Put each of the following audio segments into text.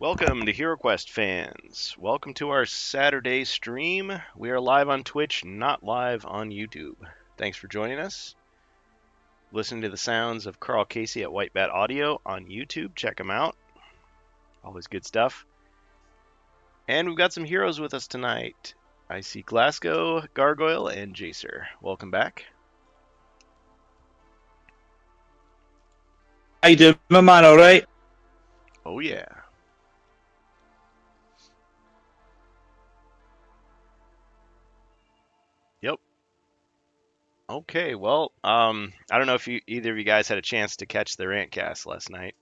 Welcome to HeroQuest fans. Welcome to our Saturday stream. We are live on Twitch, not live on YouTube. Thanks for joining us. Listening to the sounds of Carl Casey at White Bat Audio on YouTube. Check him out. Always good stuff. And we've got some heroes with us tonight. I see Glasgow, Gargoyle, and Jacer. Welcome back. How you doing, my man? All right? Oh yeah. Yep. Okay, well, I don't know if either of you guys had a chance to catch the Rantcast last night.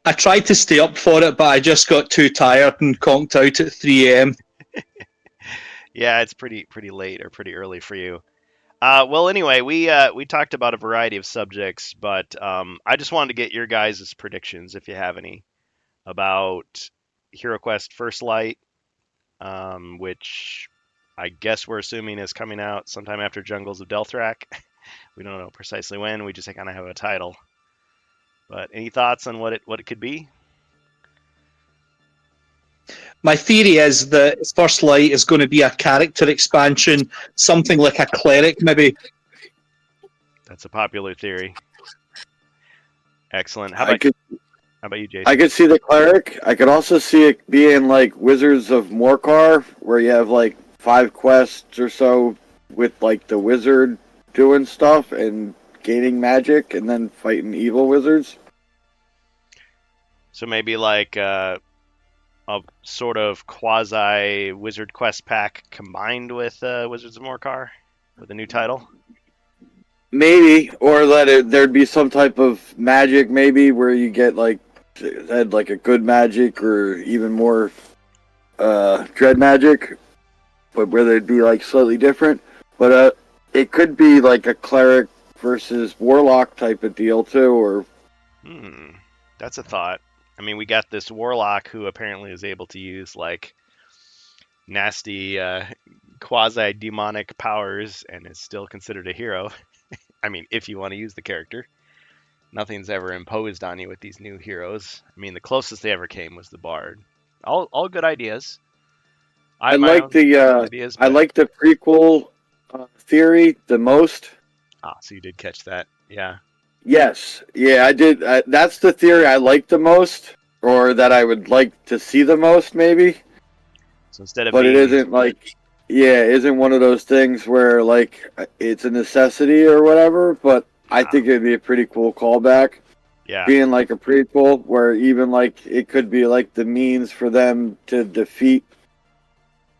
I tried to stay up for it, but I just got too tired and conked out at 3 a.m. Yeah, it's pretty late or pretty early for you. Well, anyway, we talked about a variety of subjects, but I just wanted to get your guys' predictions, if you have any, about HeroQuest First Light, which I guess we're assuming is coming out sometime after Jungles of Delthrak. We don't know precisely when. We just kind of have a title. But any thoughts on what it could be? My theory is that First Light is going to be a character expansion, something like a cleric, maybe. That's a popular theory. Excellent. How How about you, Jason? I could see the cleric. I could also see it being like Wizards of Morcar, where you have like 5 quests or so with like the wizard doing stuff and gaining magic and then fighting evil wizards. So maybe like a sort of quasi Wizard Quest pack combined with Wizards of Morcar with a new title. Maybe, or there'd be some type of magic, maybe where you get like had like a good magic or even more dread magic, but where they'd be like slightly different. But it could be like a cleric versus warlock type of deal too, or That's a thought. I mean, we got this warlock who apparently is able to use like nasty quasi demonic powers and is still considered a hero. I mean, if you want to use the character. Nothing's ever imposed on you with these new heroes. I mean, the closest they ever came was the Bard. All good ideas. I like ideas. I like the prequel theory the most. So you did catch that, yeah. Yes, yeah, I did. That's the theory I like the most, or that I would like to see the most, maybe. So instead of but it isn't like, yeah, it isn't one of those things where like it's a necessity or whatever. But I think it'd be a pretty cool callback. Yeah. Being like a prequel where even like it could be like the means for them to defeat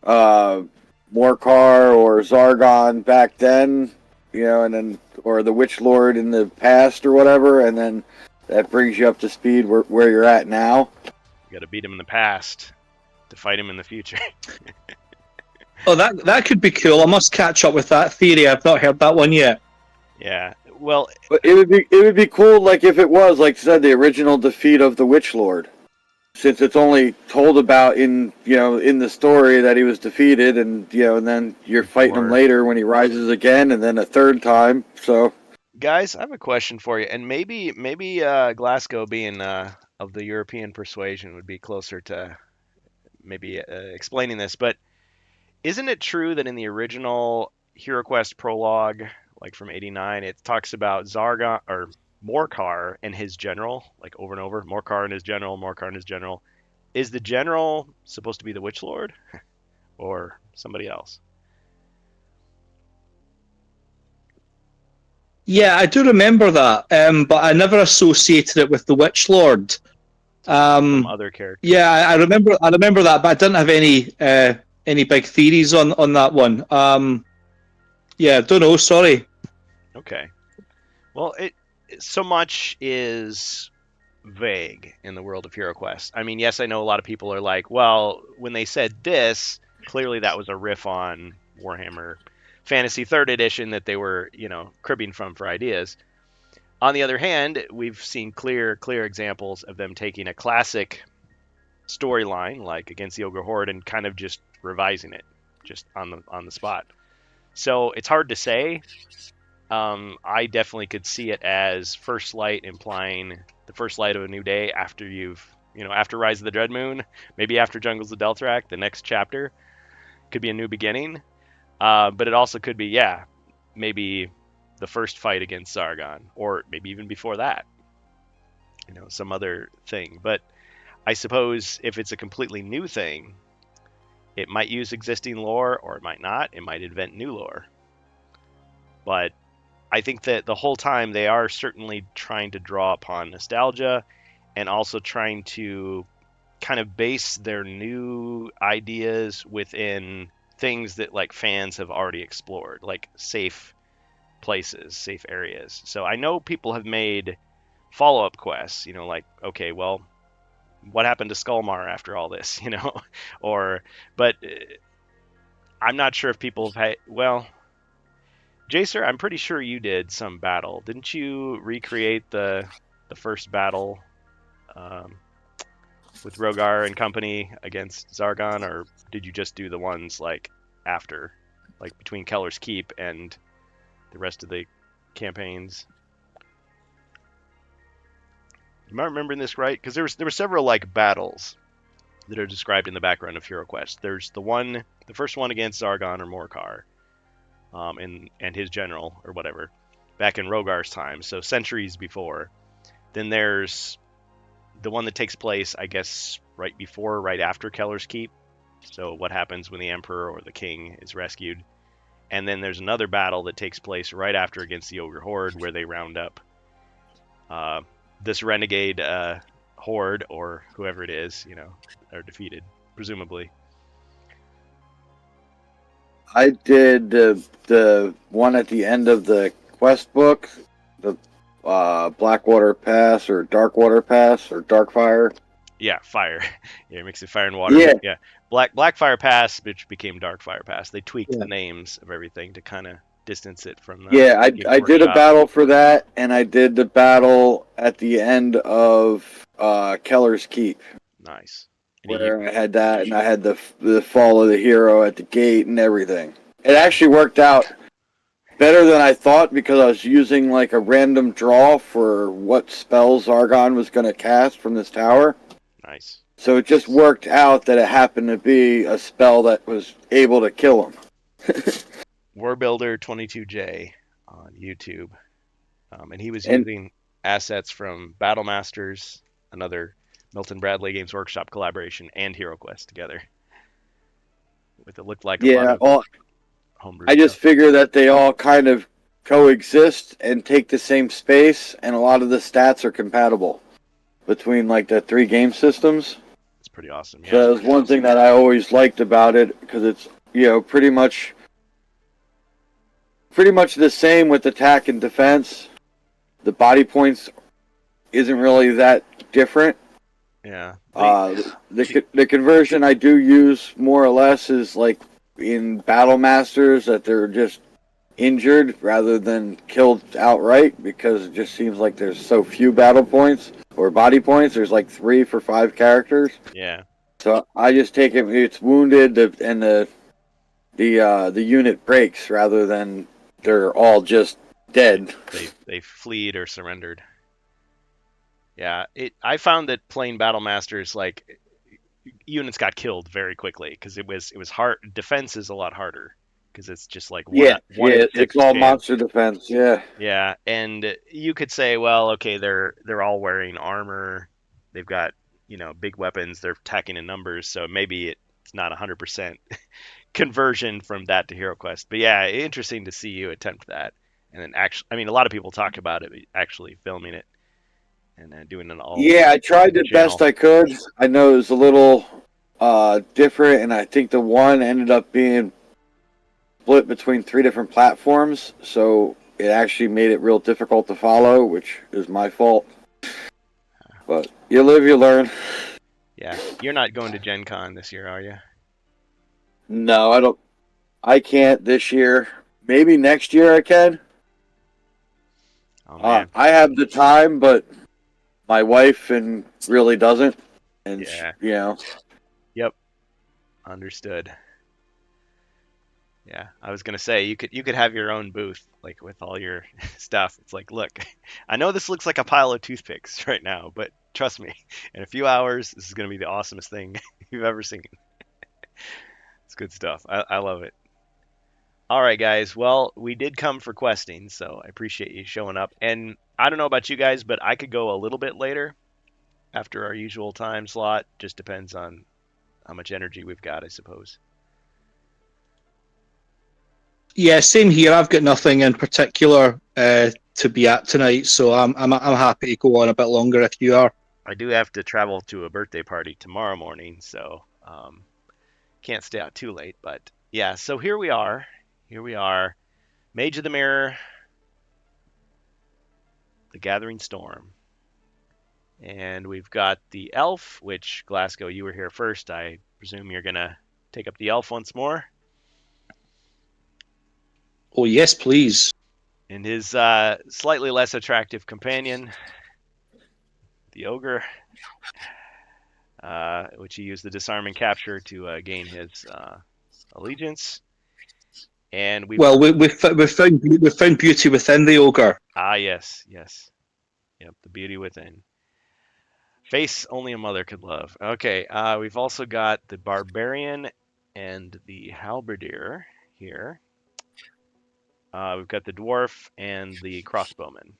Morcar or Zargon back then, and then or the Witch Lord in the past or whatever, and then that brings you up to speed where you're at now. You got to beat him in the past to fight him in the future. Oh, that could be cool. I must catch up with that theory. I've not heard that one yet. Yeah. Well, but it would be cool, like if it was, like I said, the original defeat of the Witch Lord, since it's only told about in the story that he was defeated, and and then you're fighting him later when he rises again, and then a third time. So, guys, I have a question for you, and maybe Glasgow being of the European persuasion would be closer to maybe explaining this, but isn't it true that in the original HeroQuest prologue, like from '89, it talks about Zargon or Morcar and his general, like over and over, Morcar and his general, Morcar and his general. Is the general supposed to be the Witch Lord or somebody else? Yeah, I do remember that, but I never associated it with the Witch Lord. Some other character. Yeah, I remember that, but I didn't have any big theories on that one. Yeah, don't know. Sorry. Okay. Well, so much is vague in the world of HeroQuest. I mean, yes, I know a lot of people are like, well, when they said this, clearly that was a riff on Warhammer Fantasy 3rd Edition that they were, cribbing from for ideas. On the other hand, we've seen clear examples of them taking a classic storyline, like Against the Ogre Horde, and kind of just revising it, just on the spot. So it's hard to say. I definitely could see it as first light, implying the first light of a new day after after Rise of the Dread Moon, maybe after Jungles of Delthrak, the next chapter could be a new beginning. But it also could be, yeah, maybe the first fight against Zargon, or maybe even before that, some other thing. But I suppose if it's a completely new thing, it might use existing lore, or it might not. It might invent new lore. But I think that the whole time they are certainly trying to draw upon nostalgia and also trying to kind of base their new ideas within things that like fans have already explored, like safe places, safe areas. So I know people have made follow-up quests, like, okay, well, what happened to Skullmar after all this, but I'm not sure if people have had, well, Jacer, I'm pretty sure you did some battle. Didn't you recreate the first battle with Rogar and company against Zargon, or did you just do the ones like after, like between Keller's Keep and the rest of the campaigns? Am I remembering this right? Because there were several like battles that are described in the background of HeroQuest. There's the first one against Zargon or Morkar, and his general or whatever, back in Rogar's time, so centuries before. Then there's the one that takes place, I guess, right after Keller's Keep. So what happens when the Emperor or the King is rescued. And then there's another battle that takes place right after against the Ogre Horde, where they round up this renegade horde, or whoever it is, are defeated, presumably. I did the one at the end of the quest book, the Blackwater Pass or Darkwater Pass or Darkfire. Yeah, fire. Yeah, mix it fire and water. Yeah. Blackfire Pass, which became Darkfire Pass. They tweaked the names of everything to kind of distance it from the Yeah, I did a battle for that, and I did the battle at the end of Keller's Keep. Nice. Where I had that, and I had the fall of the hero at the gate and everything. It actually worked out better than I thought, because I was using like a random draw for what spells Zargon was going to cast from this tower. Nice. So it just worked out that it happened to be a spell that was able to kill him. Warbuilder 22J on YouTube. And he was using assets from Battle Masters, another Milton Bradley Games Workshop collaboration, and HeroQuest together. It looked like a lot of homebrew I just figure that they all kind of coexist and take the same space, and a lot of the stats are compatible between like the 3 game systems. It's pretty awesome. Yeah. So that was one thing that I always liked about it, because it's pretty much the same with attack and defense. The body points isn't really that different. Yeah. The conversion I do use more or less is like in Battle Masters, that they're just injured rather than killed outright, because it just seems like there's so few battle points or body points. There's like 3 for 5 characters. Yeah. So I just take it's wounded and the unit breaks rather than they're all just dead. They fled or surrendered. Yeah, I found that playing Battle Masters, like, units got killed very quickly, because it was hard. Defense is a lot harder, because it's just like one it's all monster defense. Yeah, and you could say, well, okay, they're all wearing armor, they've got big weapons, they're attacking in numbers, so maybe it's not 100% conversion from that to HeroQuest. But yeah, interesting to see you attempt that, and then actually, I mean, a lot of people talk about it, actually filming it and doing it all. Yeah, I tried the best I could. I know it was a little different, and I think the one ended up being split between 3 different platforms, so it actually made it real difficult to follow, which is my fault. But you live, you learn. Yeah, you're not going to Gen Con this year, are you? No, I don't. I can't this year. Maybe next year I can. Oh, man. I have the time, but my wife really doesn't. And yeah. Yep. Understood. Yeah, I was gonna say you could have your own booth like with all your stuff. It's like, look, I know this looks like a pile of toothpicks right now, but trust me, in a few hours, this is gonna be the awesomest thing you've ever seen. It's good stuff. I love it. All right, guys. Well, we did come for questing, so I appreciate you showing up. And I don't know about you guys, but I could go a little bit later after our usual time slot. Just depends on how much energy we've got, I suppose. Yeah, same here. I've got nothing in particular to be at tonight, so I'm happy to go on a bit longer if you are. I do have to travel to a birthday party tomorrow morning, so can't stay out too late. But yeah, so here we are. Here we are. Mage of the Mirror, The Gathering Storm. And we've got the elf, which Glasgow, you were here first. I presume you're going to take up the elf once more. Oh yes, please. And his slightly less attractive companion, the ogre, which he used the disarming capture to gain his allegiance. And we Well, we've found beauty within the ogre. yes, yes, yep, the beauty within. Face only a mother could love. Okay, we've also got the barbarian and the halberdier here. We've got the dwarf and the crossbowman.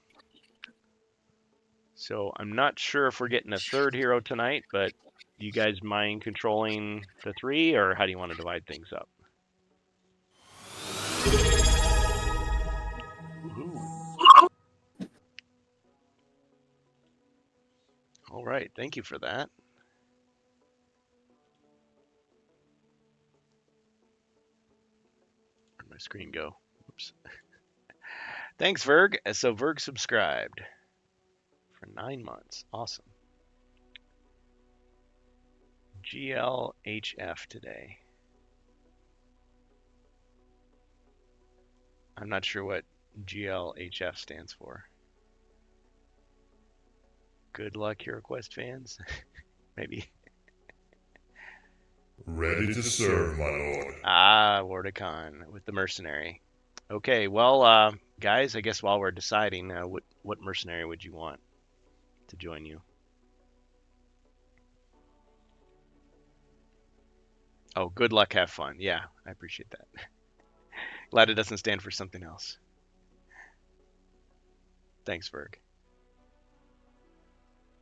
So I'm not sure if we're getting a third hero tonight, but do you guys mind controlling the three, or how do you want to divide things up? Woohoo. All right, thank you for that. Where'd my screen go? Oops. Thanks, Verg. So Verg subscribed for 9 months. Awesome. GLHF today. I'm not sure what GLHF stands for. Good luck, HeroQuest fans. Maybe. Ready to serve, my lord. Ah, Wardicon with the mercenary. Okay, well, guys, I guess while we're deciding, what mercenary would you want to join you? Oh, good luck, have fun. Yeah, I appreciate that. Glad it doesn't stand for something else. Thanks, Berg.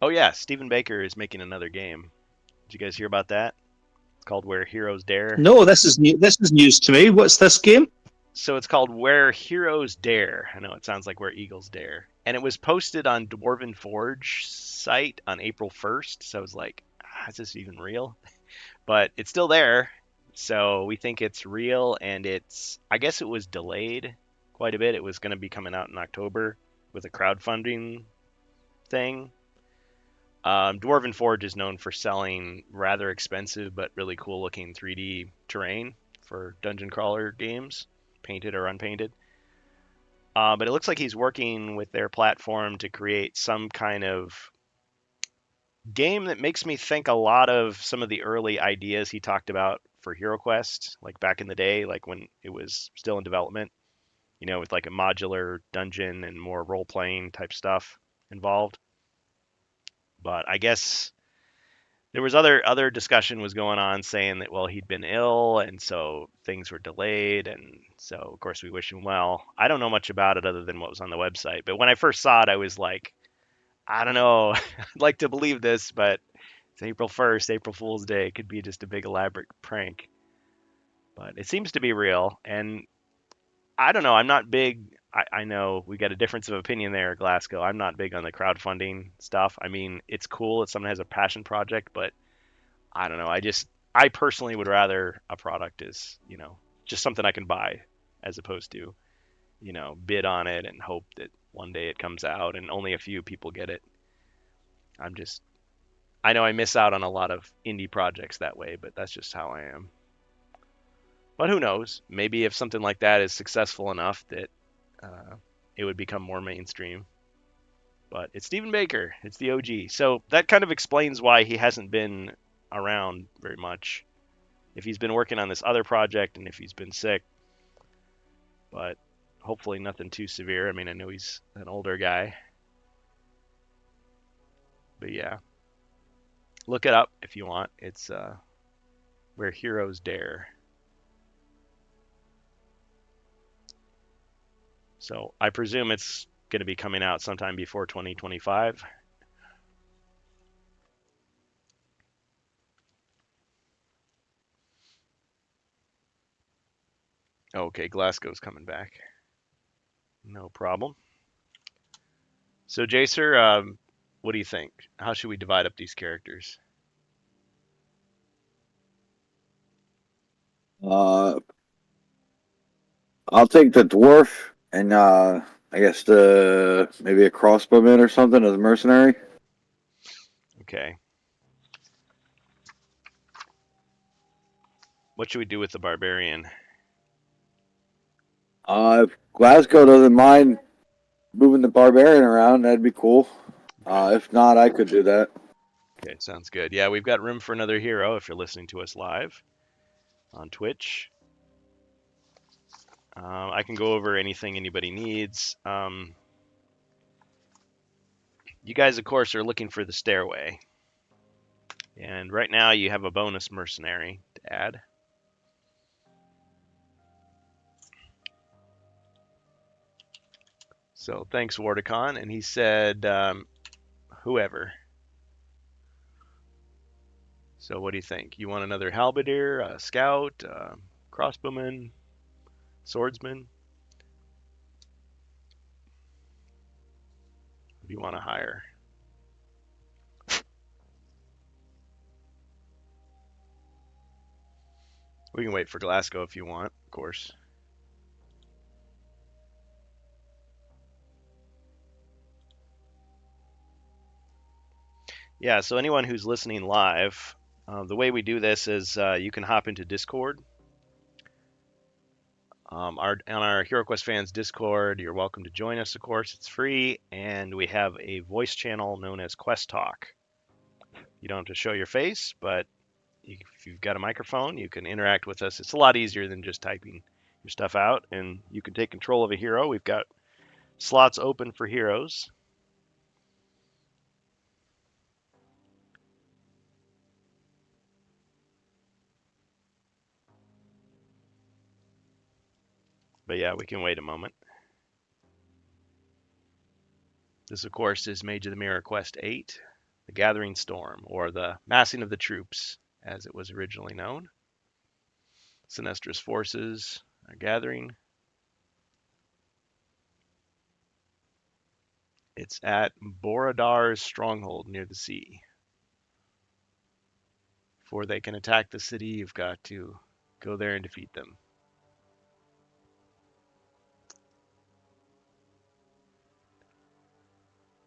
Oh yeah, Stephen Baker is making another game. Did you guys hear about that? It's called Where Heroes Dare. No, this is new. This is news to me. What's this game? So it's called Where Heroes Dare. I know it sounds like Where Eagles Dare. And it was posted on Dwarven Forge site on April 1st. So I was like, is this even real? But it's still there. So we think it's real, and I guess it was delayed quite a bit. It was going to be coming out in October with a crowdfunding thing. Dwarven Forge is known for selling rather expensive but really cool looking 3D terrain for dungeon crawler games, painted or unpainted. But it looks like he's working with their platform to create some kind of game that makes me think a lot of some of the early ideas he talked about for HeroQuest, like back in the day, like when it was still in development, with like a modular dungeon and more role-playing type stuff involved. But I guess there was other discussion was going on saying that, well, he'd been ill and so things were delayed, and so of course we wish him well. I don't know much about it other than what was on the website, but when I first saw it I was like, I don't know. I'd like to believe this, but it's April 1st, April Fool's Day. It could be just a big elaborate prank. But it seems to be real. And I don't know. I'm not big. I know we got a difference of opinion there, Glasgow. I'm not big on the crowdfunding stuff. I mean, it's cool if someone has a passion project, but I don't know. I personally would rather a product is, just something I can buy as opposed to, bid on it and hope that one day it comes out and only a few people get it. I know I miss out on a lot of indie projects that way, but that's just how I am. But who knows? Maybe if something like that is successful enough that it would become more mainstream. But it's Stephen Baker. It's the OG. So that kind of explains why he hasn't been around very much. If he's been working on this other project and if he's been sick, but hopefully nothing too severe. I mean, I know he's an older guy, but yeah, look it up if you want. It's Where Heroes Dare. So I presume it's going to be coming out sometime before 2025. Okay, Glasgow's coming back. No problem. So, Jacer, what do you think? How should we divide up these characters? Uh, I'll take the dwarf and I guess the maybe a crossbowman or something as a mercenary. Okay. What should we do with the barbarian? If Glasgow doesn't mind moving the barbarian around, that'd be cool. Okay. If not, I could do that. Okay, sounds good. Yeah, we've got room for another hero if you're listening to us live on Twitch. I can go over anything anybody needs. You guys, of course, are looking for the stairway. And right now you have a bonus mercenary to add. So thanks, Wardicon. And he said, whoever. So what do you think? You want another halberdier, a scout, crossbowman, swordsman? Who do you want to hire? We can wait for Glasgow if you want, of course. Yeah, so anyone who's listening live, the way we do this is you can hop into Discord. On our HeroQuest fans Discord, you're welcome to join us, of course. It's free, and we have a voice channel known as Quest Talk. You don't have to show your face, but if you've got a microphone, you can interact with us. It's a lot easier than just typing your stuff out, and you can take control of a hero. We've got slots open for heroes. But yeah, we can wait a moment. This, of course, is Mage of the Mirror Quest 8, The Gathering Storm, or the Massing of the Troops, as it was originally known. Sinestra's forces are gathering. It's at Borodar's stronghold near the sea. Before they can attack the city, you've got to go there and defeat them.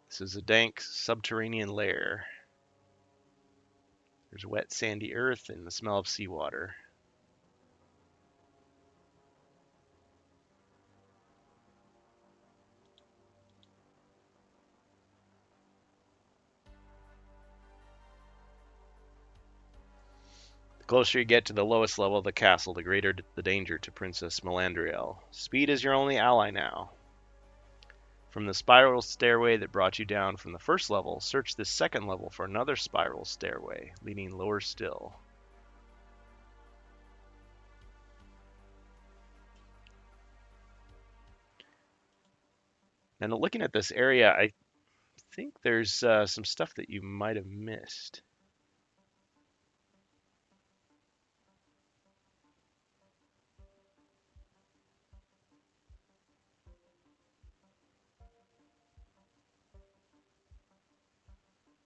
This is a dank subterranean lair. There's wet, sandy earth and the smell of seawater. The closer you get to the lowest level of the castle, the greater the danger to Princess Melandriel. Speed is your only ally now. From the spiral stairway that brought you down from the first level, search the second level for another spiral stairway, leading lower still. And looking at this area, I think there's some stuff that you might have missed.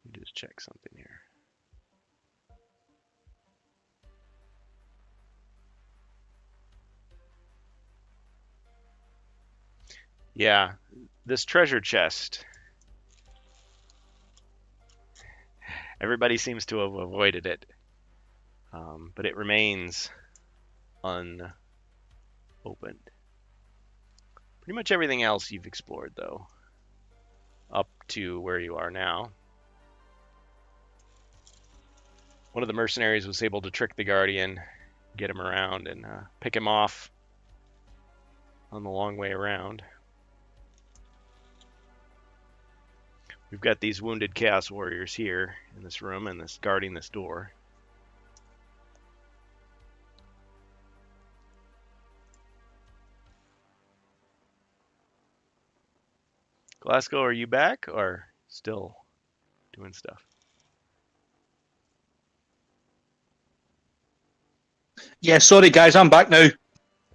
Let me just check something here. Yeah, this treasure chest. Everybody seems to have avoided it, but it remains unopened. Pretty much everything else you've explored, though, up to where you are now. One of the mercenaries was able to trick the Guardian, get him around, and pick him off. on the long way around. We've got these wounded Chaos Warriors here in this room and this guarding this door. Glasgow, are you back or still doing stuff? Yeah, sorry guys, I'm back now.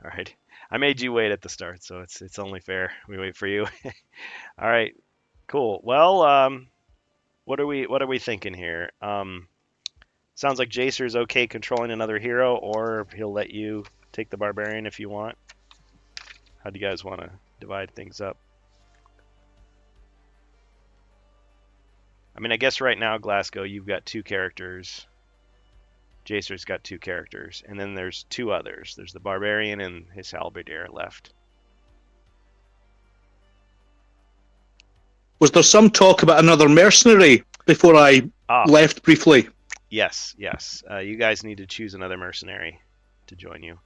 All right. I made you wait at the start, so it's only fair we wait for you. All right. Cool. Well, what are we thinking here? Sounds like Jacer's okay controlling another hero, or he'll let you take the barbarian if you want. How do you guys want to divide things up? I mean, I guess right now, Glasgow, you've got 2 characters. Jacer's got 2 characters, and then there's 2 others. There's the barbarian and his halberdier left. Was there some talk about another mercenary before I left briefly? Yes. You guys need to choose another mercenary to join you.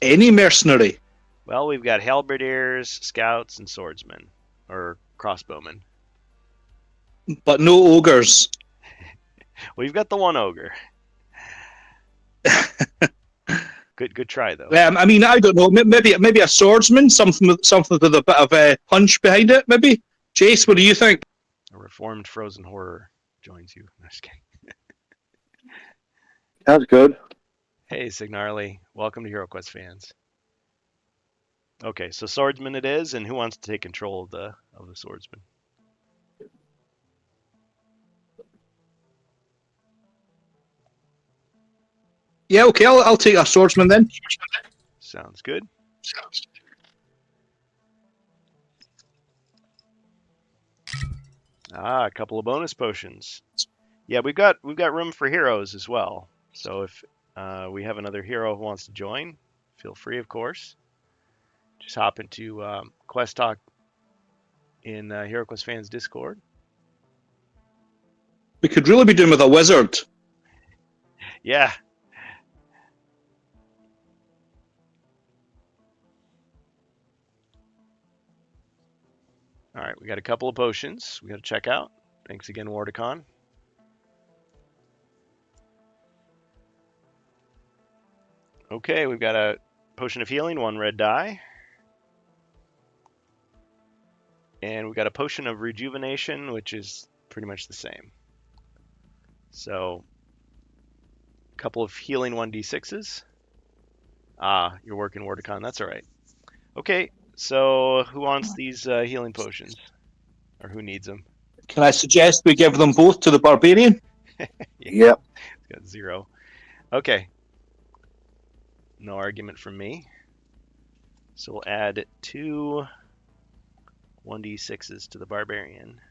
Any mercenary? Well, we've got halberdiers, scouts, and swordsmen, or crossbowmen. But no ogres. We've got the one ogre. Good try though. I mean, I don't know. Maybe a swordsman, something with a bit of a punch behind it. Maybe. Jace, what do you think? A reformed frozen horror joins you. No, just kidding. Sounds good. Hey, Signarly. Welcome to HeroQuest fans. Okay, so swordsman it is, and who wants to take control of the swordsman? Yeah, okay, I'll take a swordsman then. Sounds good. A couple of bonus potions. Yeah, we've got room for heroes as well. So if we have another hero who wants to join, feel free, of course. Just hop into Quest Talk in HeroQuest fans Discord. We could really be doing with a wizard. Yeah. All right, we got a couple of potions we got to check out. Thanks again, Wardicon. Okay, we've got a potion of healing, 1 red die. And we've got a potion of rejuvenation, which is pretty much the same. So, a couple of healing 1d6s. You're working Wordicon, that's all right. Okay, so who wants these healing potions? Or who needs them? Can I suggest we give them both to the barbarian? Yep. It's got 0. Okay. No argument from me. So we'll add 2 1d6s to the barbarian.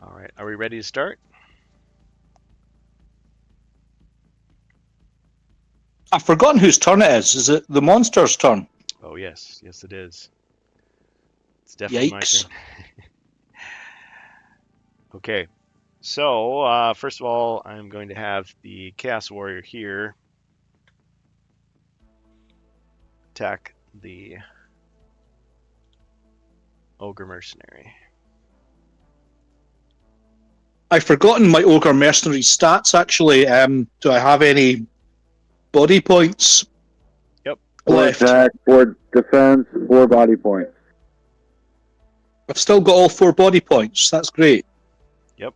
All right, are we ready to start? I've forgotten whose turn it is. Is it the monster's turn? Oh, yes. Yes, it is. It's definitely my turn. Okay, so first of all, I'm going to have the Chaos Warrior here attack the Ogre Mercenary. I've forgotten my Ogre Mercenary stats, actually. Do I have any body points? Yep. 4 attack, 4 defense, 4 body points. I've still got all 4 body points. That's great. Yep.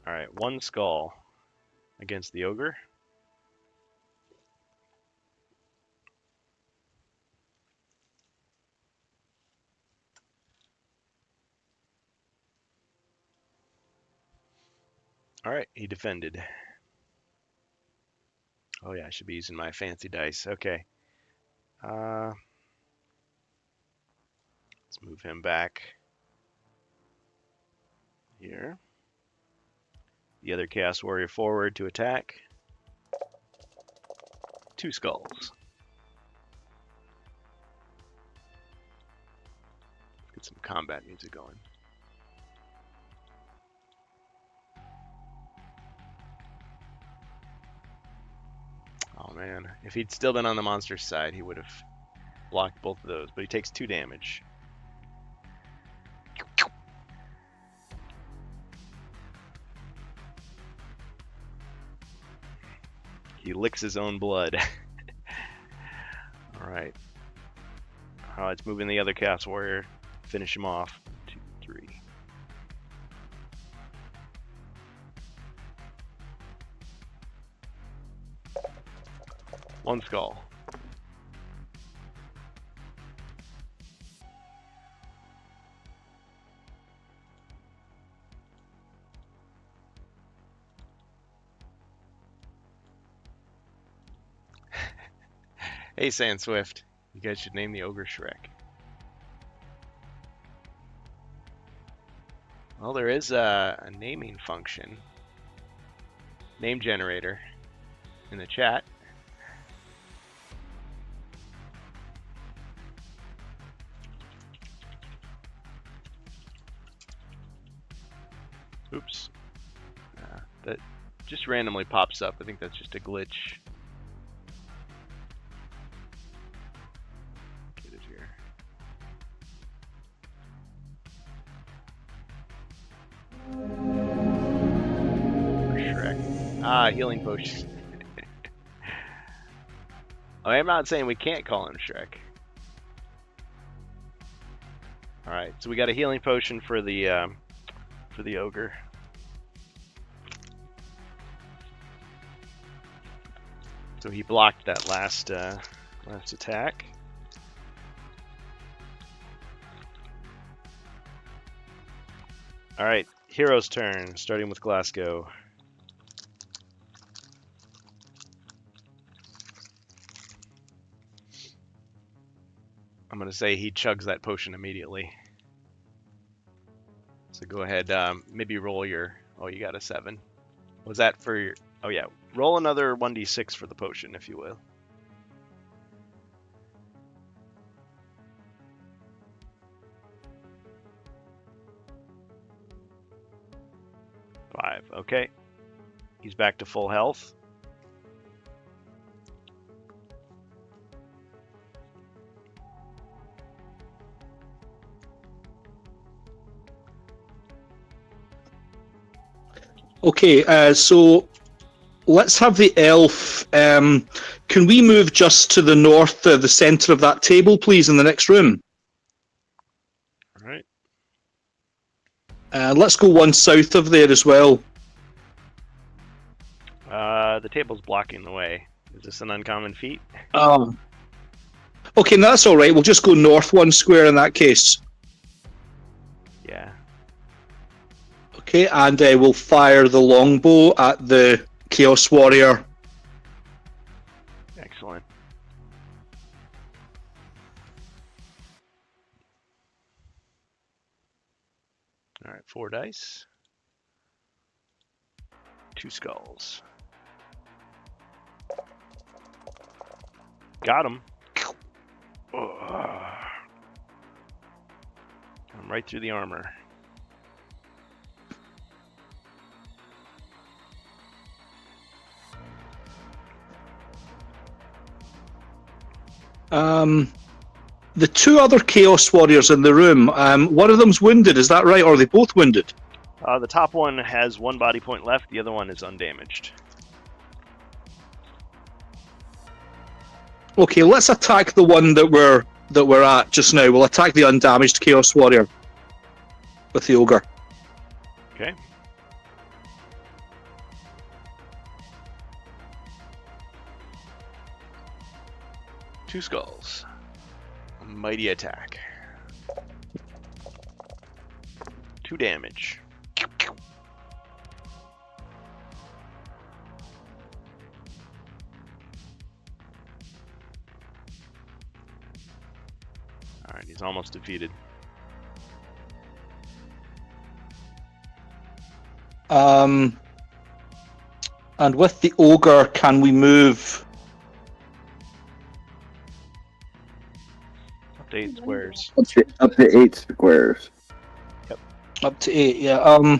All right, 1 skull against the Ogre. All right, he defended. Oh yeah, I should be using my fancy dice. Okay. Let's move him back here. the other Chaos Warrior forward to attack. 2 skulls. Get some combat music going. Oh man, if he'd still been on the monster's side, he would have blocked both of those, but he takes 2 damage. He licks his own blood. Alright. It's moving the other Chaos Warrior. Finish him off. 2, 3. One skull. Hey, Sand Swift. You guys should name the ogre Shrek. Well, there is a naming function. Name generator in the chat. Oops. That just randomly pops up. I think that's just a glitch. Get it here. Shrek. Healing potion. I'm not saying we can't call him Shrek. Alright, so we got a healing potion for the ogre. So he blocked that last attack. All right, hero's turn, starting with Glasgow. I'm gonna say he chugs that potion immediately. So go ahead, maybe roll your. Oh, you got a 7. Was that for your? Oh yeah, roll another 1d6 for the potion, if you will. Five. Okay. He's back to full health. Okay, so let's have the elf. Can we move just to the north, the center of that table, please, in the next room? All right. Let's go one south of there as well. The table's blocking the way. Is this an uncommon feat? Okay, no, that's all right. We'll just go north 1 square in that case. Yeah. Okay, and we'll fire the longbow at the Chaos Warrior. Excellent. All right, 4 dice. 2 skulls. Got him. I'm right through the armor. The 2 other Chaos Warriors in the room, one of them's wounded, is that right? Or are they both wounded? The top one has 1 body point left. The other one is undamaged. Okay, let's attack the one that we're at just now. We'll attack the undamaged Chaos Warrior with the ogre. Okay. Two skulls. A mighty attack. 2 damage. Alright, he's almost defeated. And with the ogre, can we move Up to 8 squares. Up to 8 squares. up to 8? Yeah.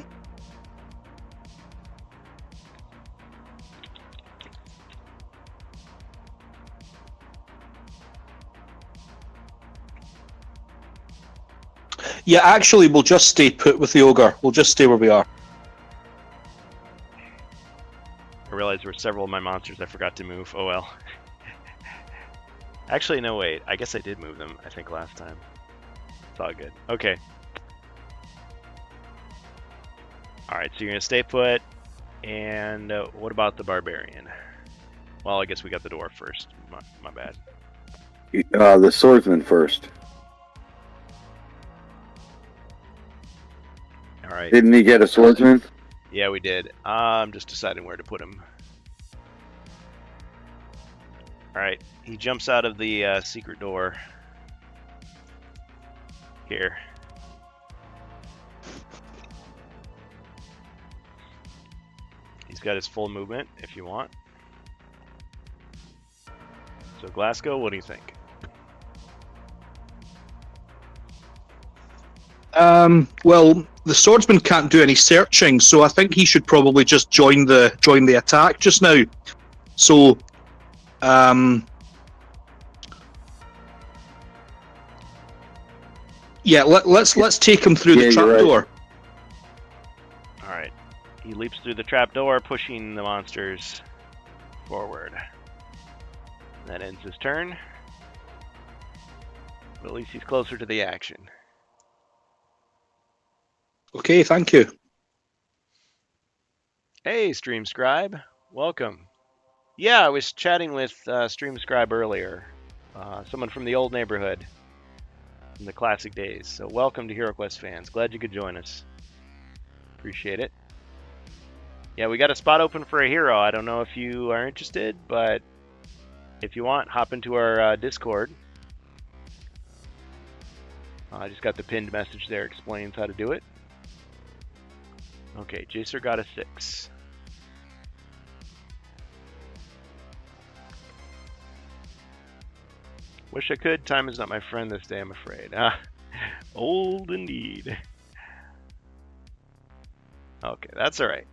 Yeah, actually, we'll just stay put with the ogre. We'll just stay where we are. I realized there were several of my monsters I forgot to move. Oh well. Actually, no, wait. I guess I did move them, I think, last time. It's all good. Okay. Alright, so you're going to stay put. And what about the barbarian? Well, I guess we got the dwarf first. My bad. The swordsman first. Alright. Didn't he get a swordsman? Yeah, we did. I'm just deciding where to put him. Alright, he jumps out of the secret door. Here. He's got his full movement, if you want. So Glasgow, what do you think? Well, the swordsman can't do any searching, so I think he should probably just join the attack just now. So, yeah, let's take him through the trapdoor. All right, he leaps through the trapdoor, pushing the monsters forward. That ends his turn. But at least he's closer to the action. Okay, thank you. Hey, Stream Scribe, welcome. Yeah, I was chatting with Stream Scribe earlier, someone from the old neighborhood, in the classic days. So welcome to HeroQuest fans. Glad you could join us. Appreciate it. Yeah, we got a spot open for a hero. I don't know if you are interested, but if you want, hop into our Discord. I just got the pinned message there, explains how to do it. Okay, Jacer got a 6. Wish I could. Time is not my friend this day, I'm afraid. Old indeed. Okay, that's alright.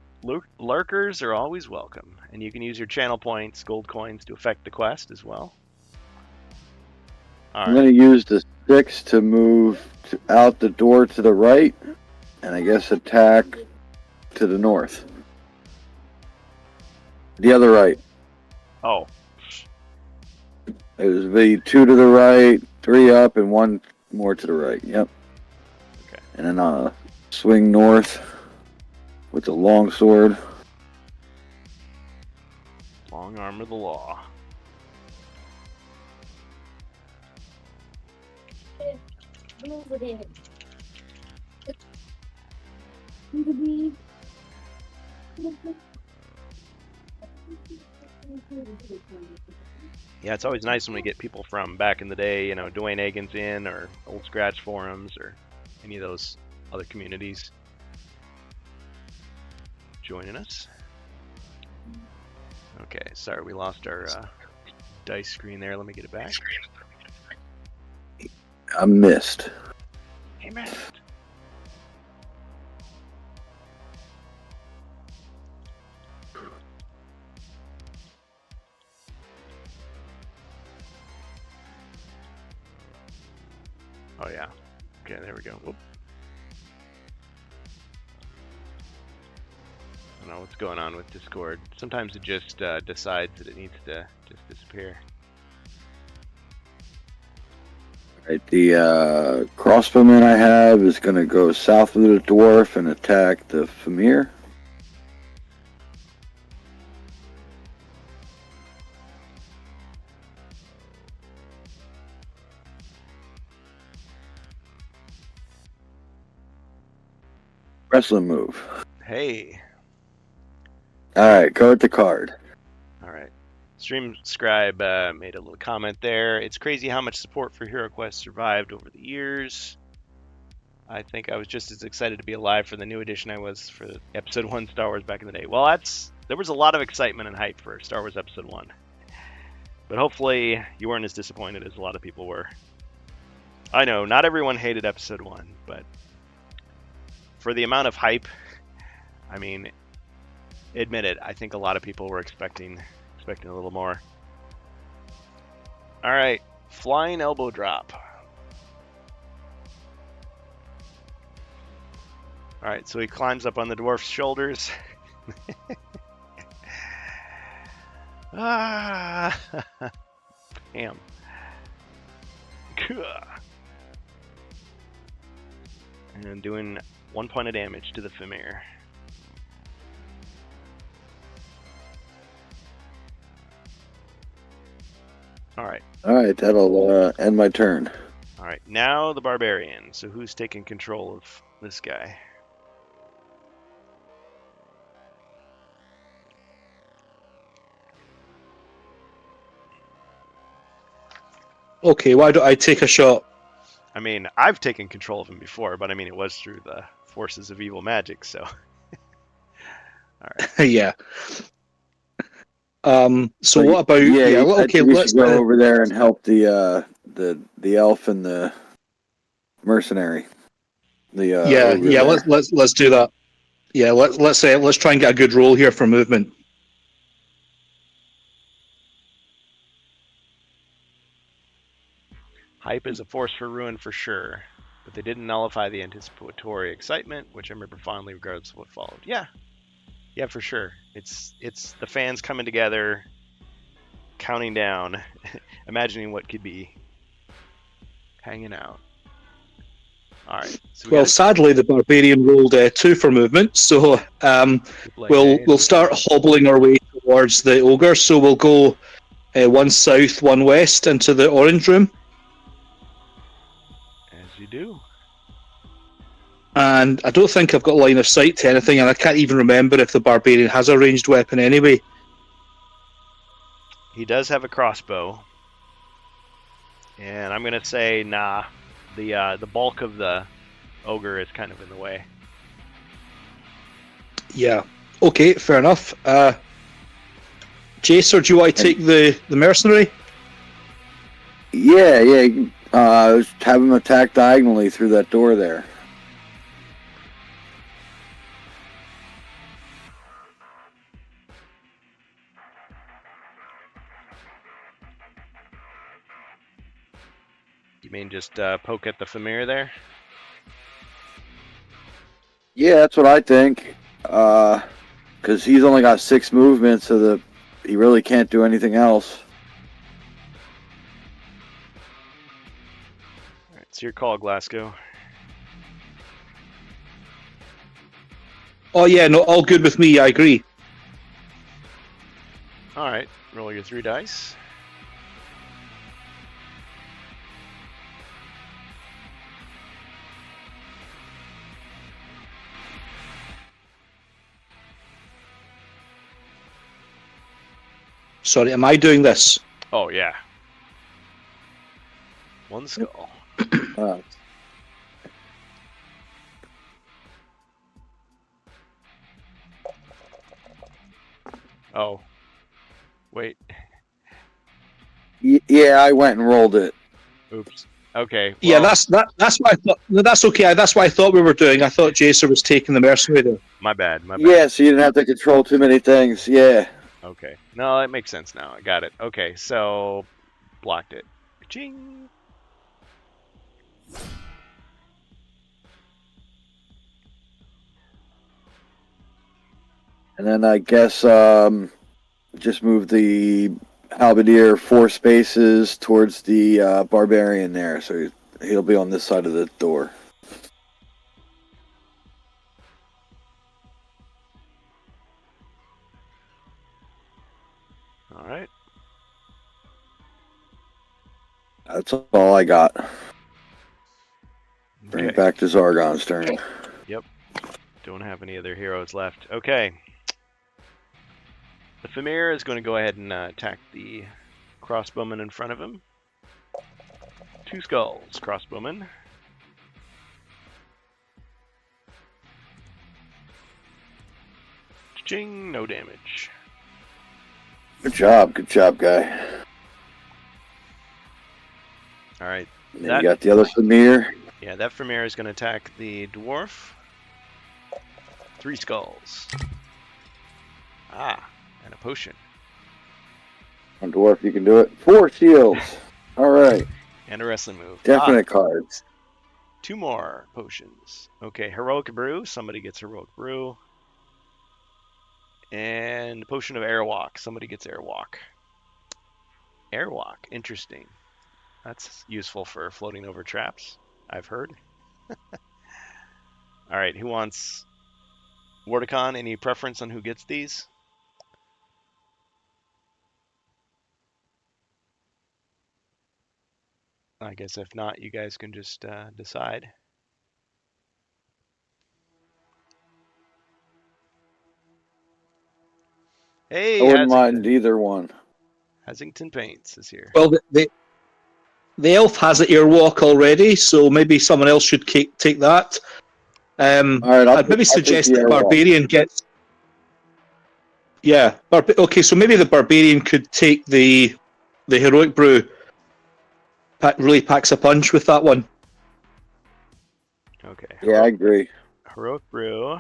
Lurkers are always welcome, and you can use your channel points, gold coins, to affect the quest as well. I'm going to use the 6 to move out the door to the right, and I guess attack to the north. The other right. Oh. It was the 2 to the right, 3 up, and 1 more to the right. Yep. Okay. And then swing north with the long sword. Long arm of the law. Yeah, it's always nice when we get people from back in the day, you know, Dwayne Egan's in, or Old Scratch Forums, or any of those other communities joining us. Okay, sorry, we lost our dice screen there. Let me get it back. I missed. He missed. Oh yeah. Okay, there we go. Whoop. I don't know what's going on with Discord. Sometimes it just decides that it needs to just disappear. Alright, the crossbowman I have is going to go south of the dwarf and attack the Famir. Wrestling move. Hey. Alright, go with the card. Alright. Stream Scribe made a little comment there. It's crazy how much support for HeroQuest survived over the years. I think I was just as excited to be alive for the new edition I was for episode 1 Star Wars back in the day. Well, there was a lot of excitement and hype for Star Wars Episode 1. But hopefully you weren't as disappointed as a lot of people were. I know, not everyone hated Episode 1, but for the amount of hype, I mean, admit it, I think a lot of people were expecting a little more. All right, flying elbow drop. All right, so he climbs up on the dwarf's shoulders. Ah, bam. And doing 1 point of damage to the Famir. All right. All right, that'll end my turn. All right, now the barbarian. So who's taking control of this guy? Okay, why don't I take a shot? I mean, I've taken control of him before, but I mean, it was through the forces of evil magic, so. All right. Yeah. So But what about okay, we let's should go over there and help the elf and the mercenary. Let's do that. Yeah, let's try and get a good roll here for movement. Hype is a force for ruin for sure, but they didn't nullify the anticipatory excitement, which I remember fondly regardless of what followed. Yeah, for sure. It's the fans coming together, counting down, imagining what could be hanging out. All right. So sadly, the barbarian rolled 2 for movement, so we'll start hobbling our way towards the ogre. So we'll go 1 south, 1 west into the orange room. As you do. And I don't think I've got line of sight to anything, and I can't even remember if the barbarian has a ranged weapon anyway. He does have a crossbow. And I'm going to say, nah. The bulk of the ogre is kind of in the way. Yeah. Okay, fair enough. Jace, or do you want to take the mercenary? Yeah. Have him attack diagonally through that door there. You mean just poke at the Famir there? Yeah, that's what I think. Because he's only got 6 movements, so he really can't do anything else. All right, it's your call, Glasgow. Oh yeah, no, all good with me. I agree. All right, roll your 3 dice. Sorry, am I doing this? Oh, yeah. 1 skull. Oh. Wait. Yeah, I went and rolled it. Oops. Okay. Well, Yeah, that's what I thought. No, that's okay. That's what I thought we were doing. I thought Jason was taking the mercenary there. My bad. Yeah, so you didn't have to control too many things. Yeah. Okay. No, it makes sense now. I got it. Okay, so blocked it. Ching. And then I guess just move the halberdier 4 spaces towards the barbarian there, so he'll be on this side of the door. All right. That's all I got. Bring it Okay. back to Zargon's turn. Don't have any other heroes left. Okay. The Famir is going to go ahead and attack the crossbowman in front of him. 2 skulls, crossbowman. Cha-ching, no damage. Good job, guy. All right. And then you got the other Famir. Yeah, that Famir is going to attack the dwarf. 3 skulls. Ah, and a potion. On dwarf, you can do it. 4 shields. All right. And a wrestling move. Definite cards. 2 more potions. Okay, heroic brew. Somebody gets heroic brew. And potion of airwalk. Somebody gets airwalk. Airwalk, interesting. That's useful for floating over traps, I've heard. All right, who wants Wordicon? Any preference on who gets these? I guess if not, you guys can just decide. Hey, I wouldn't mind either one. Hasington Paints is here. Well, the elf has an airwalk already, so maybe someone else should take that. All right, I'd maybe suggest that Barbarian gets. Yeah. Okay, so maybe the Barbarian could take the heroic brew. Really packs a punch with that one. Okay. Yeah, I agree. Heroic brew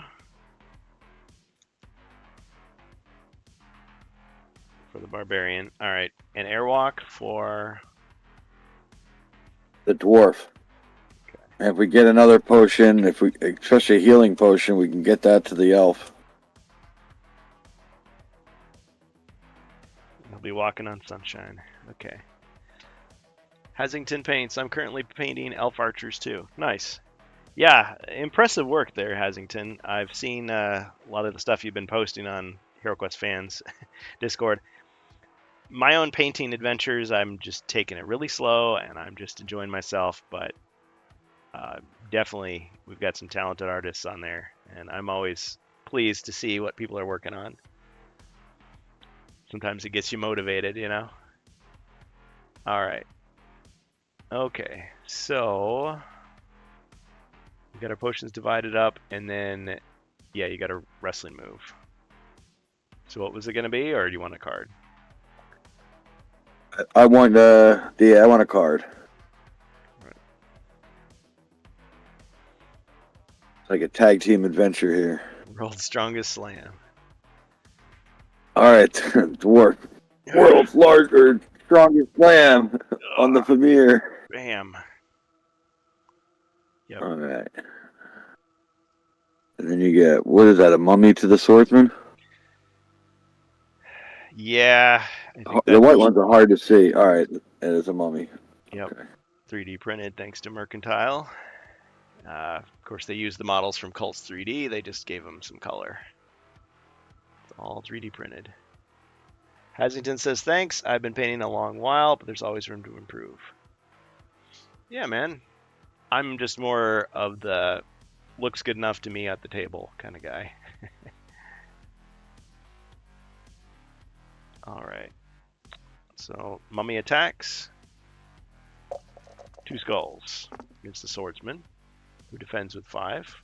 for the Barbarian. All right, and airwalk for the dwarf. Okay. And if we get another potion, especially a healing potion, we can get that to the elf. He'll be walking on sunshine. Okay. Hasington Paints. I'm currently painting elf archers too. Nice. Yeah, impressive work there, Hasington. I've seen a lot of the stuff you've been posting on HeroQuest Fans Discord. My own painting adventures, I'm just taking it really slow, and I'm just enjoying myself, but definitely we've got some talented artists on there, and I'm always pleased to see what people are working on. Sometimes it gets you motivated, you know? All right. Okay, so we got our potions divided up, and then, yeah, you got a wrestling move. So what was it going to be, or do you want a card? I want I want a card. Right. It's like a tag team adventure here. World's Strongest Slam. All right, dwarf. World's strongest slam on the Famir. Bam. Yep. All right. And then you get, what is that, a mummy to the swordsman? Yeah. The white ones are hard to see. All right, it is a mummy. Yep. Okay. 3D printed thanks to Mercantile. Of course, they used the models from Cults 3D. They just gave them some color. It's all 3D printed. Hasington says, thanks. I've been painting a long while, but there's always room to improve. Yeah, man. I'm just more of the looks good enough to me at the table kind of guy. All right. So, mummy attacks. 2 skulls against the swordsman, who defends with 5.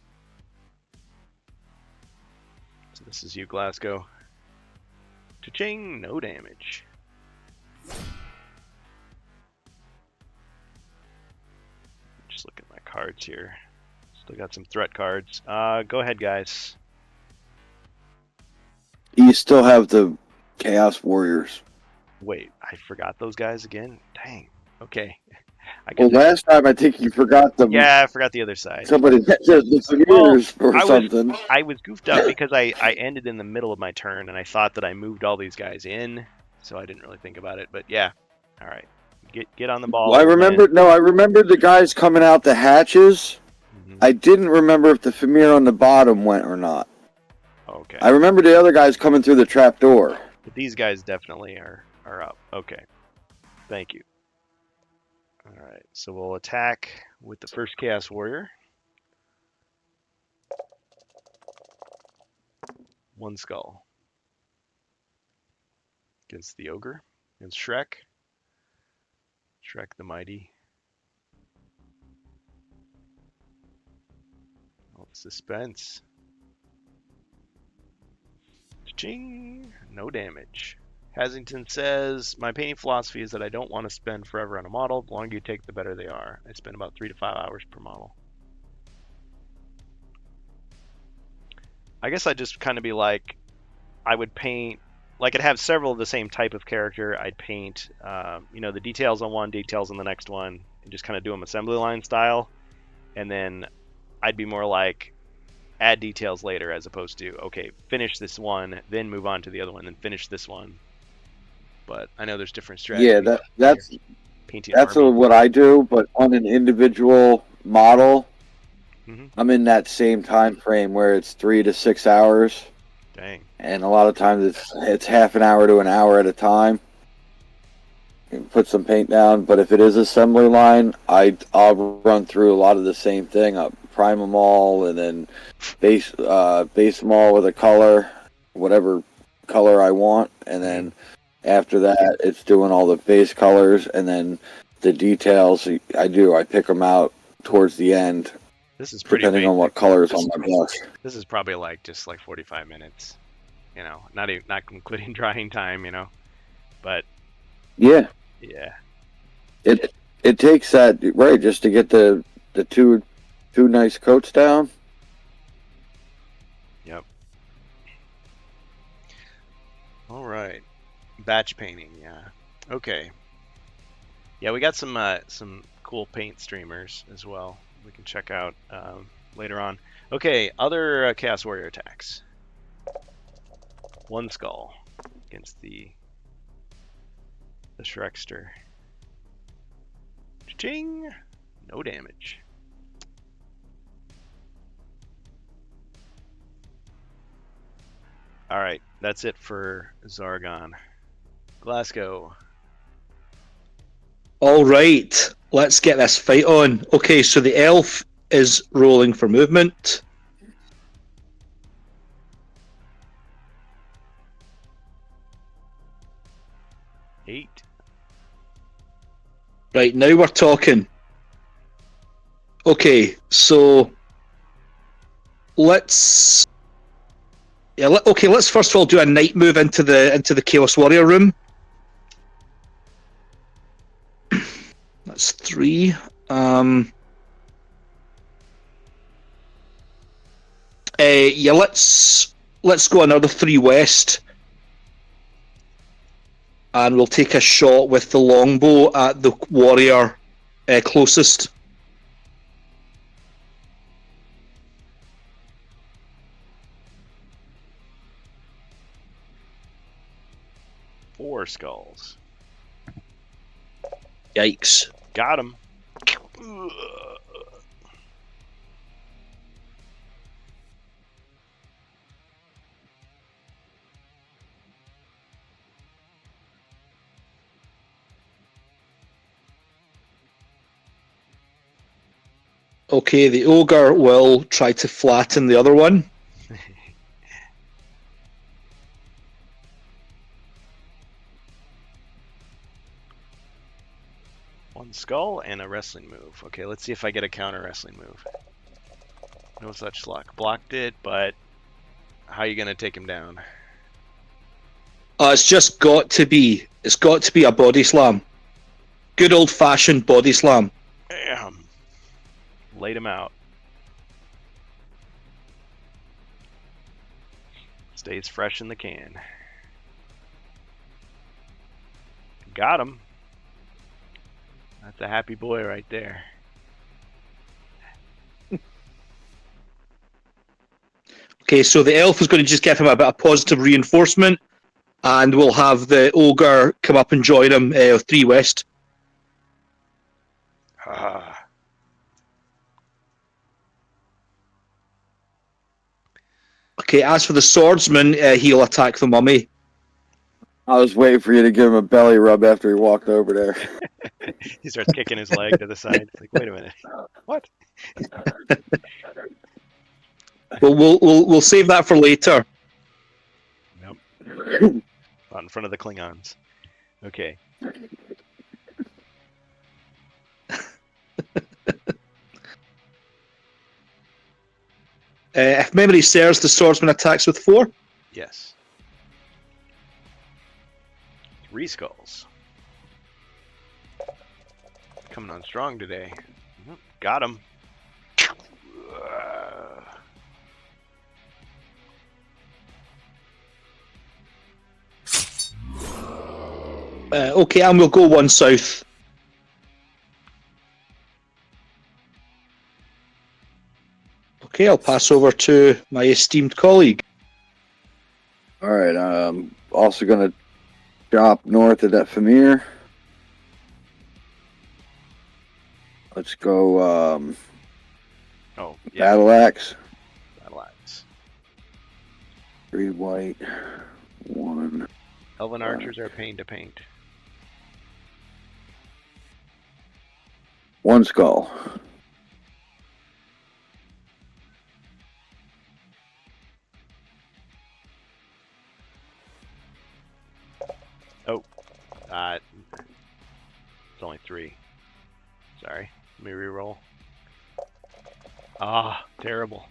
So this is you, Glasgow. Cha-ching, no damage. Just look at my cards here. Still got some threat cards. Go ahead, guys. You still have the Chaos Warriors. Wait, I forgot those guys again? Dang. Okay. Well, last time I think you forgot them. Yeah, I forgot the other side. Somebody said the Famirs or something. I was goofed up because I ended in the middle of my turn, and I thought that I moved all these guys in, so I didn't really think about it. But yeah, all right. Get on the ball. Well, I remembered the guys coming out the hatches. Mm-hmm. I didn't remember if the Famir on the bottom went or not. Okay. I remember the other guys coming through the trap door. But these guys definitely are up. Okay. Thank you. All right, so we'll attack with the first Chaos Warrior. 1 skull. Against the Ogre. Against Shrek. Shrek the Mighty. Oh, suspense. Ching, no damage. Hasington says, my painting philosophy is that I don't want to spend forever on a model. The longer you take, the better they are. I spend about 3 to 5 hours per model. I guess I'd just kind of be like, I would paint, like I'd have several of the same type of character. I'd paint, the details on one, details on the next one, and just kind of do them assembly line style. And then I'd be more like, add details later, as opposed to, okay, finish this one, then move on to the other one, then finish this one. But I know there's different strategies. Yeah, that's painting that's armies. what I do. But on an individual model, Mhm. I'm in that same time frame where it's 3 to 6 hours, Dang. and a lot of times it's half an hour to an hour at a time. You can put some paint down, but if it is assembly line, I'll run through a lot of the same thing. I'll prime them all, and then base them all with a color, whatever color I want, and then after that, it's doing all the base colors, and then the details. I pick them out towards the end, This is pretty depending on what basic. colors on my brush. This is probably just 45 minutes. Not including drying time. But Yeah, yeah. it takes that right just to get the two nice coats down. Yep. All right. Batch painting, yeah. Okay. Yeah, we got some cool paint streamers as well. We can check out later on. Okay, other Chaos Warrior attacks. One skull against the Shrekster. Ching! No damage. All right, that's it for Zargon. Glasgow. All right, let's get this fight on. Okay, so the elf is rolling for movement. Eight. Right, now we're talking. Okay, so let's let's first of all do a night move into the Chaos Warrior room. That's 3. Yeah, let's go another 3 west, and we'll take a shot with the longbow at the warrior closest. Four skulls. Yikes. Got him. Okay, the ogre will try to flatten the other one. One skull and a wrestling move. Okay, let's see if I get a counter wrestling move. No such luck. Blocked it, but how are you gonna take him down? It's just got to be. It's got to be a body slam. Good old-fashioned body slam. Bam. Laid him out. Stays fresh in the can. Got him. That's a happy boy right there. Okay, so the elf is going to just give him a bit of positive reinforcement, and we'll have the ogre come up and join him 3 west. Ah. Okay, as for the swordsman, he'll attack the mummy. I was waiting for you to give him a belly rub after he walked over there. He starts kicking his leg to the side. It's like, wait a minute. What? We'll save that for later. Nope. Not in front of the Klingons. Okay. If memory serves, the swordsman attacks with 4. Yes. 3 skulls. Coming on strong today. Got him. Okay, and we'll go one south. Okay, I'll pass over to my esteemed colleague. All right. Also gonna drop north of that Famir. Let's go. Oh, yeah. Battle axe. Battle axe. 3 white. 1. Elven archers are a pain to paint. 1 skull. It's only 3. Sorry. Let me reroll. Ah, terrible.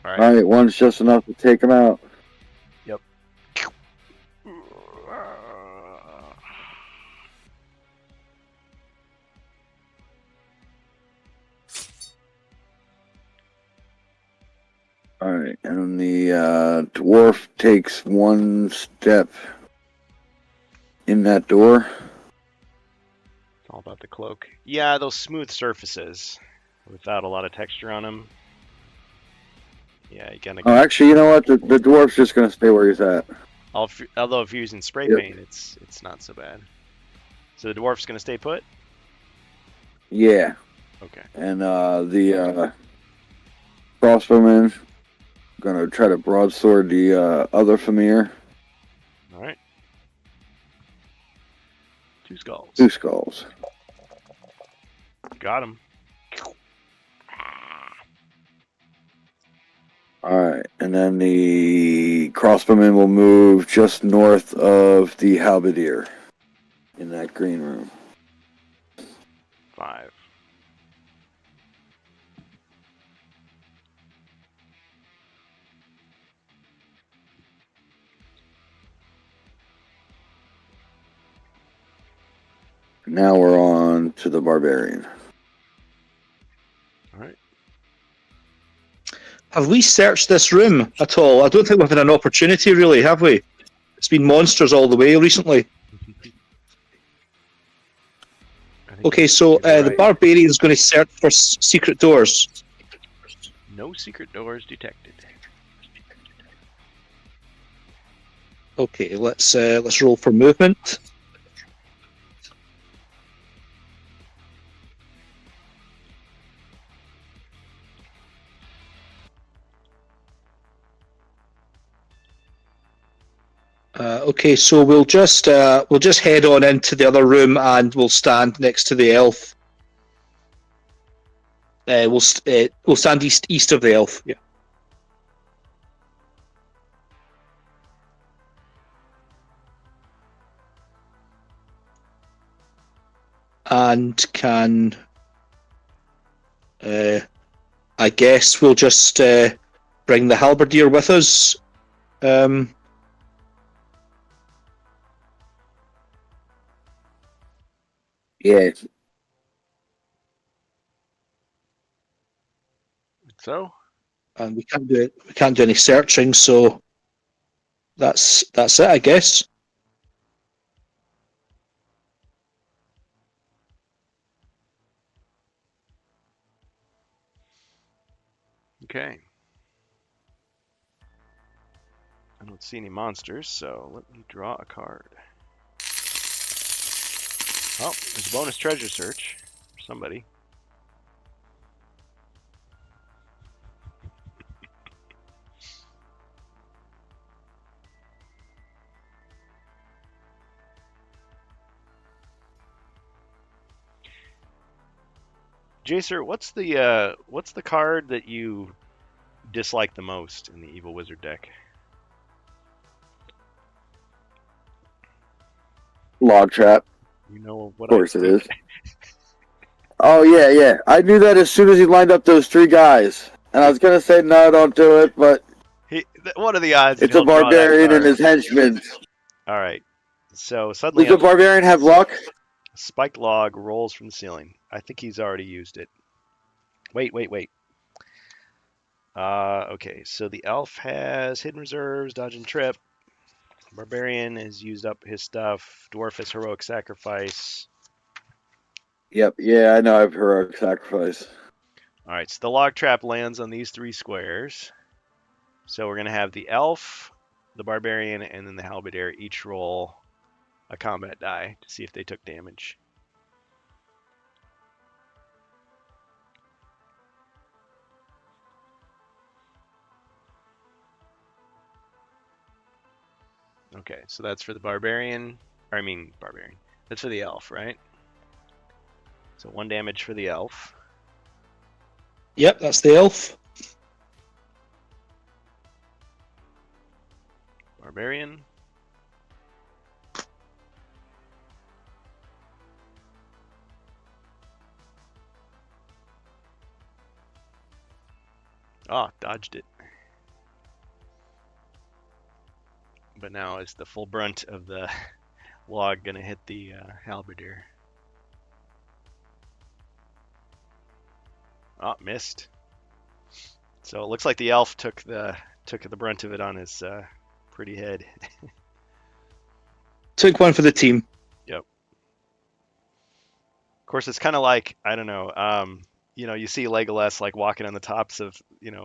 All All right, 1's just enough to take him out. Yep. All right, and the dwarf takes 1 step in that door. It's all about the cloak. Yeah, those smooth surfaces without a lot of texture on them. Yeah, you gotta. Oh, actually, you know what? The dwarf's just gonna stay where he's at. Although if you're using spray Yep. paint, it's not so bad. So the dwarf's gonna stay put. Yeah, Okay. and the crossbowman gonna try to broadsword the other Famir. All right. 2 skulls. 2 skulls. Got him. All right, and then the crossbowman will move just north of the halberdier in that green room. 5. Now we're on to the barbarian. All right. Have we searched this room at all? I don't think we've had an opportunity, really, have we? It's been monsters all the way recently. I think Okay, so you're the right. barbarian is going to search for secret doors. No secret doors detected. Okay, let's roll for movement. Okay, so we'll just head on into the other room and we'll stand next to the elf. We'll stand east of the elf. Yeah. And can I guess we'll just bring the halberdier with us. Yeah, So, And we can't do it. We can't do any searching, so that's it, I guess. okay. I don't see any monsters, so let me draw a card. Oh, there's a bonus treasure search for somebody. Jacer, what's the card that you dislike the most in the Evil Wizard deck? log trap. You know what? Of course I it think? is. Oh yeah. I knew that as soon as he lined up those 3 guys, and I was gonna say no, don't do it, but What are the odds? it's a barbarian and his henchmen. All right. So suddenly Does the barbarian have luck? a spike log rolls from the ceiling. I think he's already used it. Wait. Okay, so the elf has hidden reserves, dodge and trip. Barbarian has used up his stuff. Dwarf has heroic sacrifice. Yep. Yeah, I know. I've heroic sacrifice. All right, so the log trap lands on these 3 squares. So we're going to have the elf, the barbarian, and then the halberdier each roll a combat die to see if they took damage. Okay, so that's for the barbarian. Barbarian. That's for the elf, right? So 1 damage for the elf. Yep, that's the elf. Barbarian. Oh, dodged it. But now is the full brunt of the log going to hit the halberdier. Oh, missed. So it looks like the elf took the brunt of it on his pretty head. Took one for the team. Yep. Of course, it's kind of like, I don't know, you see Legolas like walking on the tops of,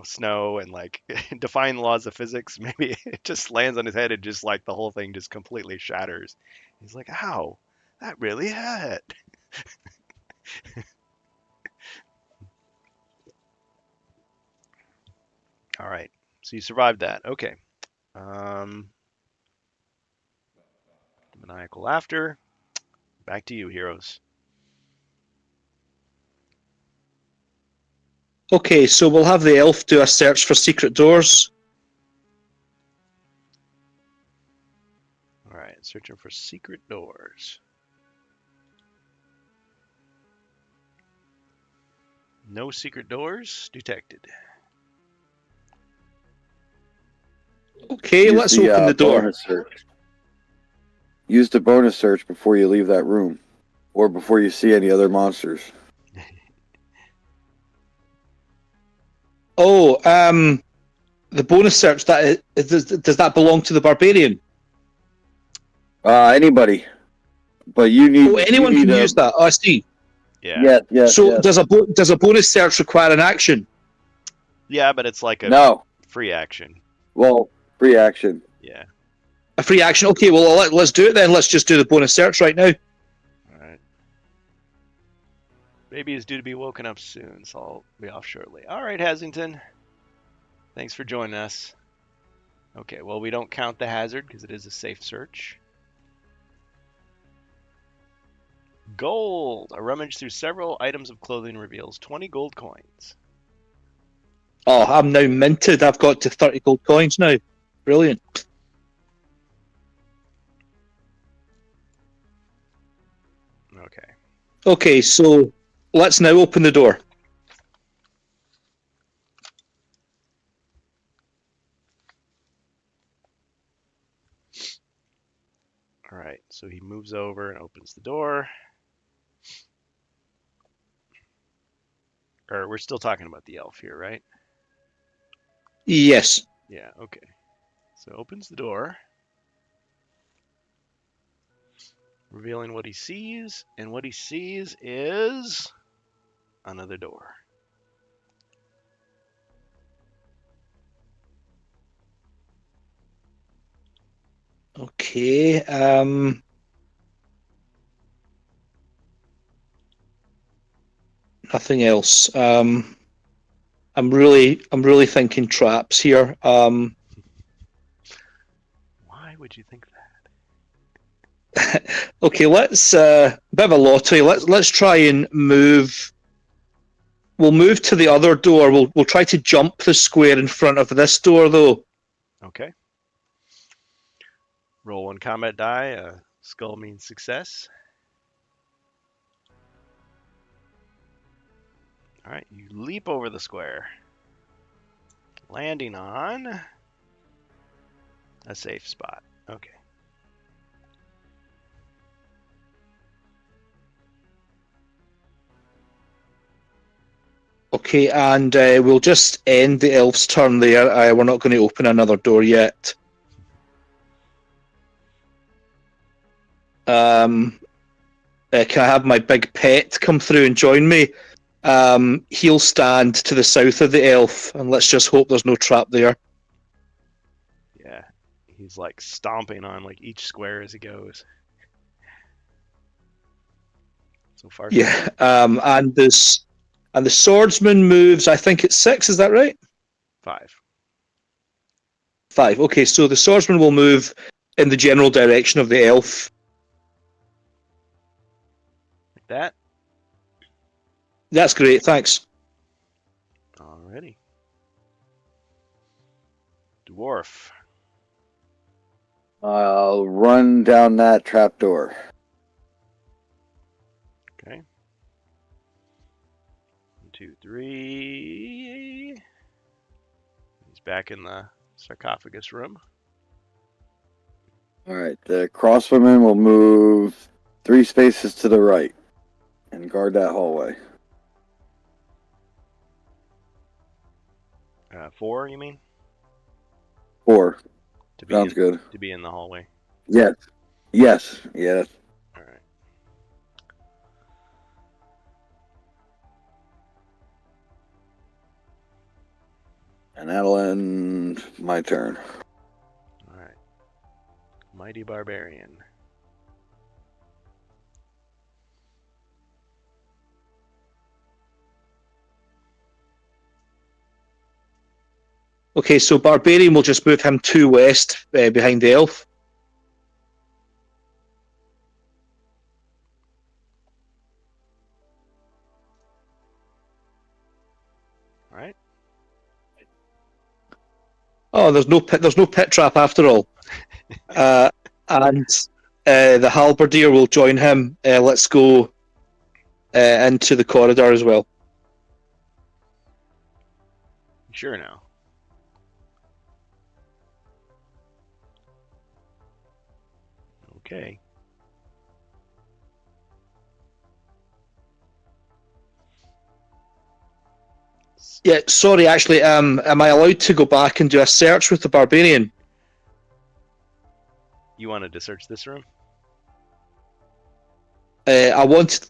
snow and like defying the laws of physics. Maybe it just lands on his head and just like the whole thing just completely shatters. He's like, ow, that really hurt. All right. So you survived that. Okay. Maniacal laughter. Back to you, heroes. Okay, so we'll have the elf do a search for secret doors. All right. Searching for secret doors. No secret doors detected. Okay, let's open the door. Bonus search. Use the bonus search before you leave that room, or before you see any other monsters. Oh, the bonus search, does that belong to the barbarian? Anybody, but you need. Oh, anyone you need can use that. Oh, I see. Yeah. Yes. So does a bonus search require an action? Yeah, but it's like a No. free action. Well, free action. Yeah. A free action. Okay, well let's do it then. Let's just do the bonus search right now. All right. Baby is due to be woken up soon, so I'll be off shortly. All right, Hasington. Thanks for joining us. Okay, well, we don't count the hazard because it is a safe search. Gold. A rummage through several items of clothing reveals 20 gold coins. Oh, I'm now minted. I've got to 30 gold coins now. Brilliant. Okay. Okay, so let's now open the door. All right, so he moves over and opens the door. Or we're still talking about the elf here, right? Yes. Yeah, okay. So opens the door, revealing what he sees, and what he sees is another door. Okay. Nothing else. I'm really thinking traps here. Why would you think that? Okay, let's bit of a lottery. Let's try and move. We'll move to the other door. We'll try to jump the square in front of this door, though. Okay. Roll 1 combat die. Skull means success. All right, you leap over the square, landing on a safe spot. Okay. Okay, and we'll just end the elf's turn there. We're not going to open another door yet. Can I have my big pet come through and join me? He'll stand to the south of the elf, and let's just hope there's no trap there. Yeah, he's like stomping on like each square as he goes. So far, so Yeah, good. and the swordsman moves. I think it's 6. Is that right? 5. 5. Okay, so the swordsman will move in the general direction of the elf. Like that. That's great. Thanks. Alrighty. Dwarf. I'll run down that trapdoor. Okay. 1, 2, 3. He's back in the sarcophagus room. All right, the crossbowman will move 3 spaces to the right and guard that hallway. 4, you mean? 4. To be Sounds good. To be in the hallway. Yes. Yes. Yes. All right. And that'll end my turn. All right. Mighty Barbarian. Okay, so barbarian will just move him 2 west behind the elf. All right. Oh, there's no pit trap after all. And the halberdier will join him. Let's go into the corridor as well. Sure now. Okay. Yeah, sorry, actually, am I allowed to go back and do a search with the barbarian? You wanted to search this room? I wanted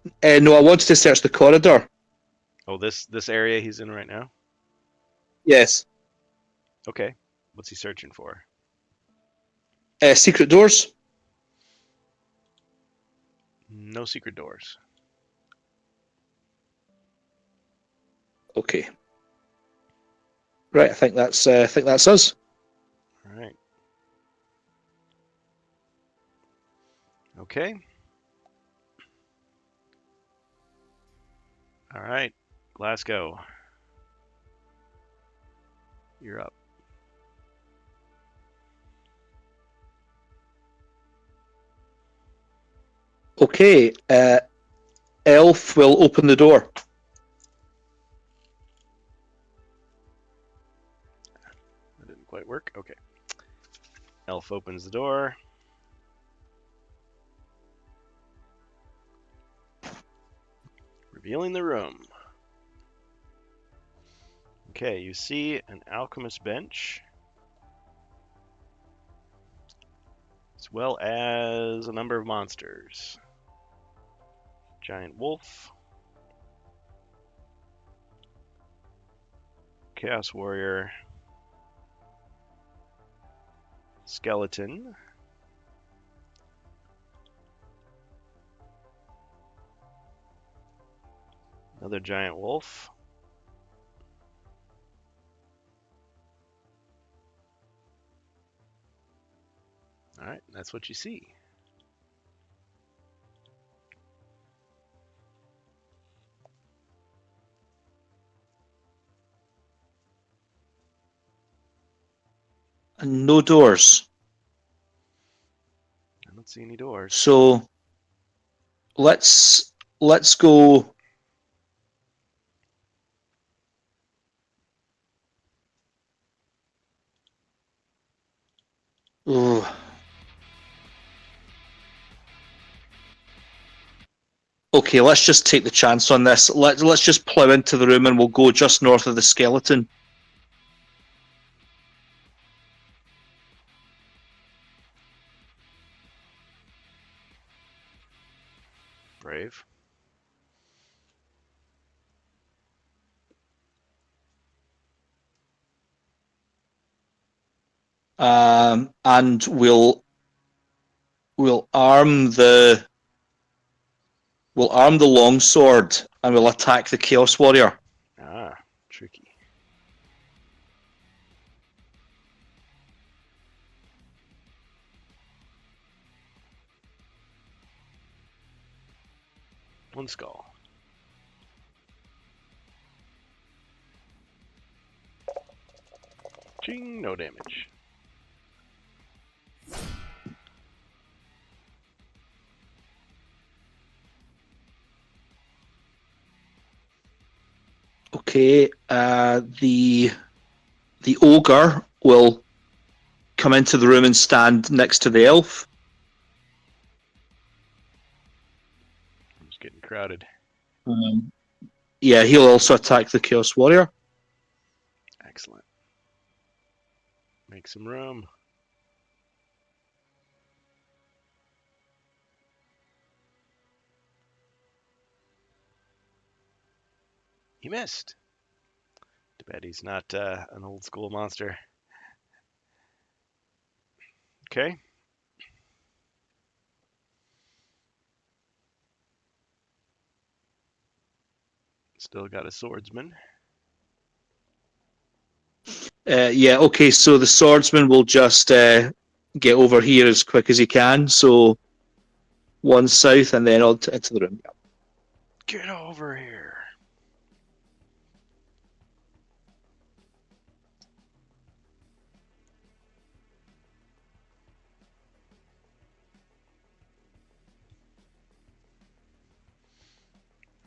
to search the corridor. Oh, this area he's in right now? Yes. Okay. What's he searching for? Secret doors? No secret doors. Okay. Right, I think that's us. All right. Okay. All right. Glasgow. You're up. Okay. Elf will open the door. That didn't quite work. Okay. Elf opens the door. Revealing the room. Okay, you see an alchemist bench, as well as a number of monsters. Giant wolf, chaos warrior, skeleton, another giant wolf, all right, that's what you see. And no doors. I don't see any doors. So let's go. Oh. Okay, let's just take the chance on this. Let's just plough into the room and we'll go just north of the skeleton. Brave. And we'll arm the longsword and we'll attack the Chaos Warrior. Ah, tricky. One skull. Ching, no damage. Okay, the ogre will come into the room and stand next to the elf. It's getting crowded. Yeah, he'll also attack the Chaos Warrior. Excellent. Make some room. He missed. Too bad he's not an old school monster. Okay. Still got a swordsman. Yeah, okay, so the swordsman will just get over here as quick as he can. So one south and then on into the room. Get over here.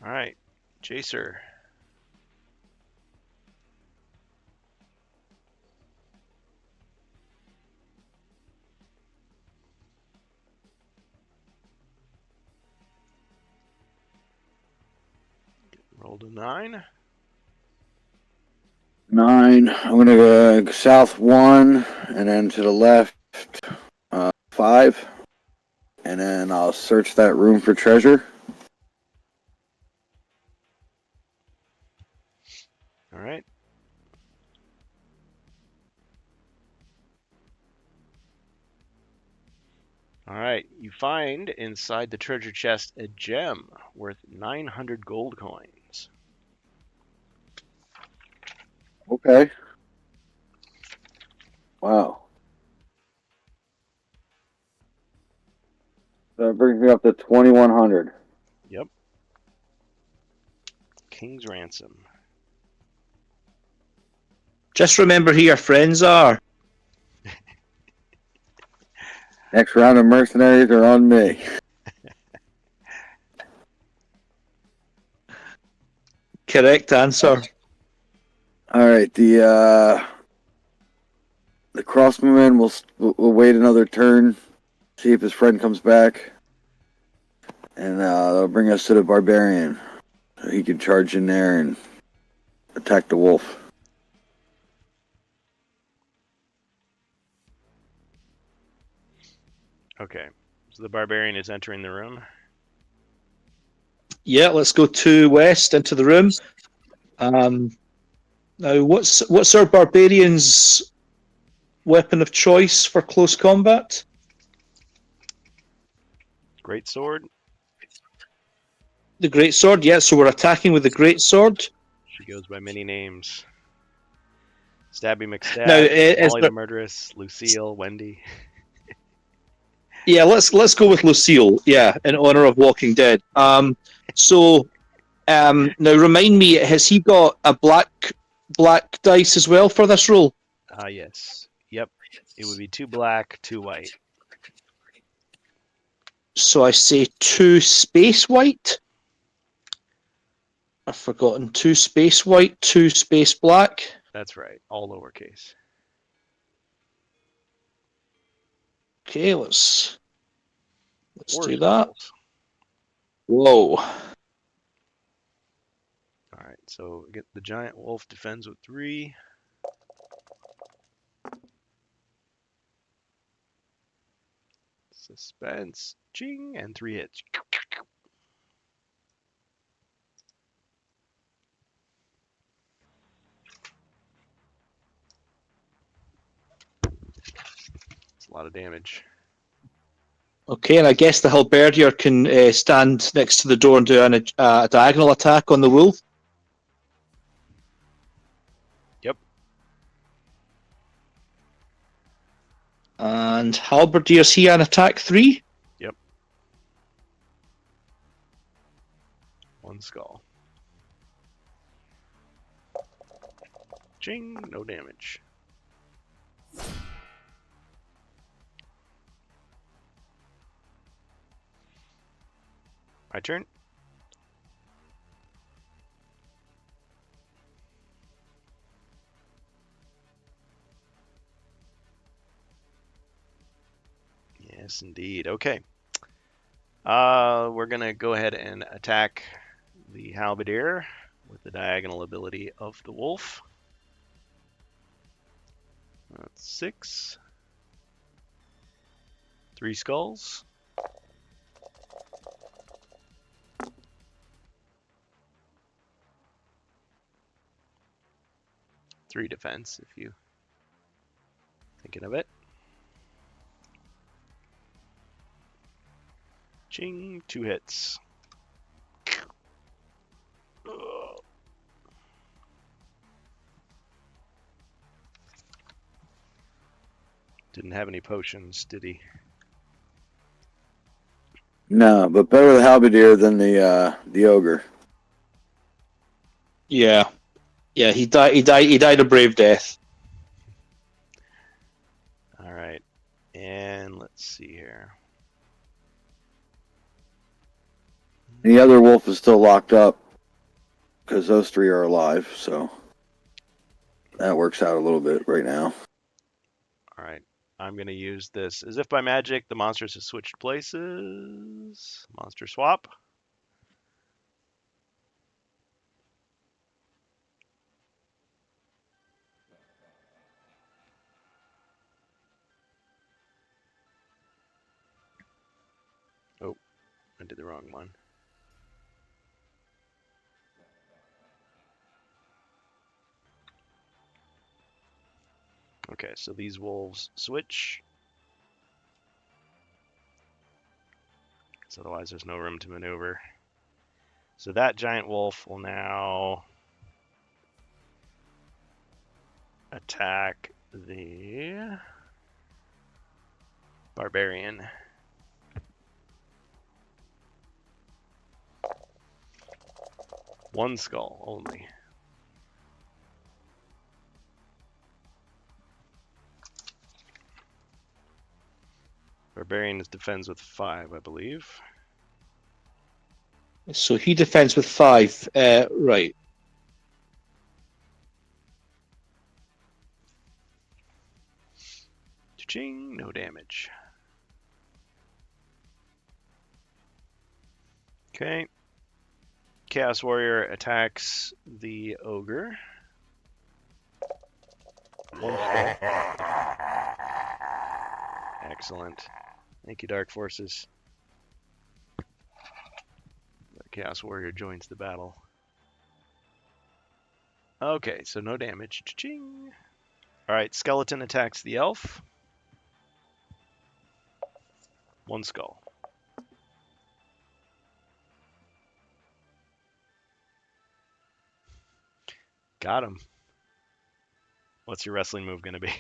All right, Jacer. Rolled a 9. 9. I'm gonna go south 1, and then to the left 5, and then I'll search that room for treasure. All right. All right. You find inside the treasure chest a gem worth 900 gold coins. Okay. Wow. That brings me up to 2,100. Yep. King's ransom. Just remember who your friends are. Next round of mercenaries are on me. Correct answer. All right, the crossbowman will wait another turn, see if his friend comes back, and that'll bring us to the barbarian. So he can charge in there and attack the wolf. Okay. So the barbarian is entering the room. Yeah, let's go to west into the room. Now, what's our barbarian's weapon of choice for close combat? Great sword. The great sword. Yeah, so we're attacking with the great sword. She goes by many names. Stabby McStab, Now, Molly the Murderess, Lucille, Wendy. yeah, let's go with Lucille. Yeah, in honor of Walking Dead. So now remind me, has he got a black dice as well for this roll? Yes. Yep. It would be 2 black, 2 white. So I say 2 space white. I've forgotten 2 space white, 2 space black. That's right. All lowercase. Okay, let's Four do that. skulls. Whoa. All right, so get the giant wolf defends with 3. Suspense, ching, and 3 hits. It's a lot of damage. Okay, and I guess the halberdier can stand next to the door and do a diagonal attack on the wolf. Yep. And halberdier see an attack 3. Yep. 1 skull. Ching, no damage. My turn. Yes, indeed. Okay. We're gonna go ahead and attack the halberdier with the diagonal ability of the wolf. That's 6. 3 skulls. Three defense, if you thinking of it. Ching, 2 hits. Ugh. Didn't have any potions, did he? No, but better the halberdier than the ogre. Yeah. Yeah, he died. He died a brave death. All right. And let's see here. The other wolf is still locked up because those 3 are alive. So that works out a little bit right now. All right. I'm going to use this. As if by magic, the monsters have switched places. Monster swap. Oh, I did the wrong one. Okay, so these wolves switch. Because otherwise there's no room to maneuver. So that giant wolf will now attack the barbarian. One skull only. Barbarian defends with 5, I believe. So he defends with 5. Right. Cha-ching, no damage. Okay. Chaos Warrior attacks the ogre. One skull. Excellent. Thank you, Dark Forces. The Chaos Warrior joins the battle. Okay, so no damage. Cha-ching. Alright, Skeleton attacks the elf. One skull. Got him. What's your wrestling move going to be?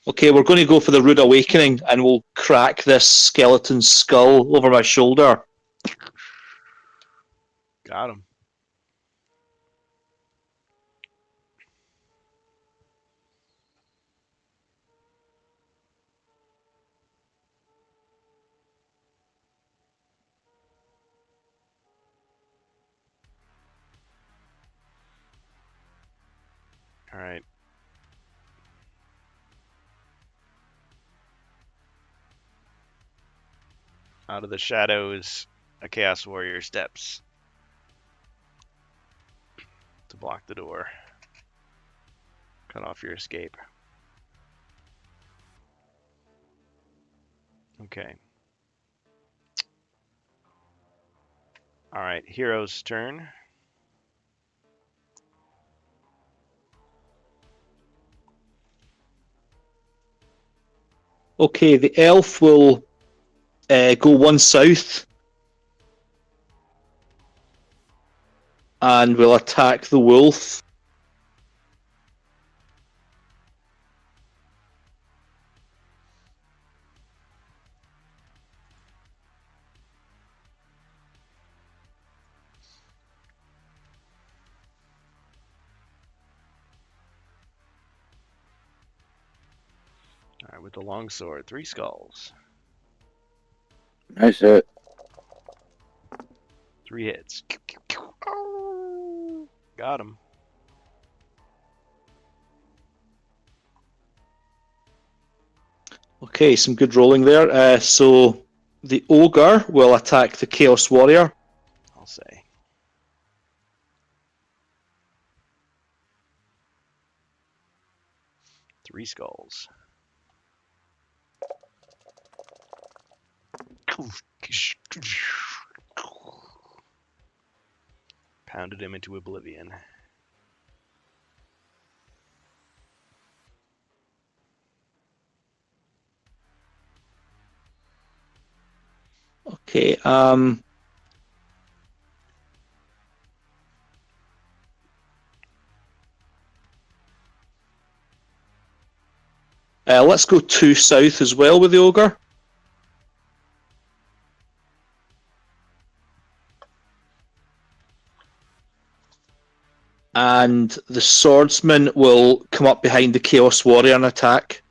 Okay, we're going to go for the Rude Awakening, and we'll crack this skeleton's skull over my shoulder. Got him. All right. Out of the shadows, a Chaos Warrior steps to block the door. Cut off your escape. Okay. All right, hero's turn. Okay, the elf will go 1 south and will attack the wolf. All right, with the longsword, 3 skulls, Nice hit. 3 hits. Got him. Okay, some good rolling there. So the ogre will attack the Chaos Warrior. I'll say. Three skulls. Pounded him into oblivion. Okay, let's go 2 south as well with the ogre. And the swordsman will come up behind the Chaos Warrior and attack.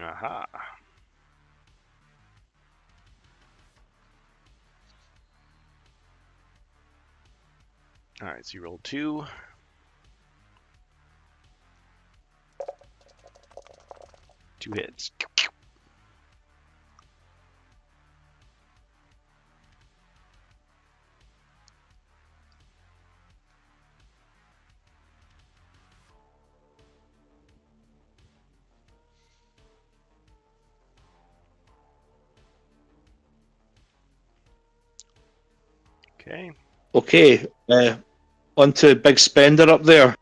Aha. Alright, so you rolled 2. Two hits. Okay. Okay, on to Big Spender up there.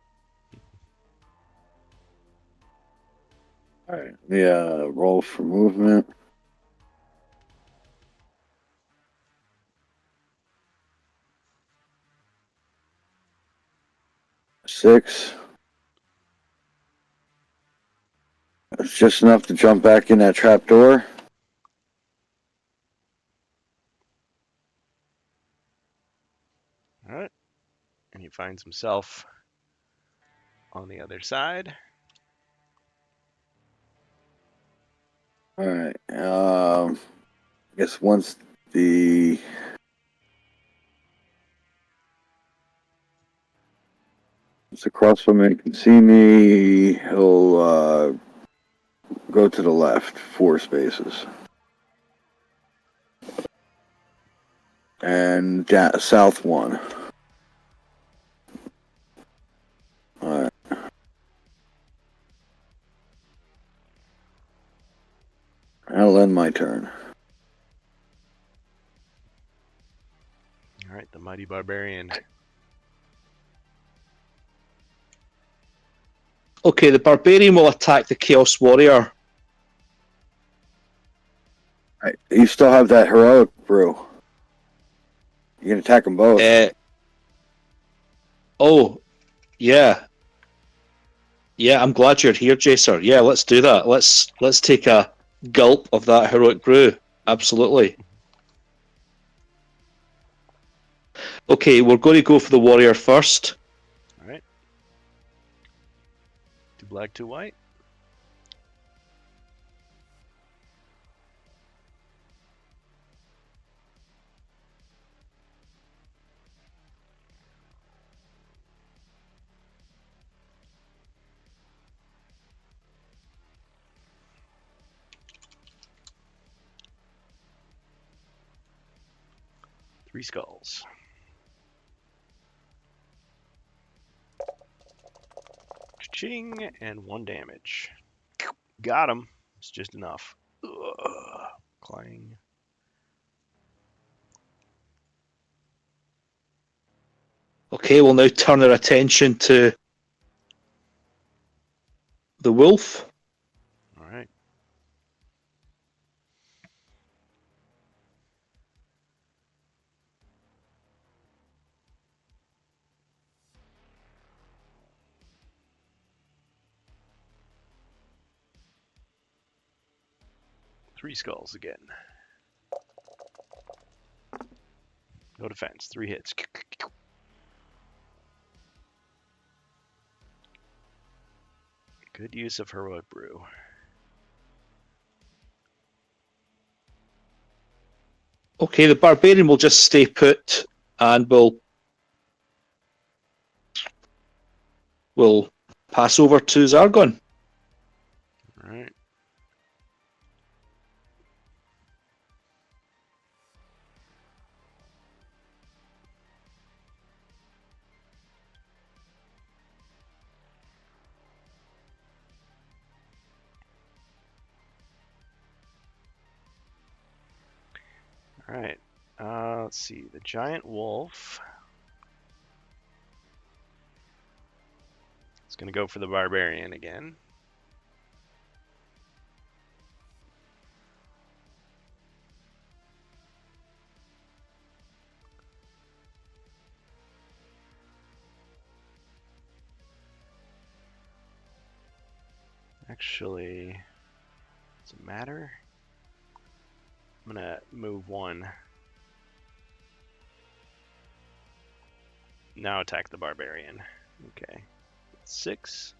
All right. Yeah. Roll for movement. Six. It's just enough to jump back in that trap door. Alright. And he finds himself on the other side. All right. I guess once the across from me can see me, he'll go to the left 4 spaces. And south 1. Alright. I'll end my turn. Alright, the mighty barbarian. Okay, the barbarian will attack the Chaos Warrior. Right. You still have that heroic brew. You can attack them both. Oh, yeah. Yeah, I'm glad you're here, Jacer. Yeah, let's do that. Let's take a gulp of that heroic brew. Absolutely. Okay, we're going to go for the warrior first. Alright. 2 black, 2 white. 3 skulls. Ching, and 1 damage. Got him. It's just enough. Ugh. Clang. Okay, we'll now turn our attention to the wolf. All right. Three skulls again. No defense. 3 hits. Good use of heroic brew. Okay, the barbarian will just stay put and will pass over to Zargon. All right. All right. Let's see. The giant wolf is going to go for the barbarian again. Actually, does it matter? I'm going to move 1. Now attack the barbarian. Okay. 6.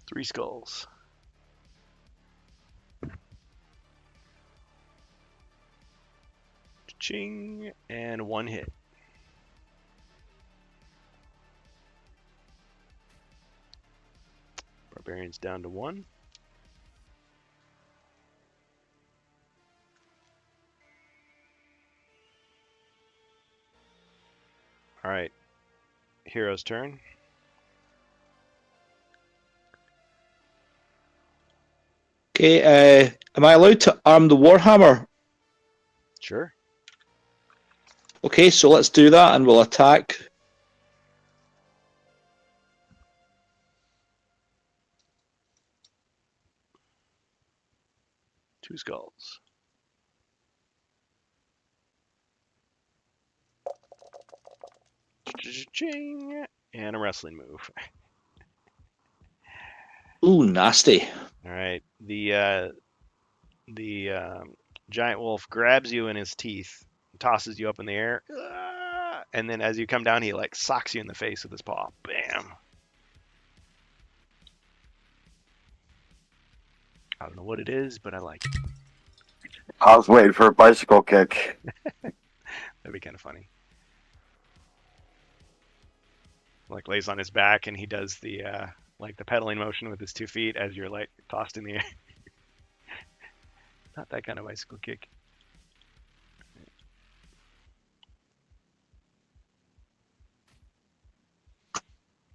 Three skulls. Ching, and 1 hit. Barbarian's down to 1. All right. Hero's turn. Okay, am I allowed to arm the Warhammer? Sure. Okay, so let's do that and we'll attack. Two skulls. Ching, and a wrestling move. Ooh, nasty. All right. The giant wolf grabs you in his teeth, tosses you up in the air, and then as you come down, he like socks you in the face with his paw. Bam. I don't know what it is, but I like it. I was waiting for a bicycle kick. That'd be kind of funny. Like lays on his back and he does the like the pedaling motion with his 2 feet as you're like tossed in the air. Not that kind of bicycle kick.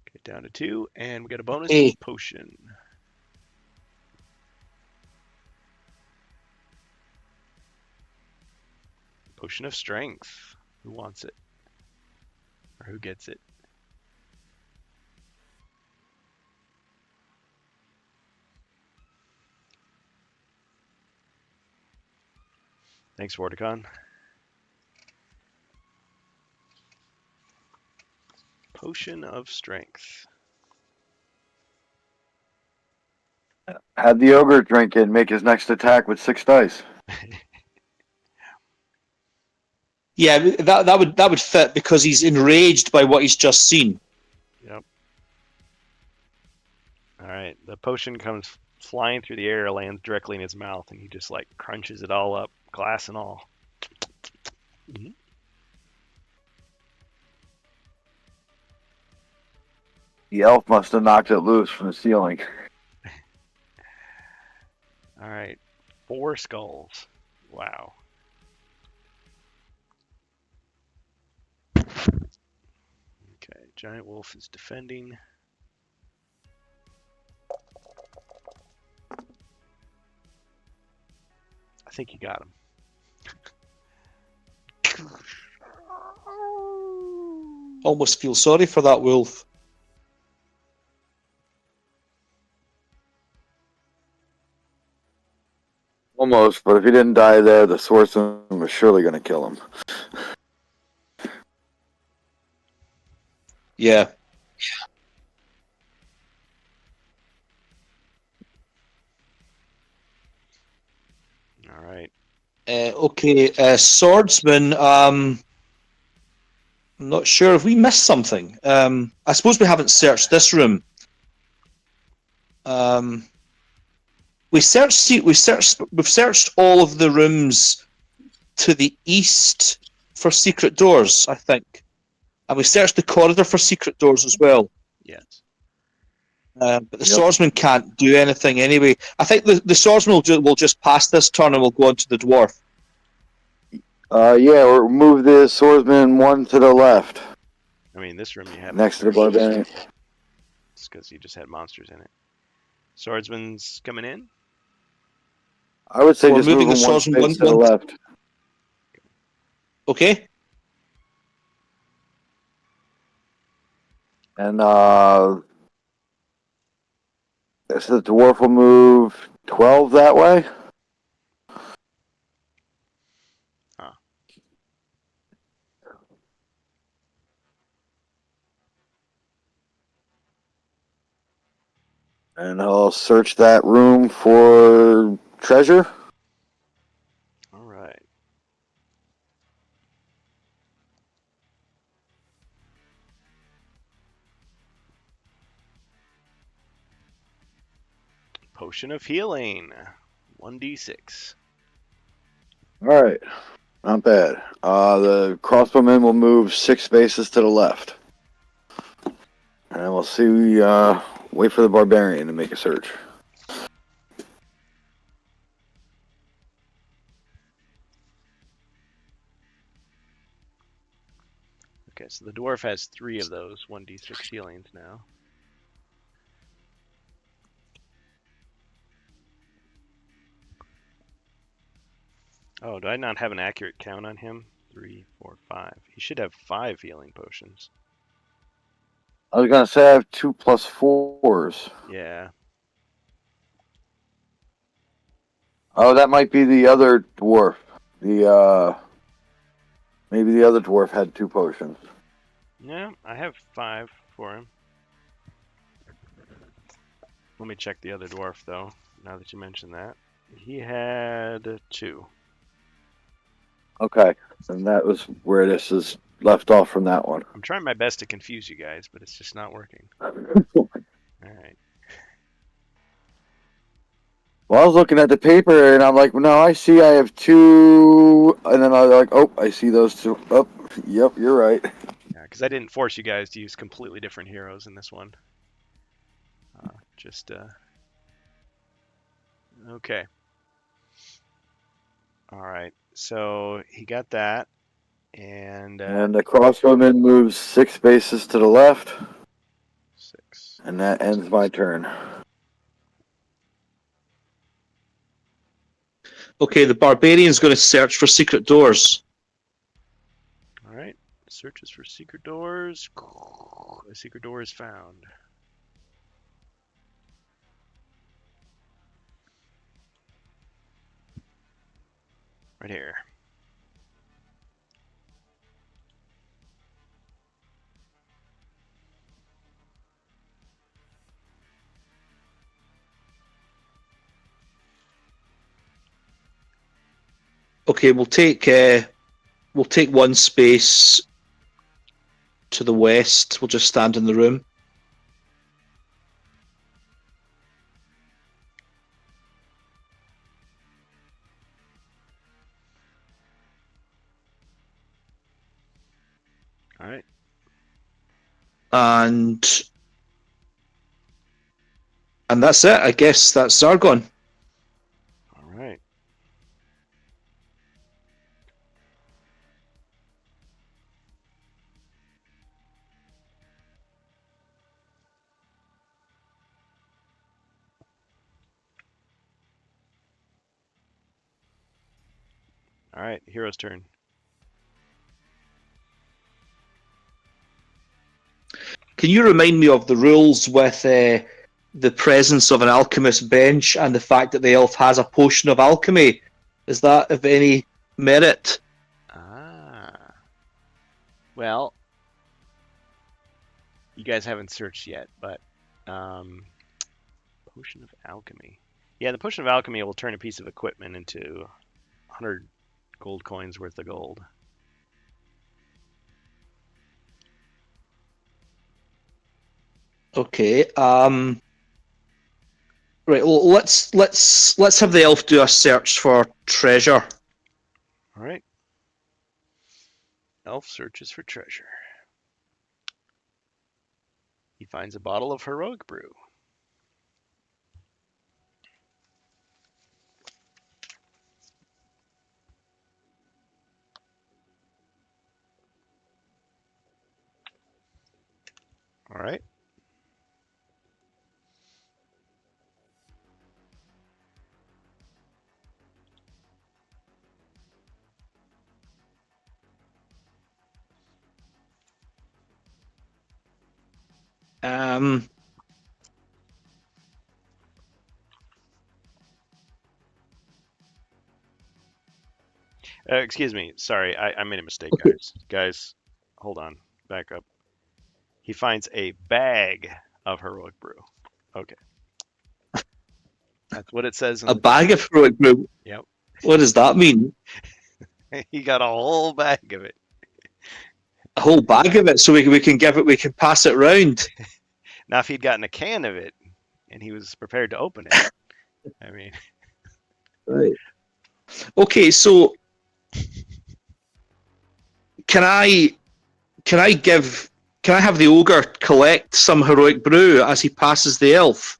Okay, down to 2, and we got a bonus Hey. potion. Potion of strength. Who wants it? Or who gets it? Thanks, Vorticon. Potion of strength. Had the ogre drink it and make his next attack with 6 dice. Yeah, that would fit because he's enraged by what he's just seen. Yep. All right. The potion comes flying through the air, lands directly in his mouth, and he just like crunches it all up, glass and all. The elf must have knocked it loose from the ceiling. All right, 4 skulls. Wow. Okay, giant wolf is defending. I think you got him. Almost feel sorry for that wolf. Almost, but if he didn't die there, the swordsman was surely going to kill him. Yeah. All right. Okay, swordsman. I'm not sure if we missed something. I suppose we haven't searched this room. We've searched all of the rooms to the east for secret doors, I think, and we searched the corridor for secret doors as well. Yes. But the Yep. swordsman can't do anything anyway. I think the swordsman will just pass this turn and we'll go on to the dwarf. Yeah, or move the swordsman one to the left, I mean, this room you have next to the barbarian. It's because you just had monsters in it. Swordsman's coming in. I would say We're just move moving him the one swordsman space to the left. Okay. And so the dwarf will move 12 that way. Huh. And I'll search that room for treasure. All right. Potion of healing. 1d6. All right, not bad. The crossbowman will move 6 spaces to the left. And we'll see. Wait for the barbarian to make a search. Okay, so the dwarf has 3 of those 1d6 healings now. Oh, do I not have an accurate count on him? 3, 4, 5. He should have 5 healing potions. I was gonna say I have 2 plus 4s. Yeah. Oh, that might be the other dwarf. Maybe the other dwarf had 2 potions. Yeah, I have 5 for him. Let me check the other dwarf, though, now that you mentioned that. He had 2. Okay, and that was where this is left off from that one. I'm trying my best to confuse you guys, but it's just not working. Alright. Well, I was looking at the paper and I'm like, no, I see I have 2, and then I was like, oh, I see those 2. Oh, yep, you're right. Yeah, because I didn't force you guys to use completely different heroes in this one. Okay. Alright, so he got that, and And the crossbowman moves 6 spaces to the left, 6. and that ends my turn. Okay, the barbarian's going to search for secret doors. Alright, searches for secret doors. A secret door is found. Right here. Okay, we'll take 1 space to the west. We'll just stand in the room. Alright. And And that's it. I guess that's Zargon. All right. All right, hero's turn. Can you remind me of the rules with the presence of an alchemist bench and the fact that the elf has a potion of alchemy? Is that of any merit? Ah. Well, you guys haven't searched yet, but potion of alchemy. Yeah, the potion of alchemy will turn a piece of equipment into 100 gold coins worth of gold. Okay. Right. Well, let's have the elf do a search for treasure. All right. Elf searches for treasure. He finds a bottle of heroic brew. All right. Um. Excuse me. Sorry, I made a mistake, Okay. guys. Guys, hold on. Back up. He finds a bag of heroic brew. Okay. That's what it says in A the book. bag of heroic brew. Yep. What does that mean? He got a whole bag of it. A whole bag of it, so we can give it. We can pass it round. Now, if he'd gotten a can of it and he was prepared to open it, I mean, Right. Okay. So can I can I give can I have the ogre collect some heroic brew as he passes the elf?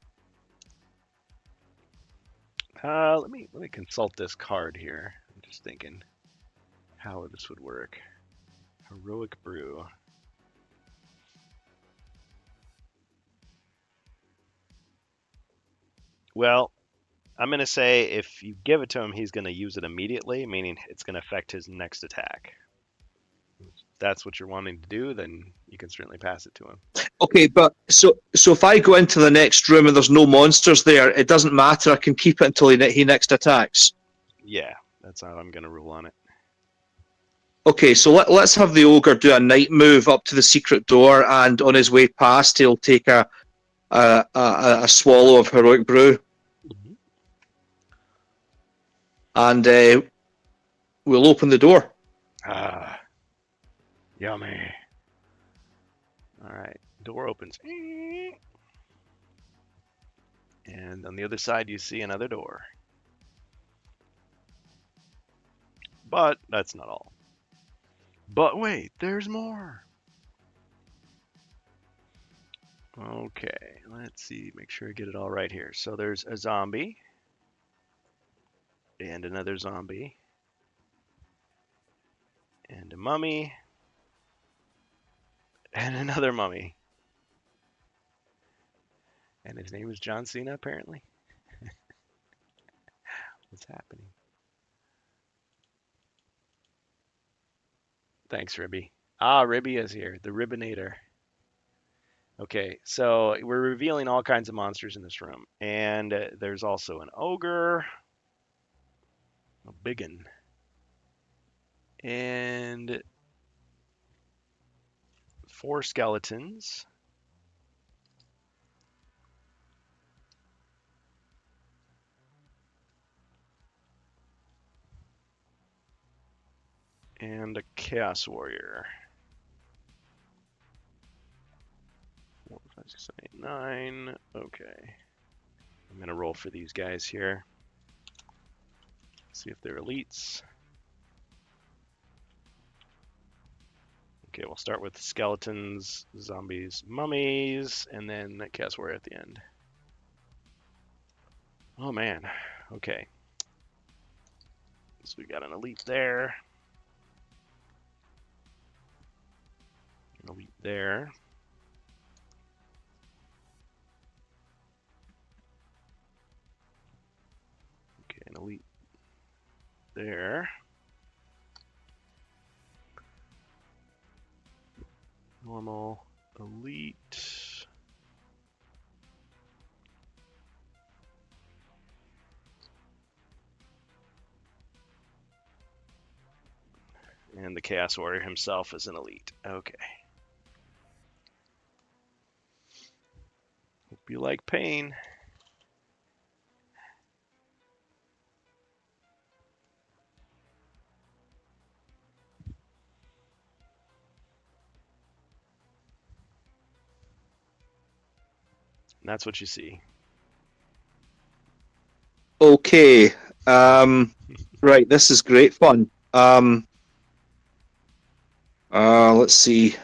let me consult this card here. I'm just thinking how this would work. Heroic brew. Well, I'm gonna say if you give it to him, he's gonna use it immediately, meaning it's gonna affect his next attack. If that's what you're wanting to do, then you can certainly pass it to him. Okay, but so if I go into the next room and there's no monsters there, it doesn't matter. I can keep it until he next attacks. Yeah, that's how I'm gonna rule on it. Okay, so let's have the ogre do a night move up to the secret door, and on his way past, he'll take a swallow of heroic brew, Mhm. and we'll open the door. Ah, yummy. All right, door opens. And on the other side, you see another door. But that's not all. But wait, there's more. Okay, let's see. Make sure I get it all right here. So there's a zombie. And another zombie. And a mummy. And another mummy. And his name is John Cena, apparently. What's happening? Thanks, Ribby. Ah, Ribby is here, the Ribbinator. Okay, so we're revealing all kinds of monsters in this room. And there's also an ogre, a biggin, and 4 skeletons, and a chaos warrior. 4, 5, 6, 7, 8, 9. Okay. I'm gonna roll for these guys here. See if they're elites. Okay, we'll start with skeletons, zombies, mummies, and then chaos warrior at the end. Oh man. Okay. So we got an elite there. An elite there. Okay, an elite there. Normal, elite. And the Chaos Warrior himself is an elite. Okay. Hope you like pain. And that's what you see. Okay. Right. This is great fun. Let's see.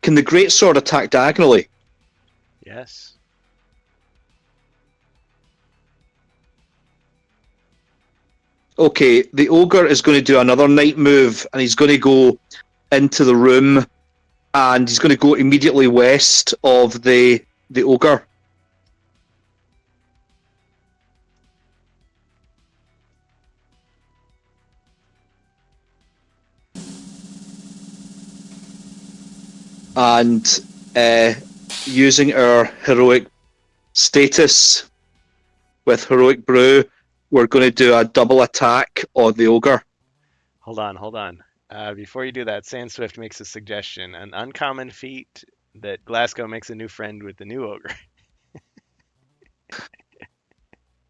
Can the great sword attack diagonally? Yes. Okay, the ogre is going to do another night move, and he's going to go into the room, and he's going to go immediately west of the ogre. And using our heroic status with heroic brew, we're going to do a double attack on the ogre. Hold on, hold on. Before you do that, Sandswift makes a suggestion. An uncommon feat that Glasgow makes a new friend with the new ogre.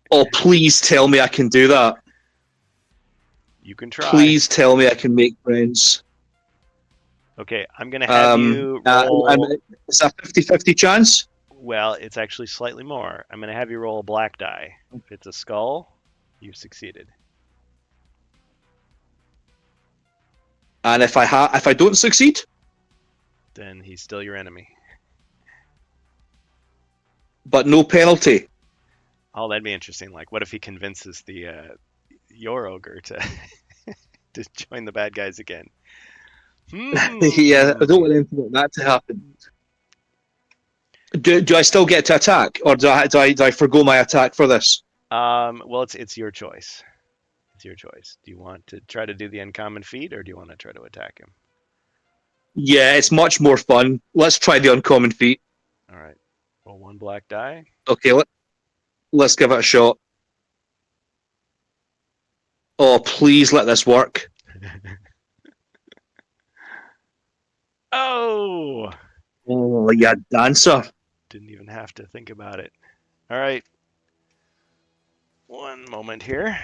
Oh, please tell me I can do that. You can try. Please tell me I can make friends. Okay, I'm going to have you roll. It's a 50-50 chance. Well, it's actually slightly more. I'm going to have you roll a black die. If it's a skull, you've succeeded. And if I don't succeed, Then he's still your enemy. but no penalty. Oh, that'd be interesting. Like, what if he convinces the your ogre to to join the bad guys again? Yeah, I don't want anything like that to happen. Do I still get to attack, or do I forgo my attack for this? Well, it's your choice. It's your choice. Do you want to try to do the uncommon feat, or do you want to try to attack him? Yeah, it's much more fun. Let's try the uncommon feat. All right. Roll one black die. Okay, let's give it a shot. Oh, please let this work. Oh! Oh, yeah, dancer. Didn't even have to think about it. All right. One moment here.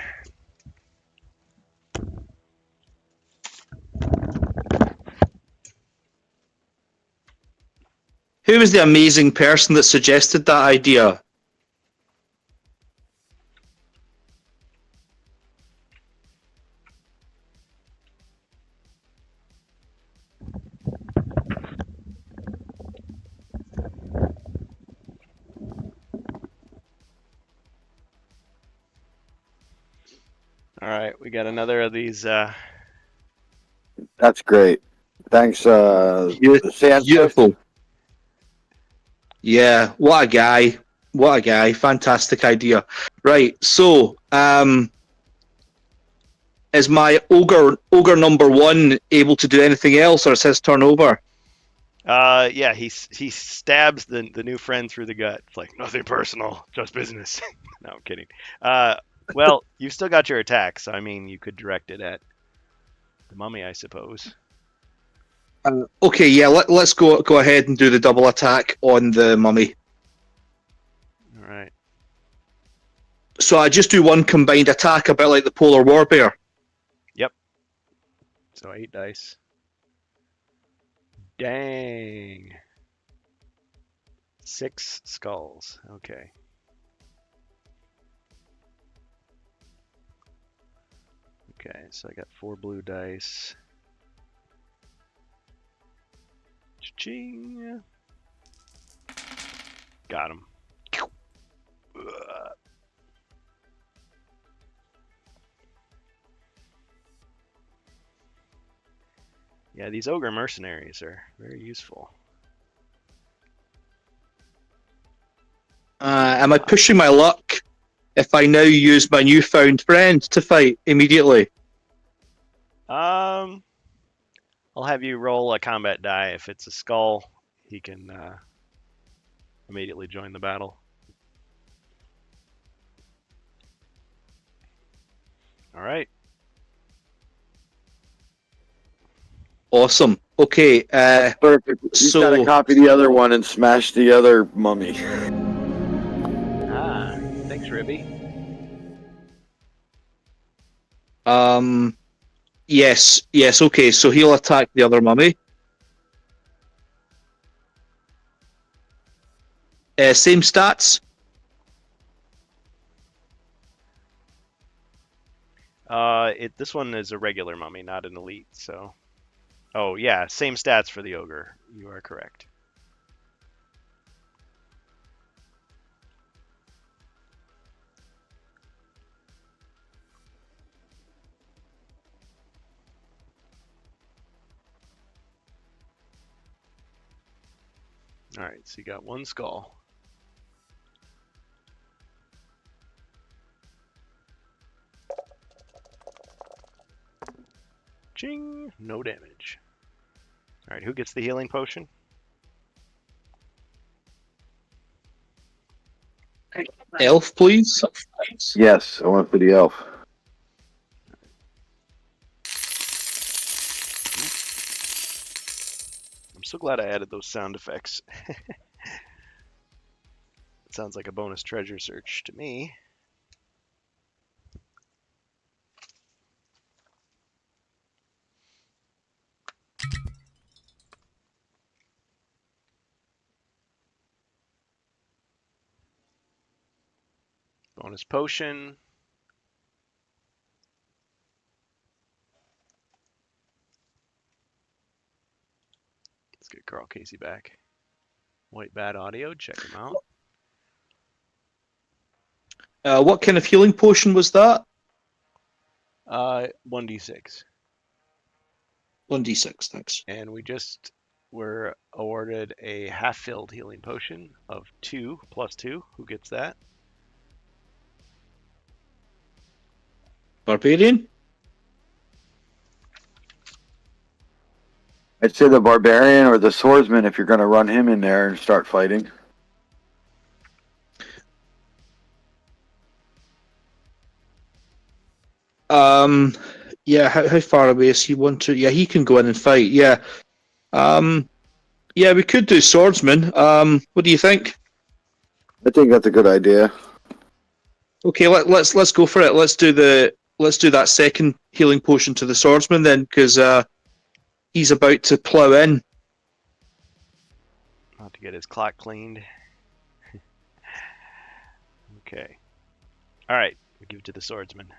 Who was the amazing person that suggested that idea? All right, we got another of these. That's great. Thanks, Sandswift. Beautiful. Yeah, what a guy. What a guy. Fantastic idea. Right, so is my ogre number one able to do anything else, or is his turn over? Yeah, he stabs the new friend through the gut. It's like nothing personal, just business. No, I'm kidding. Well, you've still got your attack, so I mean, you could direct it at the mummy, I suppose. Okay, yeah, let's go ahead and do the double attack on the mummy. All right. So I just do one combined attack, a bit like the polar warbear. Yep. So 8 dice. Dang. 6 skulls. Okay. Okay, so I got 4 blue dice. Ching. Got him. Yeah, these ogre mercenaries are very useful. Am I pushing my luck if I now use my newfound friend to fight immediately? I'll have you roll a combat die. If it's a skull, he can immediately join the battle. All right. Awesome. Okay. Perfect. You just gotta So copy the other one and smash the other mummy. Thanks, Ribby. yes. Okay. So he'll attack the other mummy. Same stats. This one is a regular mummy, not an elite. So, oh yeah, same stats for the ogre. You are correct. All right, so you got one skull. Ching, no damage. All right, who gets the healing potion? Elf, please. Yes, I went for the elf. I'm so glad I added those sound effects. It sounds like a bonus treasure search to me. Bonus potion. Let's get Carl Casey back. White Bat Audio, check him out. What kind of healing potion was that? 1d6. 1d6, thanks. And we just were awarded a half-filled healing potion of 2 plus 2. Who gets that? Barbarian? I'd say the barbarian or the swordsman if you're gonna run him in there and start fighting. Yeah, how far away is he want to? Yeah, he can go in and fight, yeah. Yeah, we could do swordsman. What do you think? I think that's a good idea. Okay, let's go for it. Let's do that second healing potion to the swordsman then, because he's about to plow in. About to get his clock cleaned. Okay. All right, we give it to the swordsman.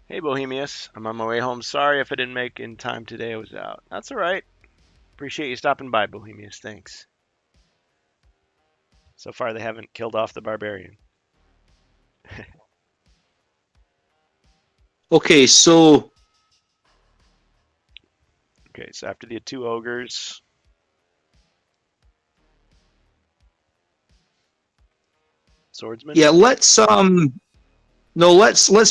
Hey, Bohemius. I'm on my way home. Sorry if I didn't make in time today. I was out. That's all right. Appreciate you stopping by, Bohemius. Thanks. So far, they haven't killed off the barbarian. Okay, so Okay, so after the 2 ogres, swordsman. yeah, let's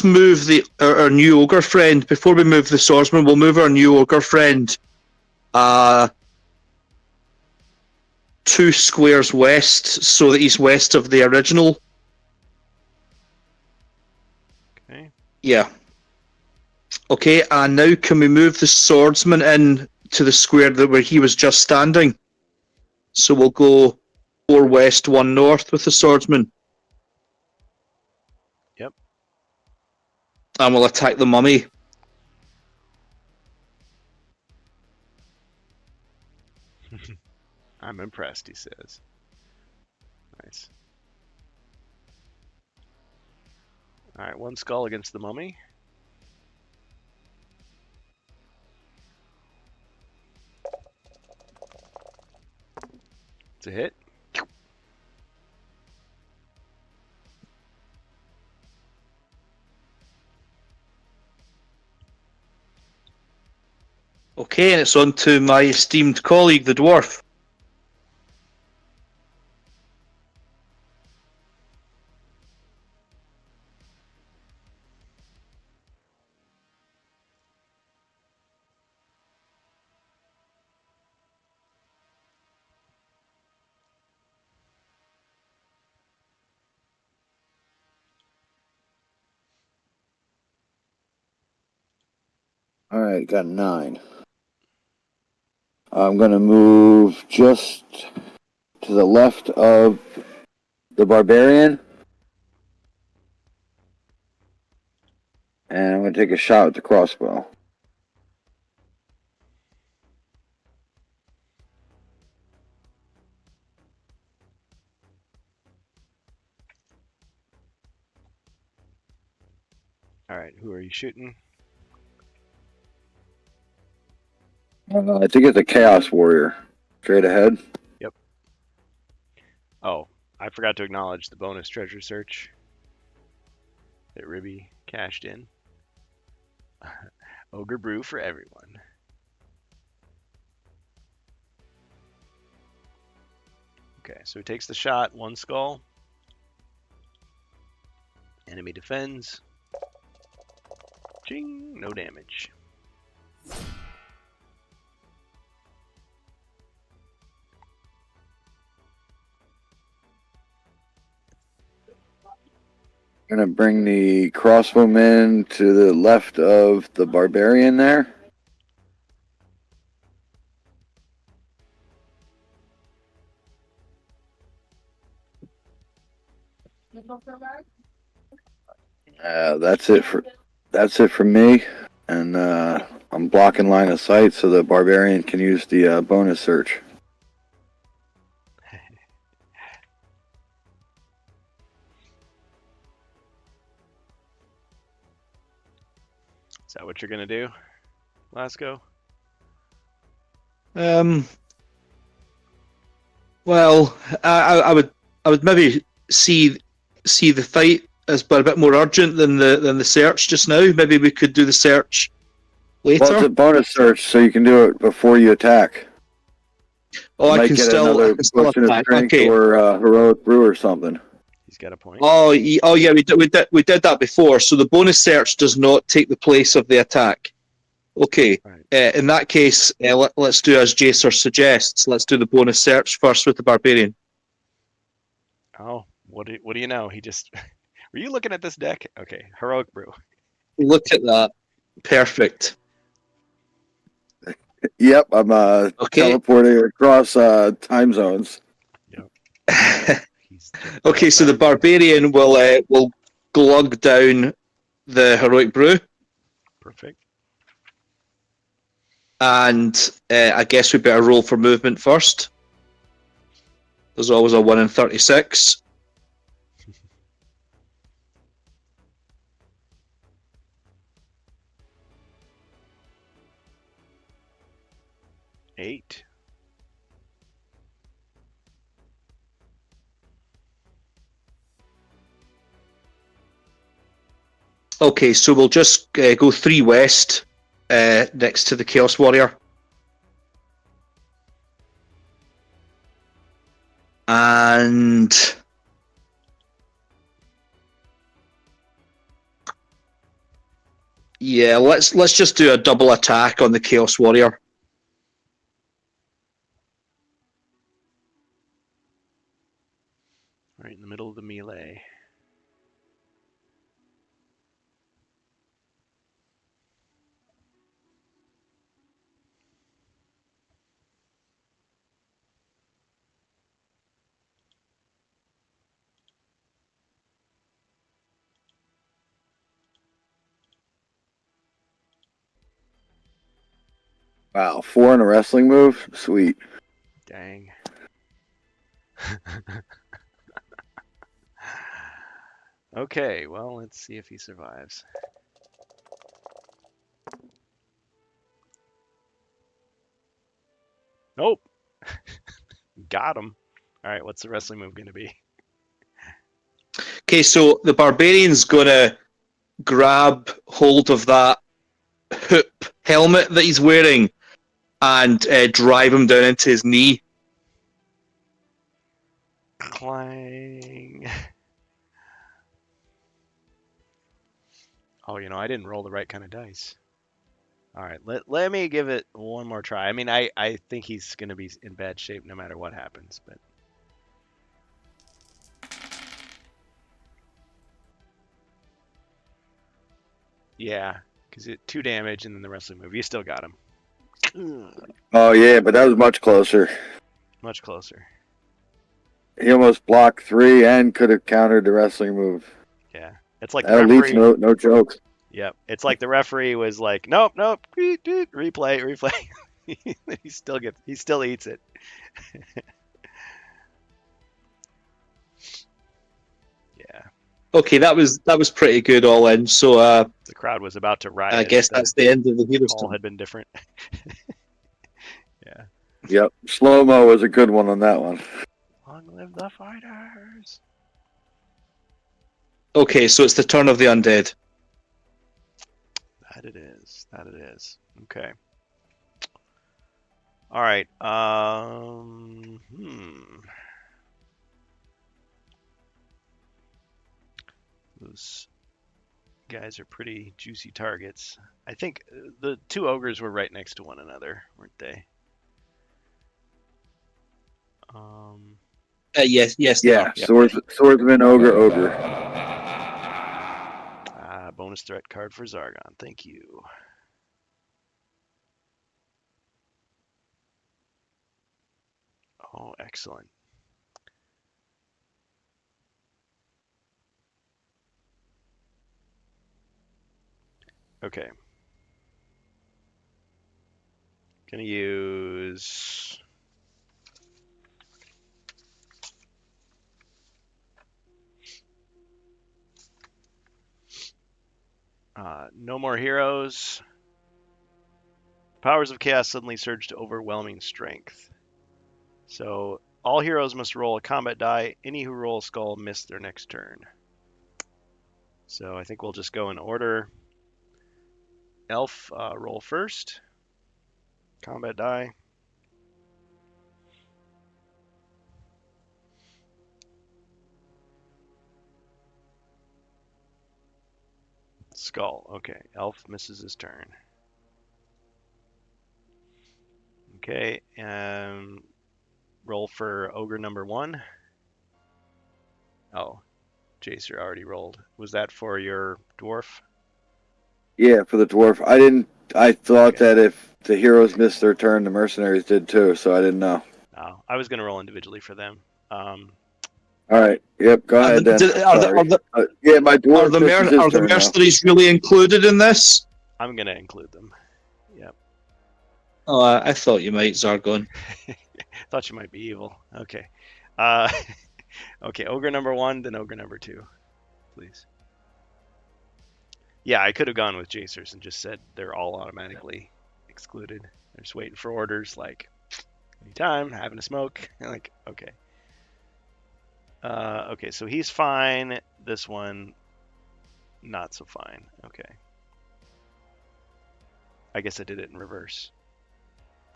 move our new ogre friend before we move the swordsman. We'll move our new ogre friend 2 squares west, so that he's west of the original. Okay. Yeah. Okay, and now can we move the swordsman in to the square where he was just standing? So we'll go 4 west, 1 north with the swordsman. Yep. And we'll attack the mummy. I'm impressed, he says. Nice. All right, 1 skull against the mummy. It's a hit. Okay, and it's on to my esteemed colleague, the dwarf. All right, got 9. I'm gonna move just to the left of the barbarian, and I'm gonna take a shot with the crossbow. All right, who are you shooting? I think it's a chaos warrior. Straight ahead. Oh, I forgot to acknowledge the bonus treasure search that Ribby cashed in. Ogre brew for everyone. Okay, so he takes the shot, 1 skull. Enemy defends. Ching, no damage. I'm gonna bring the crossbowman to the left of the barbarian there. That's it for me, and I'm blocking line of sight so the barbarian can use the bonus search. Is that what you're gonna do, Lasco? Um, well, I would maybe see the fight as a bit more urgent than the search just now. Maybe we could do the search Well, it's later. a bonus search, so you can do it before you attack. Oh, You I might can get still another potion of attack. strength Okay. or heroic brew or something. He's got a point. Oh, yeah, we did that before. So the bonus search does not take the place of the attack. Okay. Right. In that case, let's do as Jacer suggests. Let's do the bonus search first with the barbarian. Oh, what do you know? He just. Were you looking at this deck? Okay, heroic brew. Look at that. Perfect. Yep, I'm Okay. teleporting across time zones. He's Okay, so the barbarian will glug down the heroic brew, Perfect. and I guess we better roll for movement first. There's always a 1 in 36. Eight. Okay, so we'll just go 3 west next to the Chaos Warrior. And yeah, let's just do a double attack on the Chaos Warrior. Right in the middle of the melee. Wow, 4 in a wrestling move? Sweet. Dang. Okay, well, let's see if he survives. Nope. Got him. All right, what's the wrestling move going to be? Okay, so the barbarian's gonna grab hold of that hoop helmet that he's wearing and drive him down into his knee. Clang. Oh, I didn't roll the right kind of dice. All right, let me give it one more try. I mean, I think he's going to be in bad shape no matter what happens, but yeah, because 2 damage and then the wrestling move. You still got him. Oh yeah, but that was much closer. Much closer. He almost blocked 3 and could have countered the wrestling move. Yeah, it's like the That elite's referee. no joke. Yep, it's like the referee was like, nope, replay. He still eats it. Yeah, Okay, that was pretty good all in. So the crowd was about to riot I if guess the that's the end of the hero's call turn. had been different. Yeah. Yep, slow mo was a good one on that one. Long live the fighters. Okay, so it's the turn of the undead. That it is. That it is. Okay. All right. Those guys are pretty juicy targets. I think the 2 ogres were right next to one another, weren't they? Yes, they Yeah, are. Yep. swordsman, ogre. Bonus threat card for Zargon. Thank you. Oh, excellent. Okay. Gonna use no more heroes. Powers of Chaos suddenly surge to overwhelming strength. So all heroes must roll a combat die. Any who roll a skull miss their next turn. So I think we'll just go in order. Elf, roll first. Combat die. Skull. Okay, Elf misses his turn. Okay, roll for Ogre number 1. Oh, Jacer already rolled. Was that for your dwarf? Yeah, for the dwarf. I thought Okay. that if the heroes missed their turn, the mercenaries did too, so I didn't know. Oh, I was going to roll individually for them. All right. Yep. Go Are ahead then. Sorry. Yeah, my dwarf misses his are the turn now. mercenaries really included in this? I'm going to include them. Yep. Oh, I thought you might, Zargon. Thought you might be evil. Okay. Okay, Ogre number 1, then Ogre number 2, please. Yeah, I could have gone with Jacers and just said they're all automatically excluded. They're just waiting for orders, like, anytime, having a smoke. Like, okay. Okay, so he's fine. This one, not so fine. Okay. I guess I did it in reverse.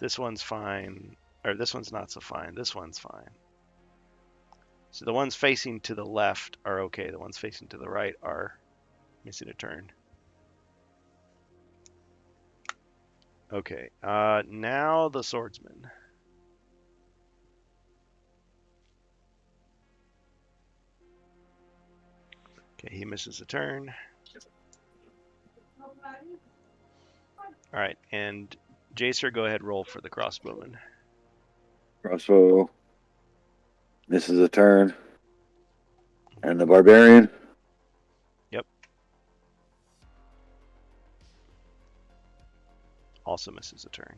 This one's fine, or this one's not so fine. This one's fine. So the ones facing to the left are okay. The ones facing to the right are missing a turn. Okay, now the swordsman. Okay, he misses a turn. All right, and Jacer, go ahead, roll for the crossbowman. Crossbow misses a turn. And the barbarian. Yep. Also misses a turn.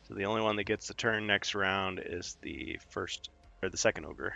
So the only one that gets the turn next round is the second ogre.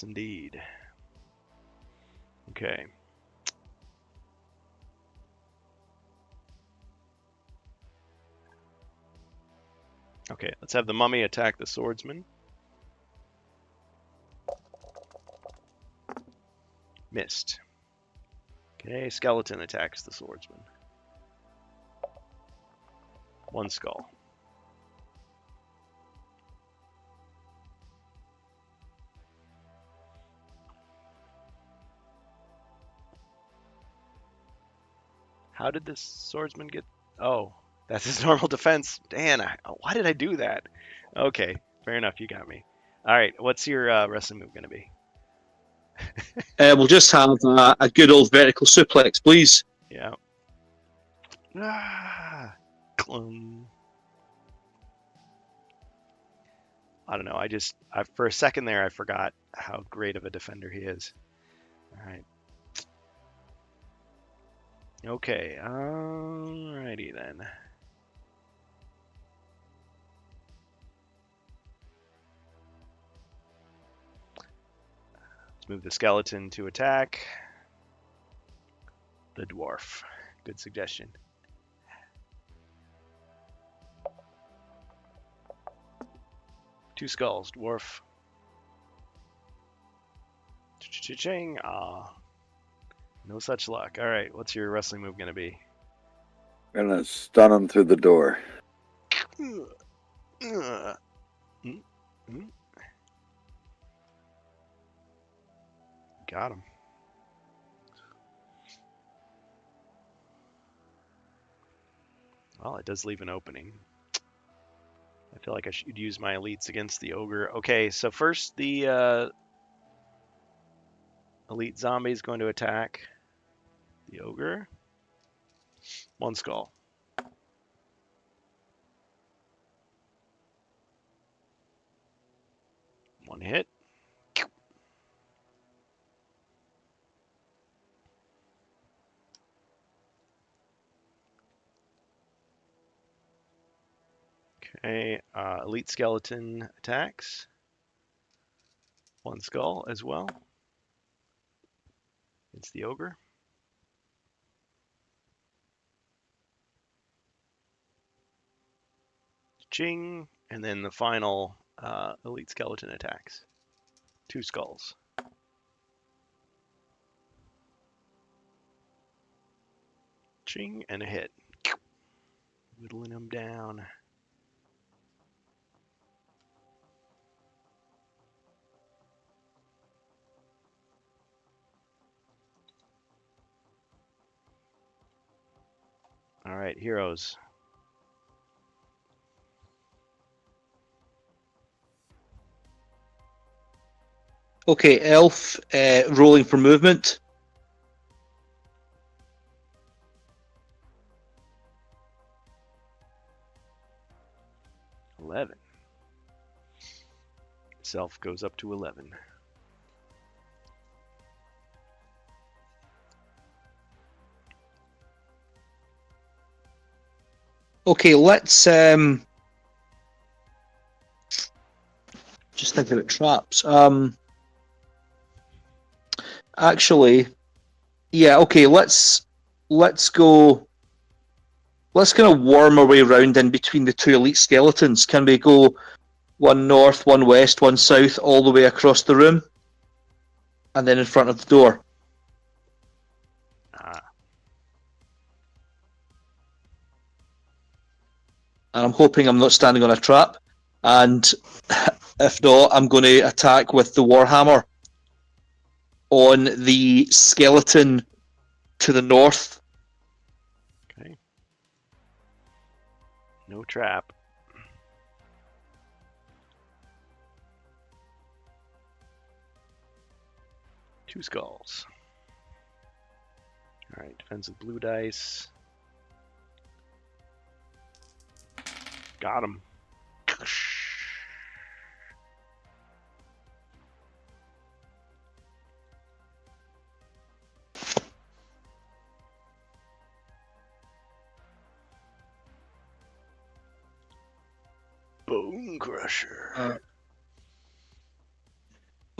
Yes, indeed. Okay. Okay, let's have the mummy attack the swordsman. Missed. Okay, skeleton attacks the swordsman. One skull. How did this swordsman get... Oh, that's his normal defense. Dan, why did I do that? Okay, fair enough, you got me. All right, what's your wrestling move going to be? We'll just have a good old vertical suplex, please. Yeah. Ah, clung. I don't know. For a second there, I forgot how great of a defender he is. All right. Okay. Alrighty then. Let's move the skeleton to attack the dwarf. Good suggestion. Two skulls, dwarf. Cha-ching. Ah, no such luck. All right, what's your wrestling move gonna be? Gonna stun him through the door. Got him. Well, it does leave an opening. I feel like I should use my elites against the ogre. Okay, so first the elite zombie is going to attack the ogre. One skull. One hit. Okay, elite skeleton attacks. One skull as well. It's the ogre. Ching, and then the final elite skeleton attacks. Two skulls. Ching, and a hit. Whittling them down. All right, heroes. Okay, elf rolling for movement. 11. Self goes up to 11. Okay, let's just think about traps. Actually, yeah. Okay, let's go. Let's kind of worm our way around in between the two elite skeletons. Can we go one north, one west, one south, all the way across the room, and then in front of the door? And I'm hoping I'm not standing on a trap. And if not, I'm going to attack with the Warhammer on the skeleton to the north. Okay. No trap. Two skulls. All right, defensive blue dice. Got him. Bone Crusher.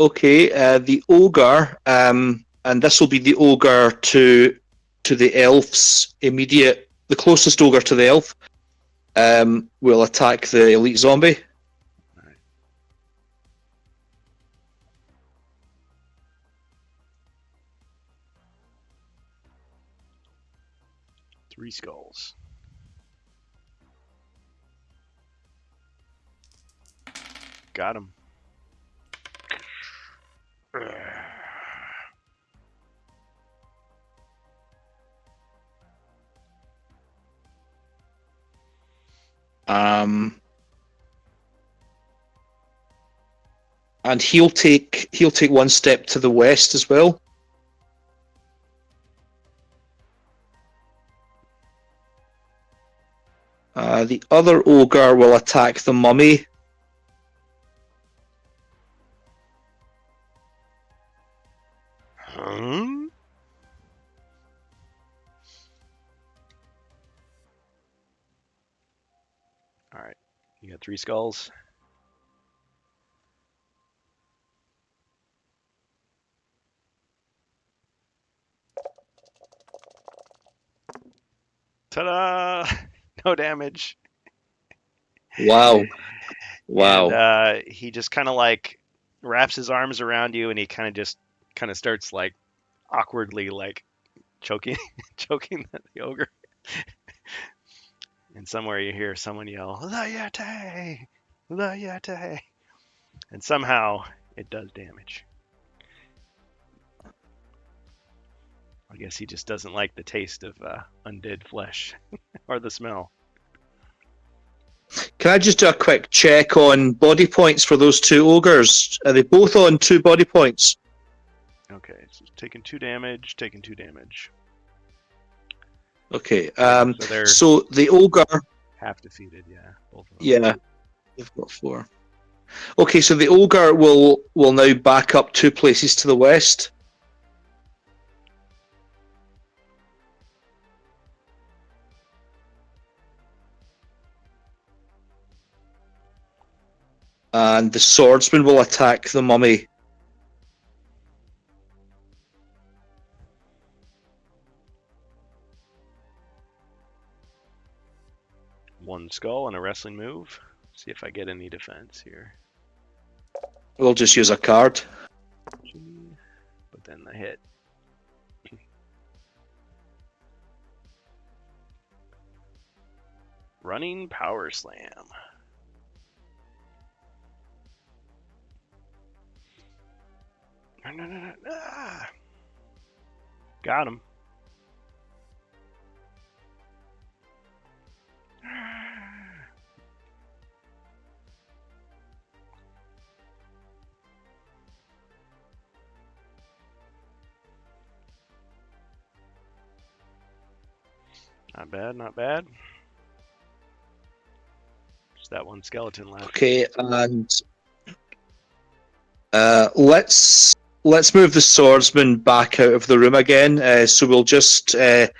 Okay, the ogre, and this will be the ogre to the elf's immediate, the closest ogre to the elf, will attack the elite zombie. Alright. Three skulls. Got him. And he'll take one step to the west as well. The other ogre will attack the mummy. Huh? Alright. You got three skulls. Ta-da! No damage. Wow. Wow. And he just kind of like wraps his arms around you, and he kind of starts like awkwardly like choking choking the ogre. And somewhere you hear someone yell, "The Yeti! The Yeti!" And somehow it does damage. I guess he just doesn't like the taste of undead flesh or the smell. Can I just do a quick check on body points for those two ogres? Are they both on 2 body points? Okay, so taking 2 damage, taking 2 damage. Okay. So they're So the ogre, half defeated, yeah. Both of them. yeah, they've got 4. Okay, so the ogre will now back up 2 places to the west. And the swordsman will attack the mummy. One skull and a wrestling move. See if I get any defense here. We'll just use a card. But then the hit. Running power slam. No. Ah. Got him. Not bad, not bad. Just that one skeleton left. Okay, and let's move the swordsman back out of the room again. So we'll just go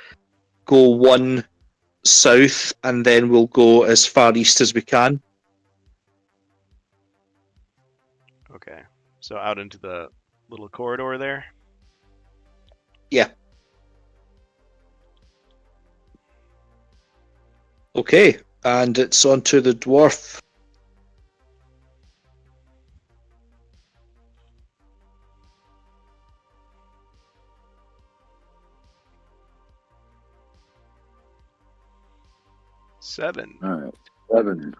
1 south, and then we'll go as far east as we can. Okay. So out into the little corridor there. Yeah. Okay, and it's on to the dwarf. Seven. Alright, 7.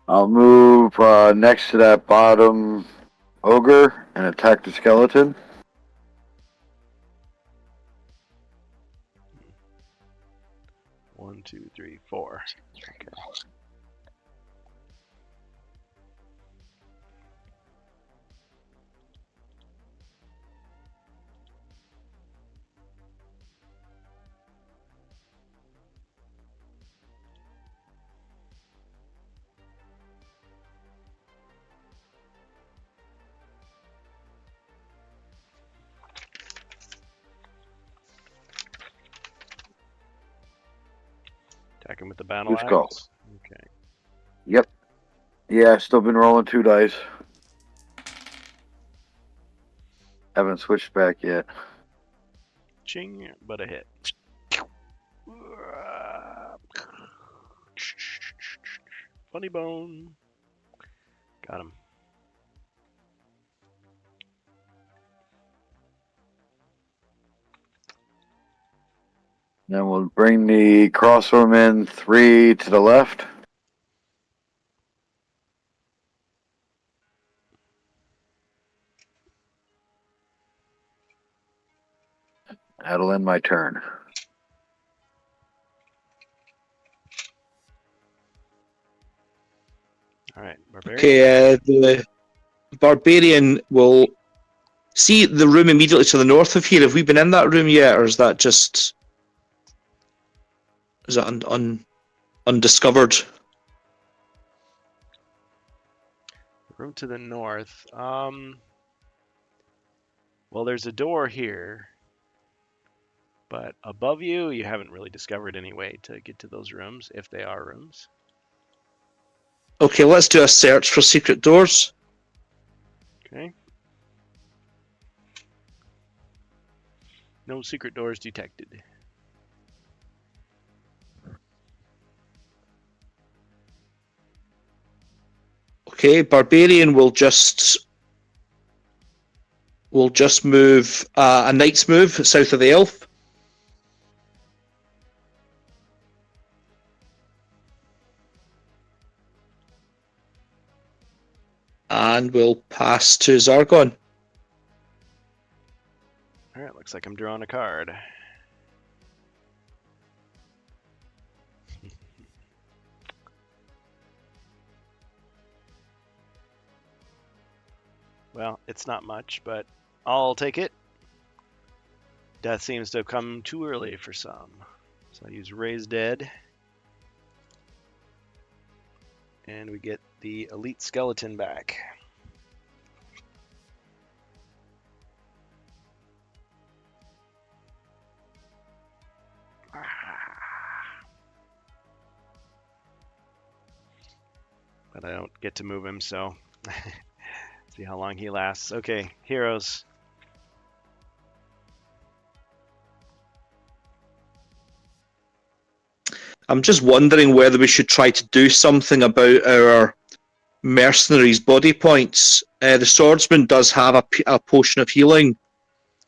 I'll move next to that bottom ogre and attack the skeleton. One, two, three, 4. Okay. Attack him with the battle 2 axe. skulls. Okay. Yep. Yeah, still been rolling 2 dice. Haven't switched back yet. Ching, but a hit. Funny bone. Got him. Then we'll bring the crossbowmen 3 to the left. That'll end my turn. All right, barbarian. Okay, the barbarian will see the room immediately to the north of here. Have we been in that room yet, or is that just undiscovered? Room to the north. Well, there's a door here, but above you, you haven't really discovered any way to get to those rooms, if they are rooms. Okay, let's do a search for secret doors. Okay. No secret doors detected. Okay, barbarian will just move a knight's move south of the elf. And we'll pass to Zargon. All right, looks like I'm drawing a card. Well, it's not much, but I'll take it. Death seems to have come too early for some. So I use Raise Dead. And we get the Elite Skeleton back. But I don't get to move him, so see how long he lasts. Okay, heroes. I'm just wondering whether we should try to do something about our mercenaries' body points. The swordsman does have a potion of healing,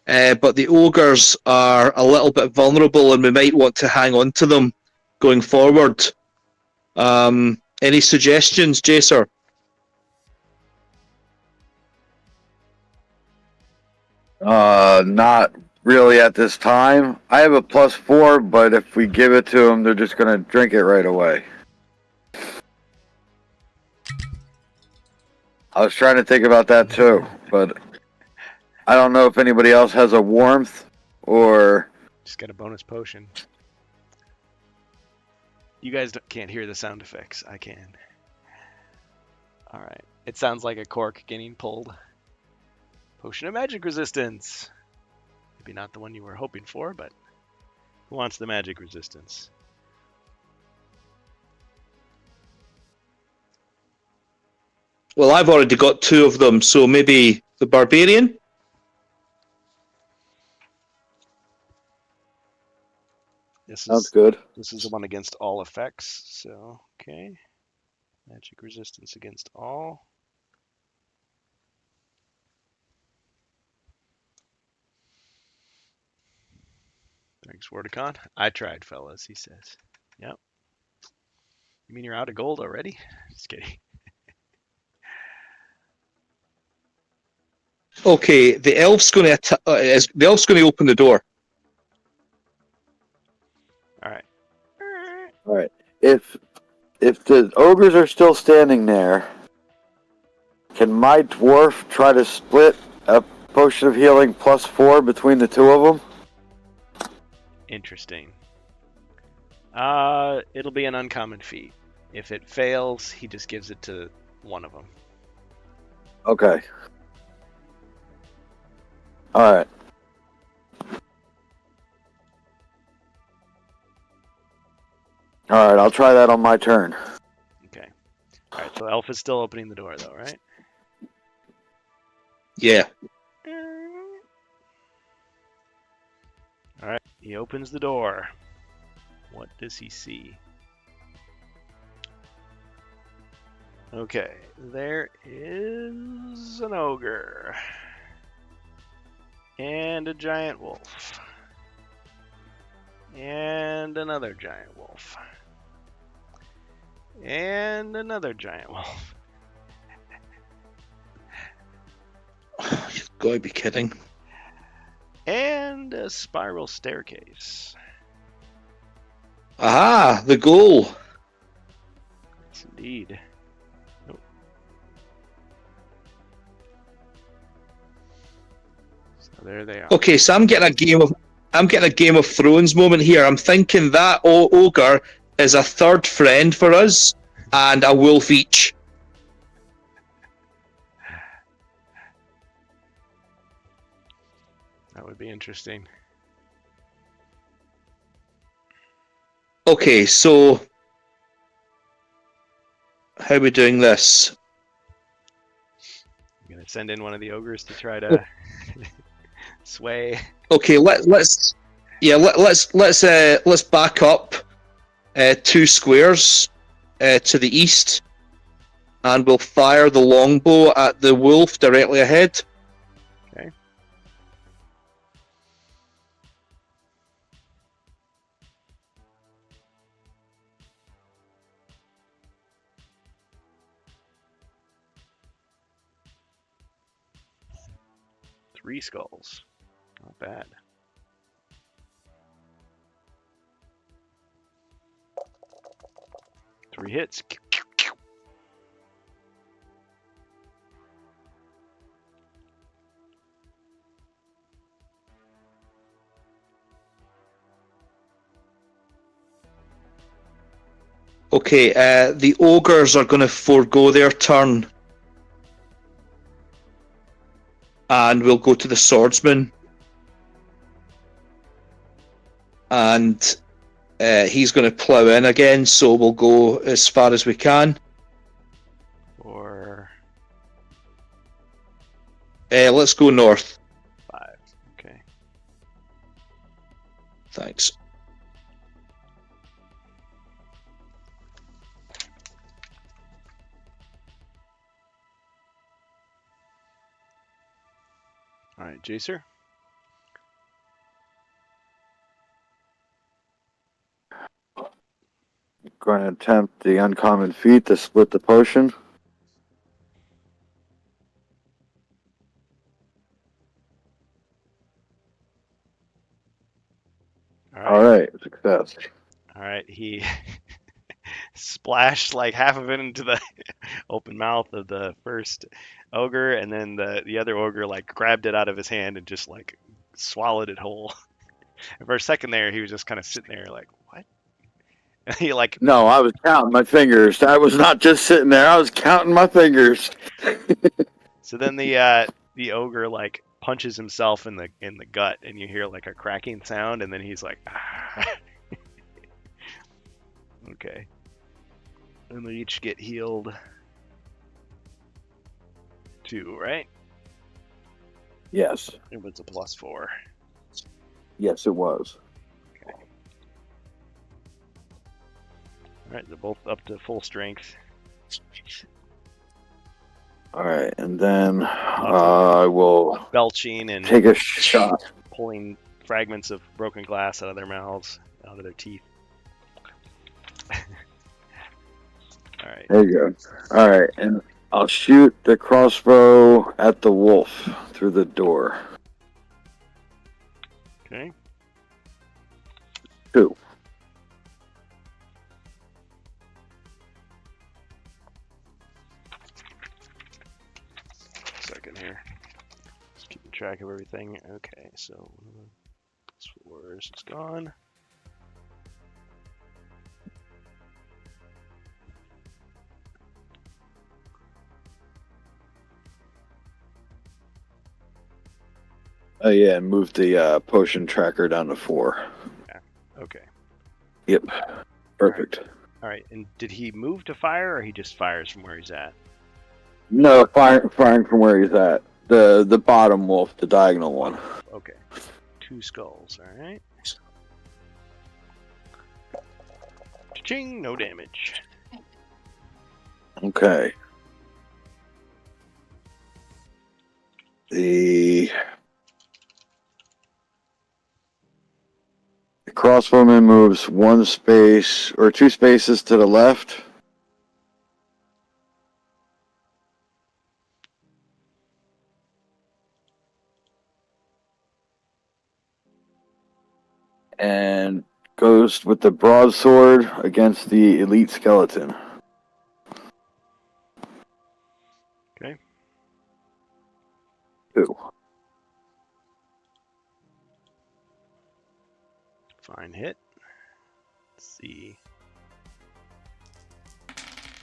but the ogres are a little bit vulnerable, and we might want to hang on to them going forward. Any suggestions, Jacer? Not really at this time. I have a +4, but if we give it to them, they're just gonna drink it right away. I was trying to think about that too, but I don't know if anybody else has a warmth or. Just got a bonus potion. You guys can't hear the sound effects. I can. All right. It sounds like a cork getting pulled. Potion of magic resistance. Maybe not the one you were hoping for, but who wants the magic resistance? Well, I've already got 2 of them, so maybe the barbarian? Sounds good. This is the one against all effects, so okay. Magic resistance against all. Thanks, Wordicon. I tried, fellas, he says. Yep. You mean you're out of gold already? Just kidding. Okay, the elf's going to open the door. All right. All right. If the ogres are still standing there, can my dwarf try to split a potion of healing +4 between the 2 of them? Interesting. It'll be an uncommon feat. If it fails, he just gives it to one of them. Okay. All right. All right, I'll try that on my turn. Okay. All right, so Elf is still opening the door, though, right? Yeah. All right. He opens the door. What does he see? Okay, there is an ogre and a giant wolf and another giant wolf and another giant wolf. You've got to be kidding. And a spiral staircase. Aha, the goal. Yes, indeed. Nope. So there they are. Okay, so I'm getting a Game of Thrones moment here. I'm thinking that ogre is a third friend for us and a wolf each. That would be interesting. Okay, so how are we doing this? I'm gonna send in one of the ogres to try to sway. Okay, let's back up 2 squares to the east, and we'll fire the longbow at the wolf directly ahead. Okay. Three skulls. Not bad. Three hits. Okay, the ogres are going to forego their turn, and we'll go to the swordsman, and he's going to plough in again, so we'll go as far as we can. Or Let's go north. 5. Okay. Thanks. All right, Jacer. Going to attempt the uncommon feat to split the potion. All right, success. All right, he splashed like half of it into the open mouth of the first ogre, and then the other ogre like grabbed it out of his hand and just like swallowed it whole. And for a second there, he was just kind of sitting there like, what? And he like, No, I was counting my fingers. I was not just sitting there. I was counting my fingers. so then the ogre like punches himself in the gut, and you hear like a cracking sound, and then he's like, ah. Okay. And they each get healed 2, right? Yes. It was a +4. Yes, it was. All right, they're both up to full strength. All right, and then I will Belching and take a shot. pulling fragments of broken glass out of their mouths, out of their teeth. All right. There you go. All right, and I'll shoot the crossbow at the wolf through the door. Okay. 2. Second here. Just keeping track of everything. Okay, so +4 is gone. Oh yeah, and move the potion tracker down to 4. Okay. Yep. Perfect. All right. And did he move to fire, or he just fires from where he's at? No, firing from where he's at. The bottom wolf, the diagonal one. Okay. 2 skulls, alright. Ching, no damage. Okay. The crossbowman moves 1 space or 2 spaces to the left. And goes with the broadsword against the elite skeleton. Okay. 2. Fine hit. Let's see.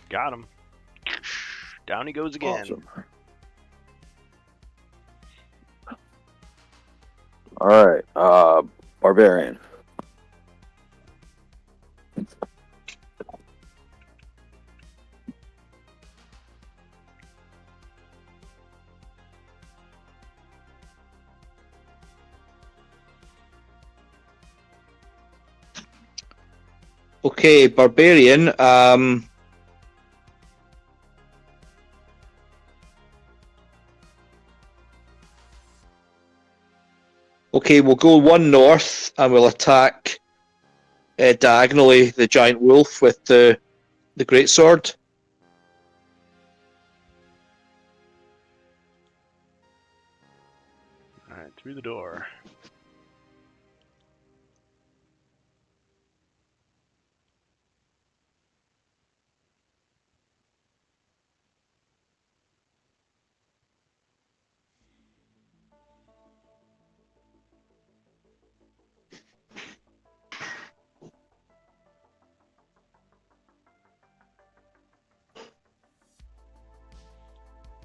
Got him. Down he goes again. Awesome. Alright, Barbarian. Okay, Barbarian. Okay, we'll go 1 north and we'll attack diagonally the giant wolf with the greatsword. Alright, through the door.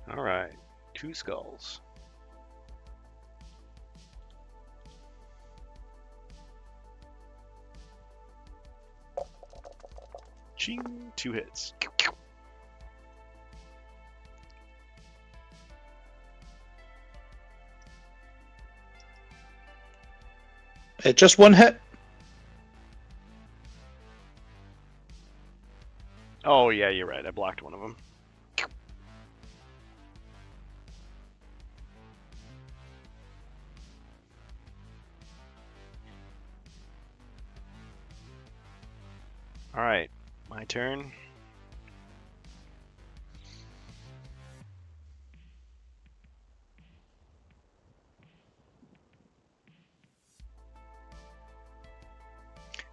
Alright, 2 skulls. Ching, 2 hits. Just 1 hit. Oh yeah, you're right. I blocked one of them. Alright, my turn.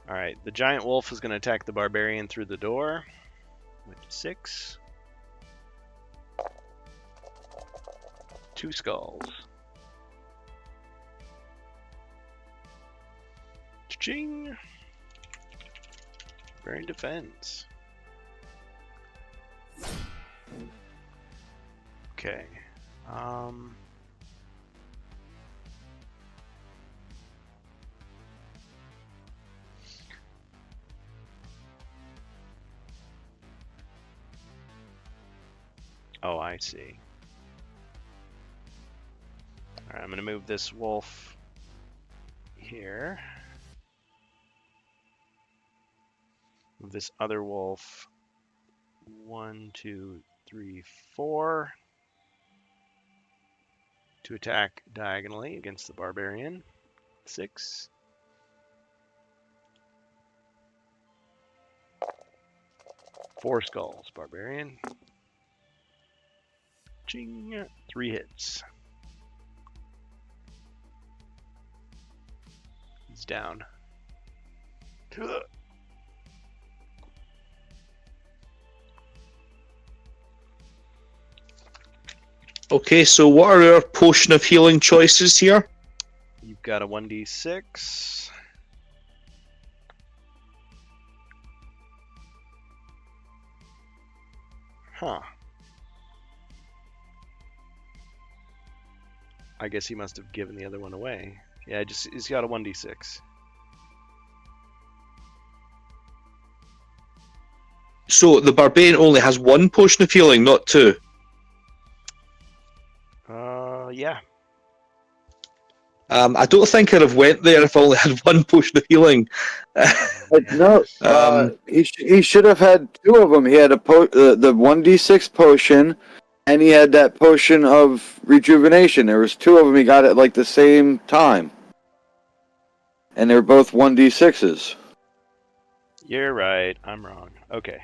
Alright, the giant wolf is going to attack the barbarian through the door with 6. 2 skulls. Ching! Barbarian defends. Okay. Oh, I see. Alright, I'm going to move this wolf here. Move this other wolf 1, 2, 3, 4 to attack diagonally against the barbarian. 6. 4 skulls, barbarian. Ching! 3 hits. He's down. Okay, so what are our potion of healing choices here? You've got a 1d6. Huh. I guess he must have given the other one away. Yeah, he's got a 1d6. So the barbarian only has 1 potion of healing, not 2. Yeah. I don't think I'd have went there if I only had one potion of healing. No, he should have had two of them. He had the 1d6 potion, and he had that potion of rejuvenation. There was two of them. He got at like the same time, and they were both 1d6s. You're right. I'm wrong. Okay.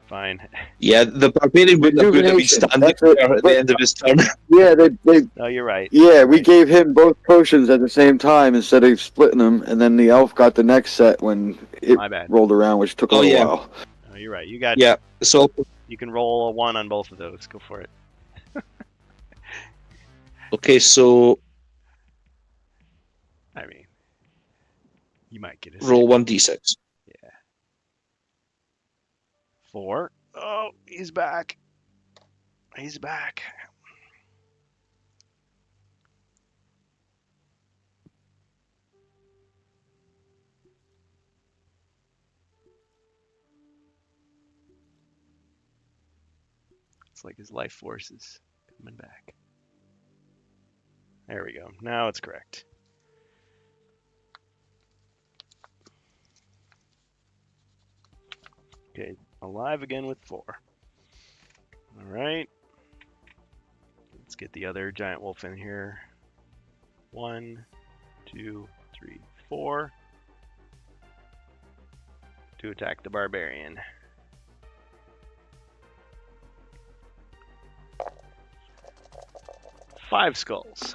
Fine. Yeah, the barbarian wouldn't have been Rejuvenation, standing that's it. there at the end of his turn. Yeah, they No, you're right. yeah, we gave him both potions at the same time instead of splitting them, and then the elf got the next set when it My bad. rolled around, which took a Oh, little yeah. while. No, you're right. You got. Yeah, so You can roll a 1 on both of those. Go for it. okay, so I mean, you might get a roll 1d6. 4. Oh, he's back. He's back. It's like his life force is coming back. There we go. Now it's correct. Okay, alive again with 4. All right. Let's get the other giant wolf in here. 1, 2, 3, 4. To attack the barbarian. Five skulls.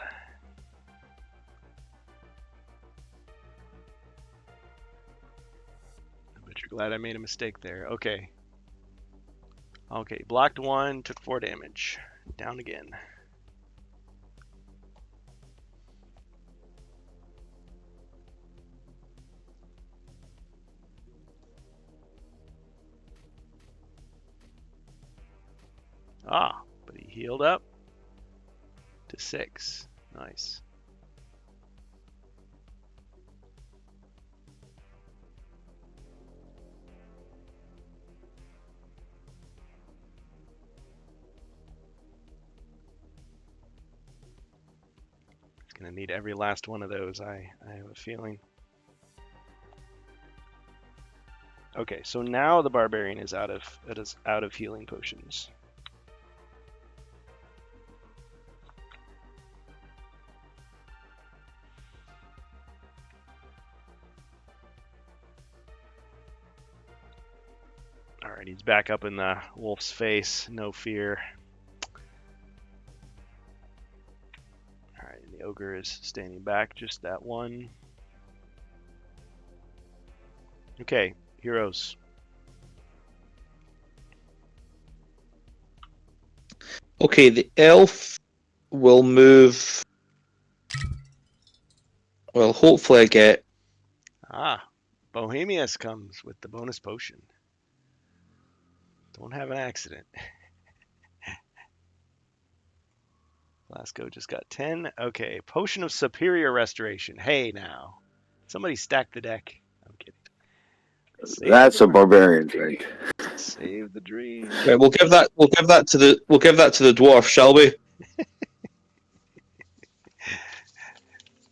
I bet you're glad I made a mistake there. Okay. Okay, blocked 1, took 4 damage. Down again. Ah, but he healed up to 6. Nice. He's gonna need every last one of those, I have a feeling. Okay, so now the barbarian is out of healing potions. Alright, he's back up in the wolf's face, no fear. Alright, the ogre is standing back, just that one. Okay, heroes. Okay, the elf will move. Well, hopefully I get. Ah, Bohemius comes with the bonus potion. Don't have an accident. Glasgow just got 10. Okay, potion of superior restoration. Hey now, somebody stack the deck. I'm kidding. That's a barbarian drink. Save the dream. Right, we'll give that. We'll give that to the. We'll give that to the dwarf, shall we?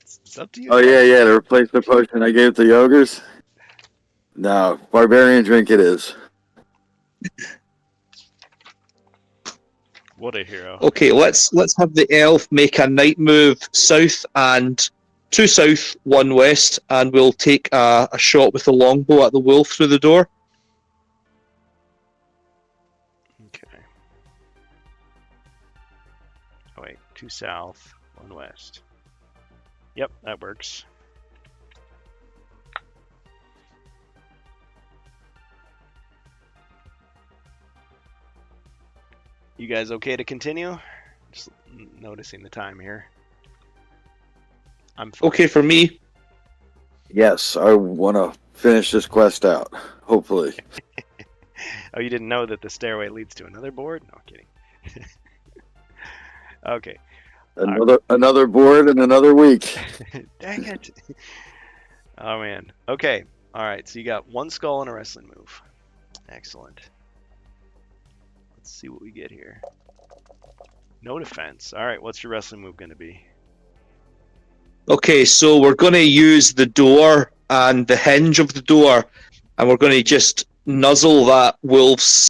It's up to you. Oh yeah, to replace the potion I gave the ogres. No, barbarian drink it is. What a hero. Okay, let's have the elf make a night move south and 2 south, 1 west, and we'll take a shot with the longbow at the wolf through the door. Okay. Oh wait, 2 south, 1 west. Yep, that works. You guys okay to continue? Just noticing the time here. I'm fine. Okay for me. Yes, I want to finish this quest out. Hopefully. Oh, you didn't know that the stairway leads to another board? No, I'm kidding. Okay. Another board in another week. Dang it. Oh, man. Okay. All right. So you got 1 skull and a wrestling move. Excellent. Let's see what we get here. No defense. All right. What's your wrestling move going to be? Okay, so we're going to use the door and the hinge of the door, and we're going to just nuzzle that wolf's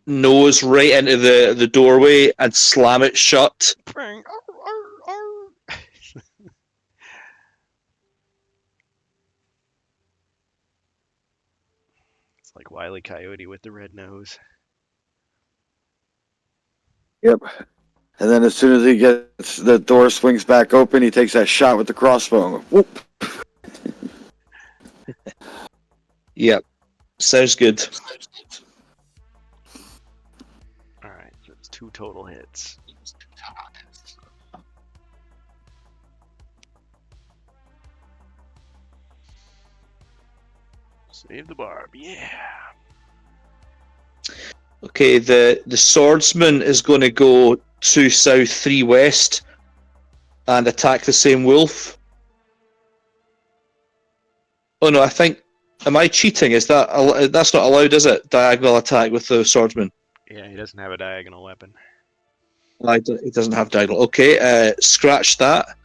nose right into the doorway and slam it shut. Bang. Arr, arr, arr. It's like Wile E. Coyote with the red nose. Yep. And then as soon as he gets the door swings back open, he takes that shot with the crossbow. Whoop. Yep, sounds good. All right, so it's 2 total hits. Save the barb, yeah. Okay, the swordsman is going to go 2 south, 3 west, and attack the same wolf. Oh no, I think. Am I cheating? Is that's not allowed, is it? Diagonal attack with the swordsman. Yeah, he doesn't have a diagonal weapon. It doesn't have diagonal. Okay, scratch that.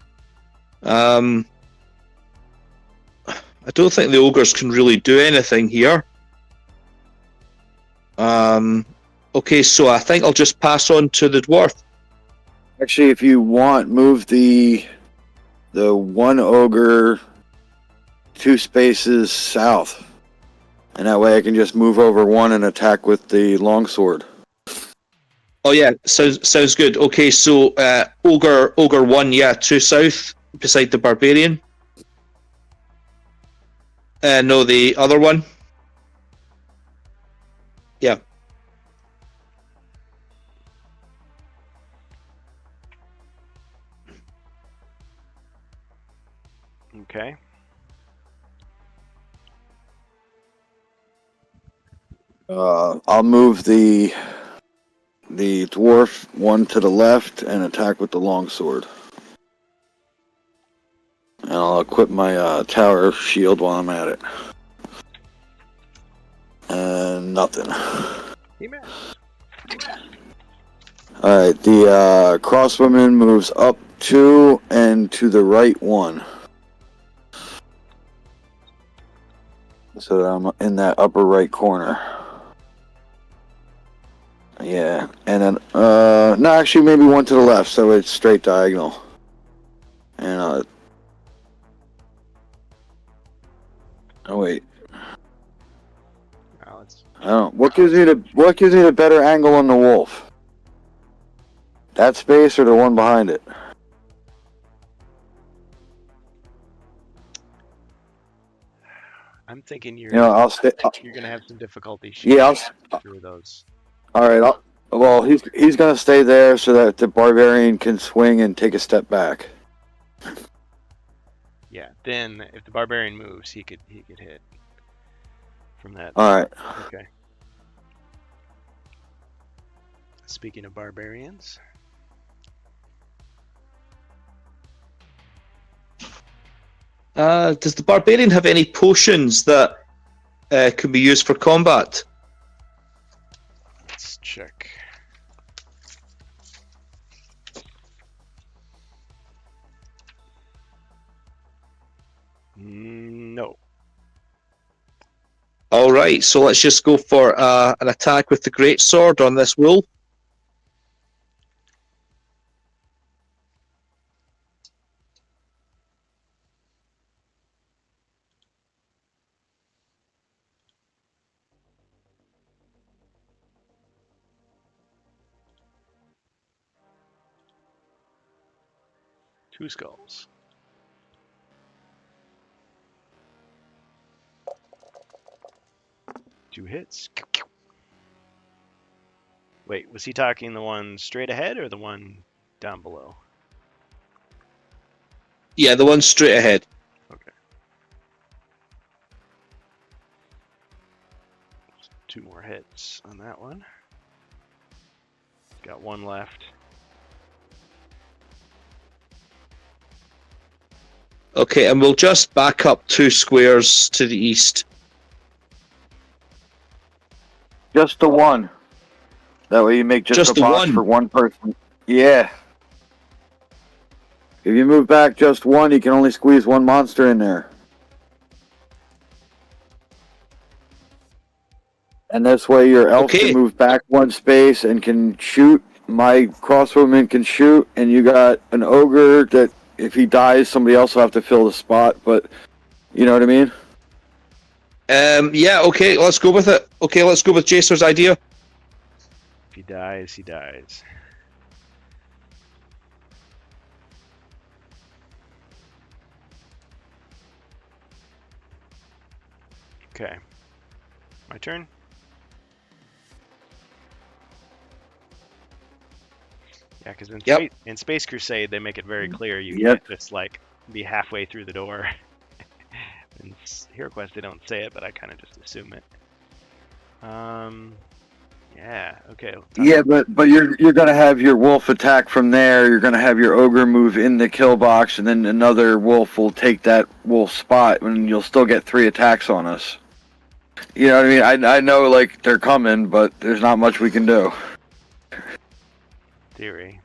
I don't think the ogres can really do anything here. Okay, so I think I'll just pass on to the dwarf. Actually, if you want, move the one ogre 2 spaces south. And that way I can just move over one and attack with the longsword. Oh yeah, sounds good. Okay, so ogre 1, yeah, 2 south beside the barbarian. No, the other one. Yeah. Okay. I'll move the dwarf 1 to the left and attack with the longsword. And I'll equip my tower shield while I'm at it. And nothing. He missed. Alright, the crosswoman moves up 2 and to the right 1. So that I'm in that upper right corner. Yeah, and then, no, actually maybe 1 to the left, so it's straight diagonal. And, oh wait. Oh, it's I don't. What gives me the better angle on the wolf? That space or the one behind it? I'm thinking you're I'll stay. you're gonna have some difficulty Yeah, shooting through those. all right. Well, he's gonna stay there so that the barbarian can swing and take a step back. Yeah. Then if the barbarian moves, he could hit from that. All right. Okay. Speaking of barbarians. Does the barbarian have any potions that can be used for combat? Let's check. No. All right, so let's just go for an attack with the greatsword on this wolf. Two skulls. Two hits. Wait, was he talking the one straight ahead or the one down below? Yeah, the one straight ahead. Okay. 2 more hits on that one. Got 1 left. Okay, and we'll just back up 2 squares to the east. Just the one. That way you make just Just a the box one? for one person. Yeah. If you move back just one, you can only squeeze one monster in there. And this way your elf Okay. can move back one space and can shoot. My crossbowman can shoot, and you got an ogre that if he dies, somebody else will have to fill the spot, but you know what I mean? Yeah, okay, let's go with it. Okay, let's go with Jacer's idea. If he dies, he dies. Okay. My turn? Yeah, because in Space Crusade, they make it very clear you Yep. can't just, like, be halfway through the door. In HeroQuest, they don't say it, but I kind of just assume it. Yeah, okay. Yeah, but you're gonna have your wolf attack from there. You're gonna have your ogre move in the kill box, and then another wolf will take that wolf spot, and you'll still get 3 attacks on us. You know what I mean? I know like they're coming, but there's not much we can do. Theory.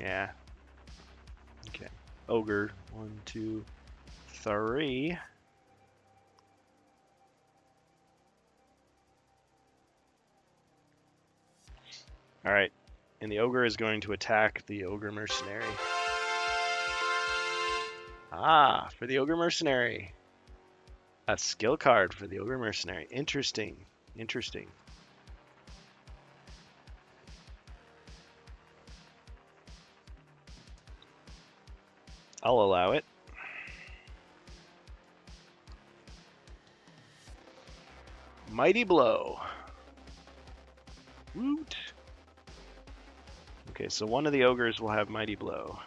Yeah. Okay. Ogre. 1, 2, 3. Alright. And the ogre is going to attack the ogre mercenary. Ah, for the ogre mercenary. A skill card for the ogre mercenary. Interesting. Interesting. I'll allow it. Mighty Blow. Woot. Okay, so one of the ogres will have Mighty Blow.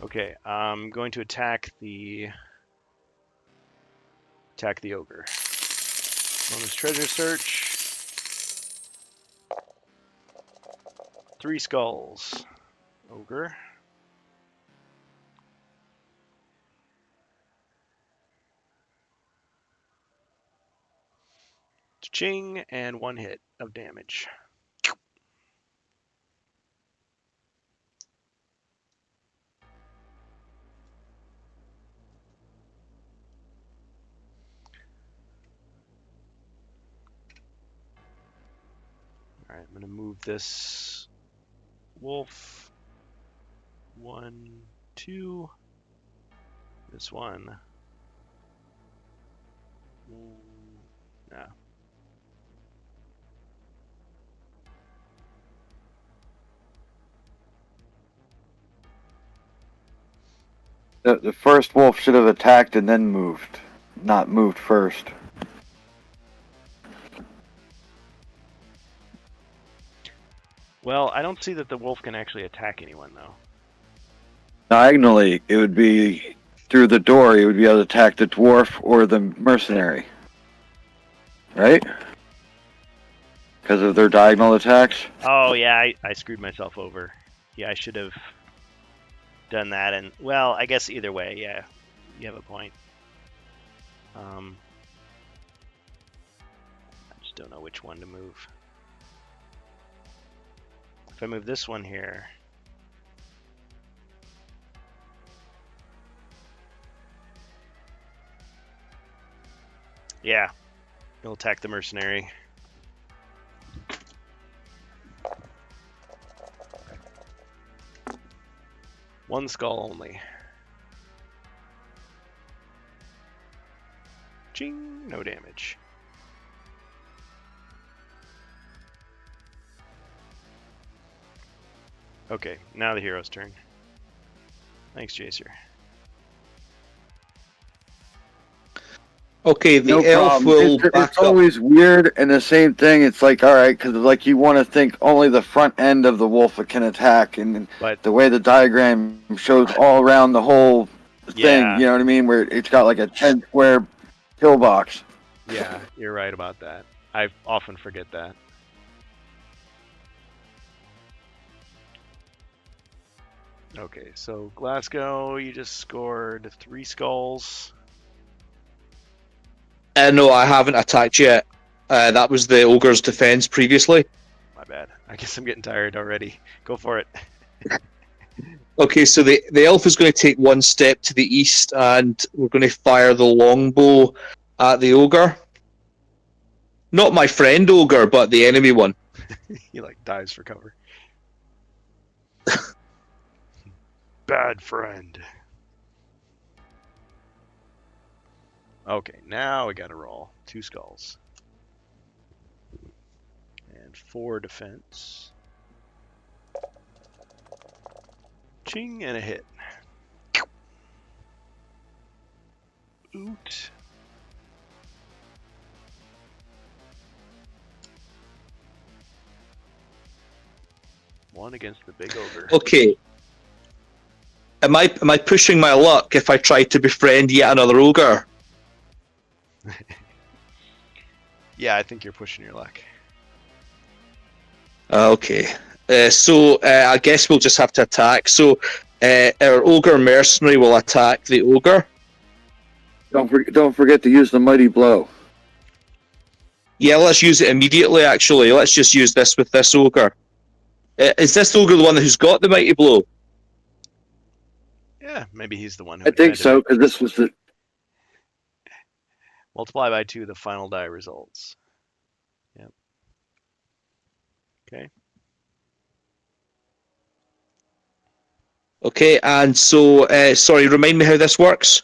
Okay, I'm going to attack the ogre. Bonus treasure search. 3 skulls. Ogre. Ching, and 1 hit of damage. Alright, I'm going to move this wolf. 1, 2. This one. No. The first wolf should have attacked and then moved, not moved first. Well, I don't see that the wolf can actually attack anyone, though. Diagonally, it would be through the door. You would be able to attack the dwarf or the mercenary, right? Because of their diagonal attacks. Oh, yeah, I screwed myself over. Yeah, I should have done that. And, well, I guess either way, yeah, you have a point. I just don't know which one to move. If I move this one here... Yeah, he'll attack the mercenary. One skull only. Ching, no damage. Okay, now the hero's turn. Thanks, Jacer. Okay, the No elf problem. will back It's up. always weird and the same thing. It's like, all right, because like you want to think only the front end of the wolf can attack, and But the way the diagram shows all around the whole Yeah. You know what I mean? Where it's got like a 10 square pillbox. Yeah, you're right about that. I often forget that. Okay, so Glasgow, you just scored 3 skulls. No, I haven't attacked yet. That was the ogre's defense previously. My bad. I guess I'm getting tired already. Go for it. Okay, so the elf is going to take one step to the east, and we're going to fire the longbow at the ogre. Not my friend ogre, but the enemy one. He like dives for cover. Bad friend. Okay, now we gotta roll 2 skulls. And 4 defense. Ching, and a hit. Oot. One against the big ogre. Okay. Am I pushing my luck if I try to befriend yet another ogre? Yeah, I think you're pushing your luck. Okay. So I guess we'll just have to attack. So our ogre mercenary will attack the ogre. Don't forget to use the mighty blow. Yeah, let's use it immediately, actually. Let's just use this with this ogre. Is this ogre the one who's got the mighty blow? Yeah, maybe he's the one who I think invented so, it. because this was the. Multiply by 2 the final die results. Yep. Okay. Okay, and so, sorry, remind me how this works?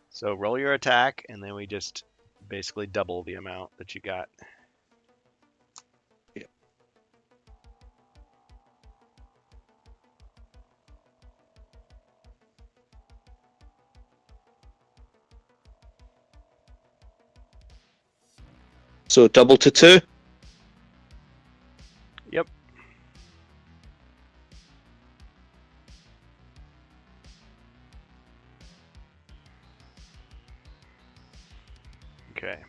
So roll your attack, and then we just basically double the amount that you got. So double to 2? Yep. Okay.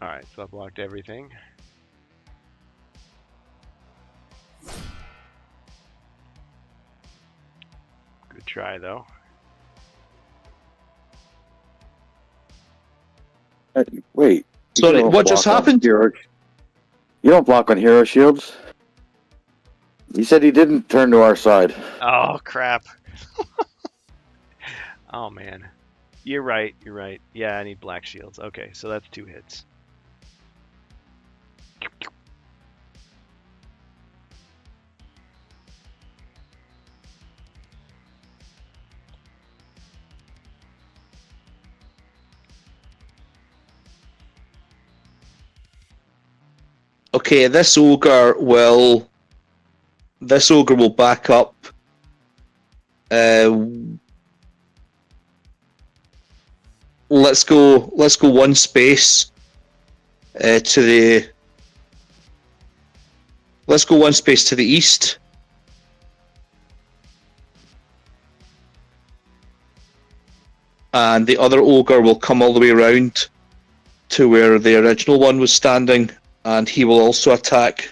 Alright, so I blocked everything. Good try, though. Wait. Sorry, you don't what just block on happened? You don't block on hero shields. He said he didn't turn to our side. Oh, crap. Oh, man. You're right, you're right. Yeah, I need black shields. Okay, so that's 2 hits. Okay, this ogre will back up. Let's go one space to the. Let's go one space to the east. And the other ogre will come all the way around to where the original one was standing, and he will also attack.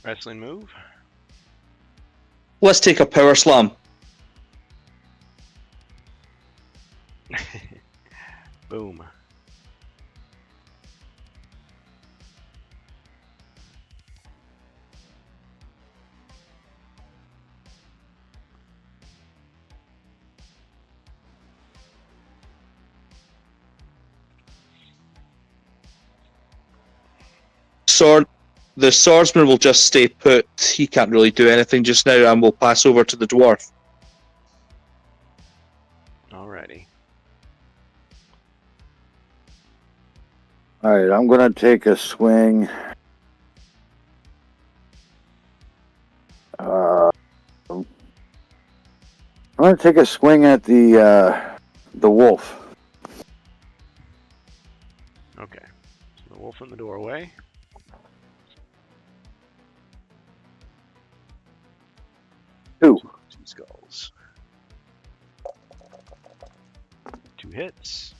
Wrestling move. Let's take a power slam. Boom. Sword. the swordsman will just stay put. He can't really do anything just now, and we'll pass over to the dwarf. Alrighty. All right, I'm gonna take a swing. I'm gonna take a swing at the wolf. Okay. So the wolf in the doorway. Two. 2 skulls. 2 hits.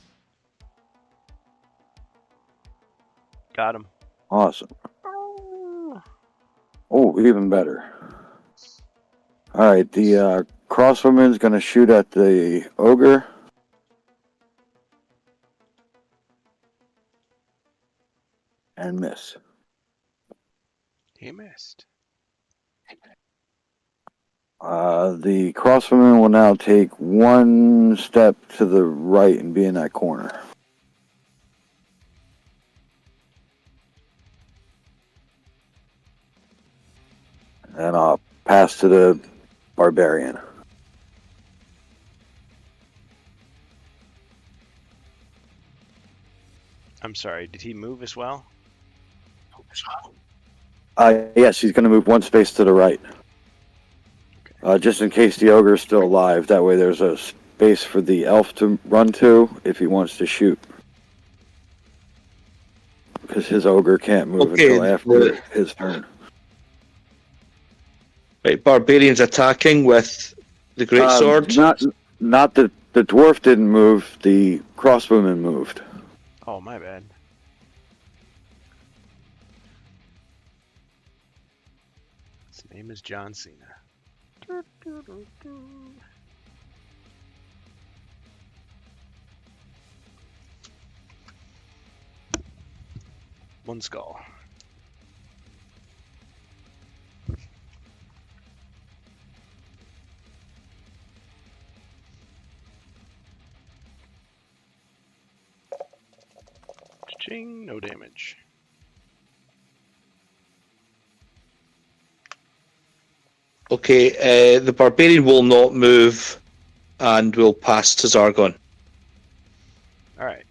Got him. Awesome. Oh, even better. All right, the crossbowman's gonna shoot at the ogre. And miss. He missed. The crossbowman will now take one step to the right and be in that corner. And I'll pass to the barbarian. I'm sorry, did he move as well? Yes, he's going to move one space to the right. Just in case the ogre is still alive. That way there's a space for the elf to run to if he wants to shoot. Because his ogre can't move until after his turn. Right, barbarians attacking with the great sword. Not the dwarf didn't move. The crossbowman moved. Oh, my bad. His name is John Cena. One skull. Ching, no damage. Okay, the barbarian will not move, and will pass to Zargon. All right.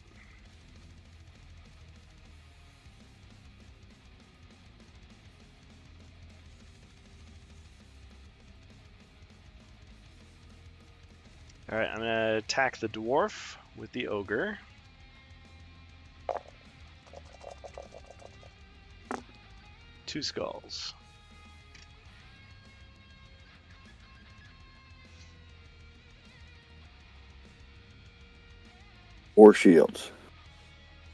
All right, I'm gonna attack the dwarf with the ogre. Two skulls. Or shields.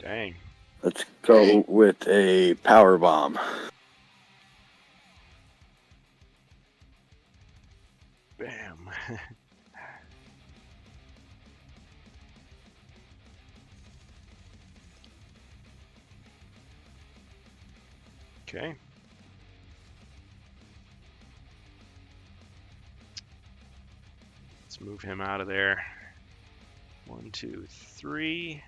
Dang. Let's go with a power bomb. Bam. Okay. Let's move him out of there. 1, 2, 3.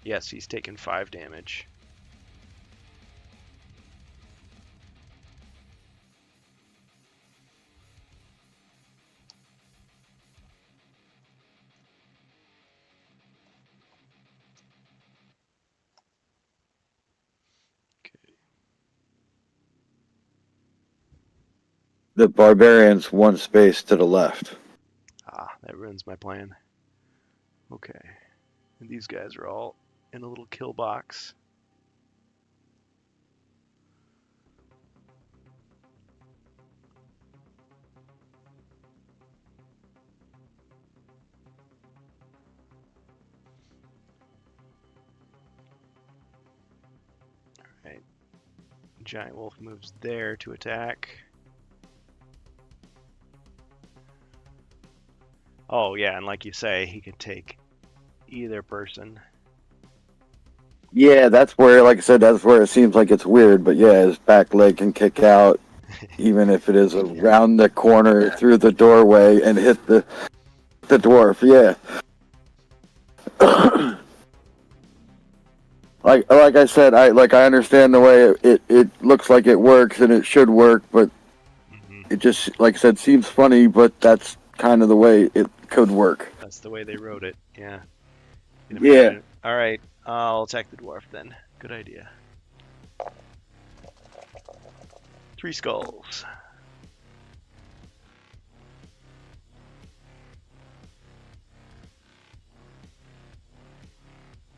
Yes, he's taken 5 damage. The barbarian's one space to the left. Ah, that ruins my plan. Okay. And these guys are all in a little kill box. Alright. Giant wolf moves there to attack. Oh yeah, and like you say, he can take either person. Yeah, that's where, like I said, that's where it seems like it's weird. But yeah, his back leg can kick out, even if it is around the corner through the doorway and hit the dwarf. Yeah. like I said, I understand the way it looks like it works and it should work, but Hmm. it just, like I said, seems funny. But that's kind of the way it could work. That's the way they wrote it. Yeah. You never Yeah. know. All right. I'll attack the dwarf then. Good idea. 3 skulls.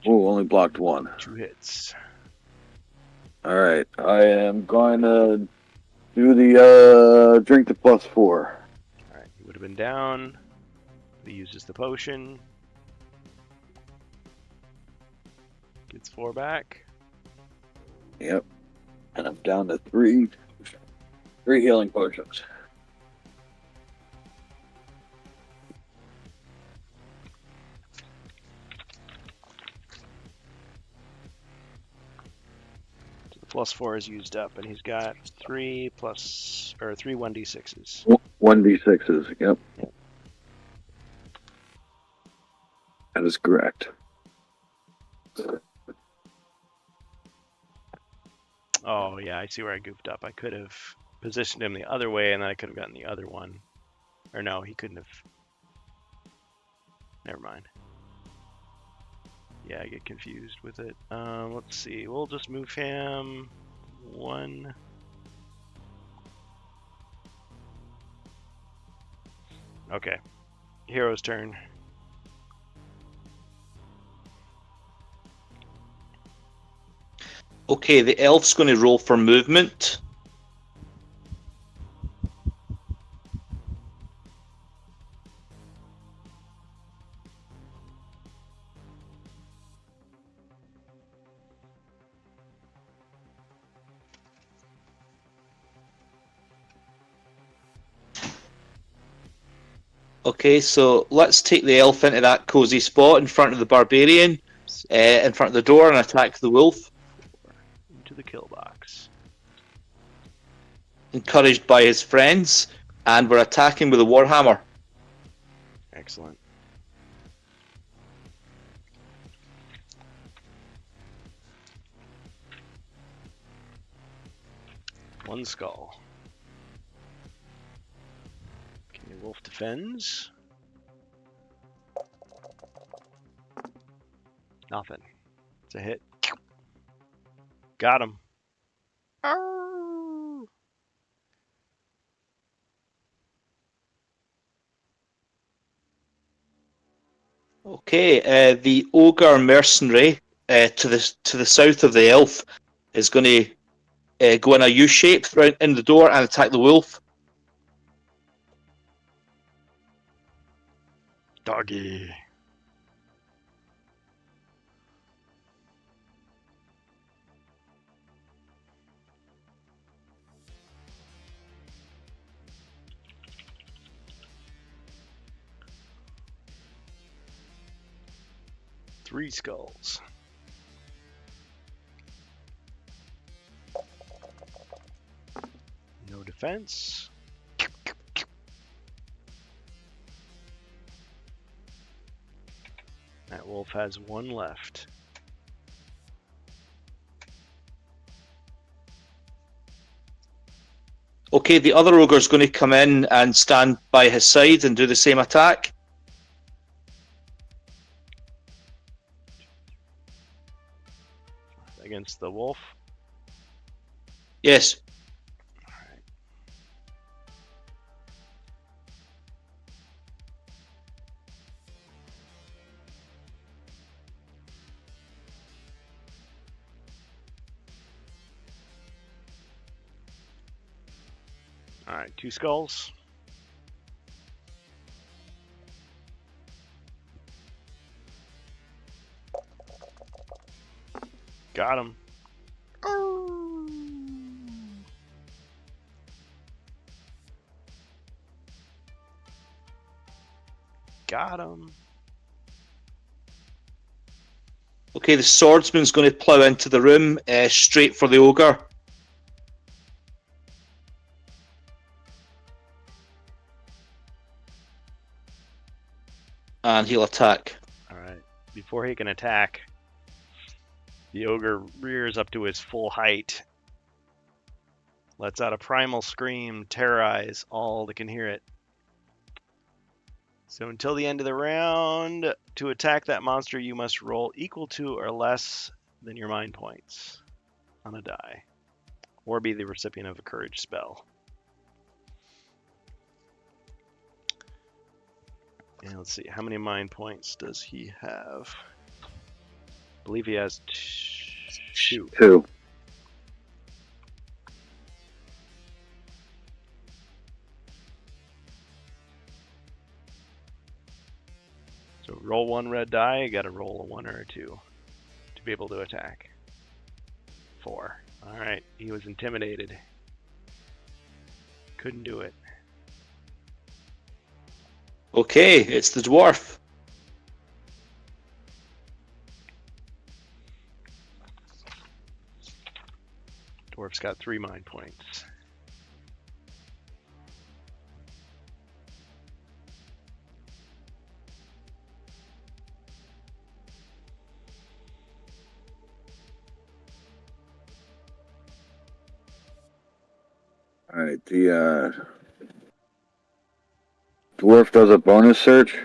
Oh, only blocked one. 2 hits. All right, I am going to do the drink the +4. All right. He would have been down. He uses the potion. Gets 4 back. Yep, and I'm down to three healing potions. So the +4 is used up, and he's got 3 1d6s. 1d6s. Yep, that is correct. Oh yeah, I see where I goofed up. I could have positioned him the other way, and then I could have gotten the other one. Or no, he couldn't have. Never mind. Yeah, I get confused with it. Let's see. We'll just move him 1. Okay. Hero's turn. Okay, the elf's going to roll for movement. Okay, so let's take the elf into that cozy spot in front of the barbarian, in front of the door, and attack the wolf. Into the kill box. Encouraged by his friends, and we're attacking with a warhammer. Excellent. One skull. Okay, wolf defends. Nothing. It's a hit. Got him. Arr! Okay, the ogre mercenary to the south of the elf is going to go in a U shape in the door and attack the wolf. Doggy. Three skulls. No defense. That wolf has 1 left. Okay, the other ogre is going to come in and stand by his side and do the same attack. Against the wolf. Yes. Alright, 2 skulls. Got him. Got him. Okay, the swordsman's going to plough into the room straight for the ogre. And he'll attack. Alright. Before he can attack, The ogre rears up to his full height, lets out a primal scream, terrorize all that can hear it. So until the end of the round, to attack that monster, you must roll equal to or less than your mind points on a die, or be the recipient of a courage spell. And let's see, how many mind points does he have? I believe he has 2. 2. So roll 1 red die, you gotta roll a 1 or a 2 to be able to attack. 4. Alright, he was intimidated. Couldn't do it. Okay, it's the dwarf. Dwarf's got 3 mind points. All right, the dwarf does a bonus search.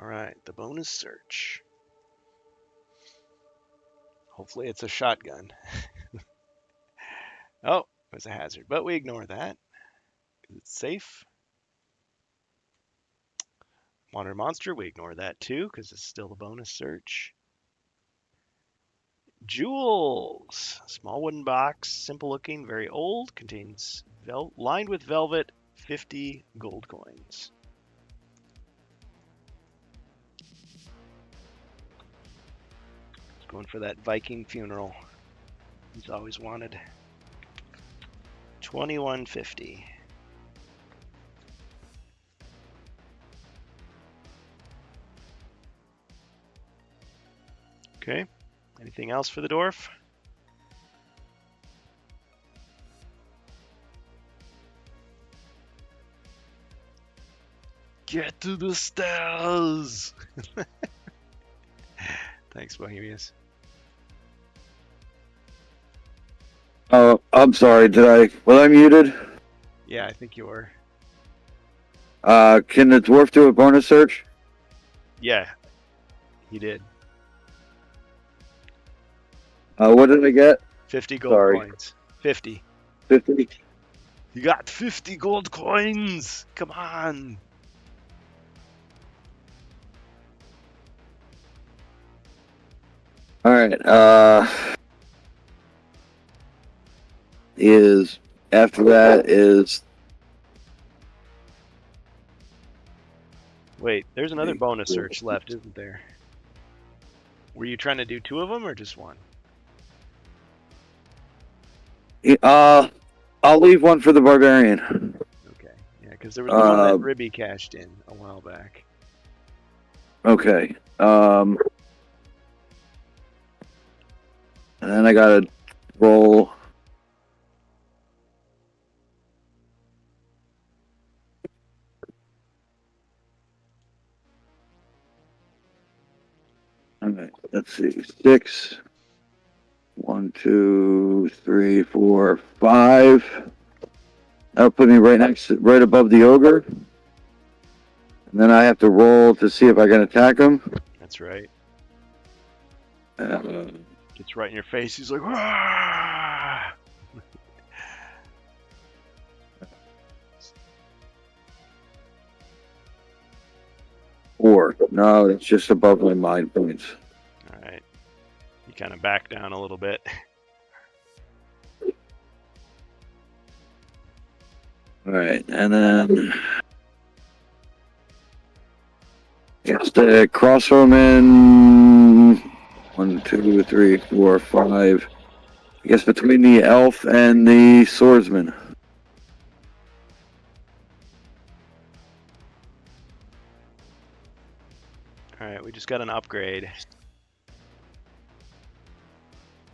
Alright, the bonus search. Hopefully it's a shotgun. Oh, it was a hazard, but we ignore that. It's safe. Water monster, we ignore that too, because it's still a bonus search. Jewels. Small wooden box, simple looking, very old, contains lined with velvet, 50 gold coins. He's going for that Viking funeral he's always wanted. 2150. Okay. Anything else for the dwarf? Get to the stairs! Thanks, Bohemius. Oh, I'm sorry. Was I muted? Yeah, I think you were. Can the dwarf do a bonus search? Yeah, he did. What did I get? 50 gold Sorry. coins. 50. 50. You got 50 gold coins! Come on! All right. After that is Wait, there's another bonus search left, isn't there? Were you trying to do 2 of them or just 1? I'll leave one for the barbarian. Okay. Yeah, because there was the one that Ribby cashed in a while back. Okay. And then I gotta roll. All right. Let's see. 6. 1, 2, 3, 4, 5. That'll put me right above the ogre. And then I have to roll to see if I can attack him. That's right. Uh, Gets right in your face. He's like, "Wah!" 4. No, that's just above my mind points. All right. You kind of back down a little bit. All right, and then it's the crossbowman. 1, 2, 3, 4, 5. I guess between the elf and the swordsman. All right, we just got an upgrade.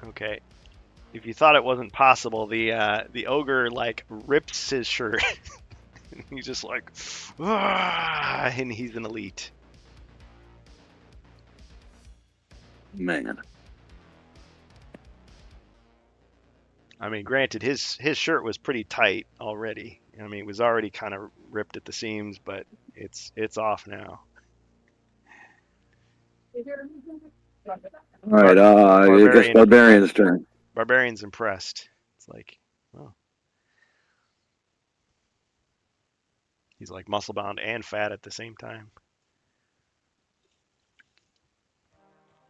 Okay. If you thought it wasn't possible, the ogre like rips his shirt. He's just like, "Ah!" And he's an elite. Man. I mean, granted, his shirt was pretty tight already. I mean, it was already kind of ripped at the seams, but it's off now. All right, I guess Barbarian. Barbarian's turn. Barbarian's impressed. It's like, oh, he's like muscle bound and fat at the same time.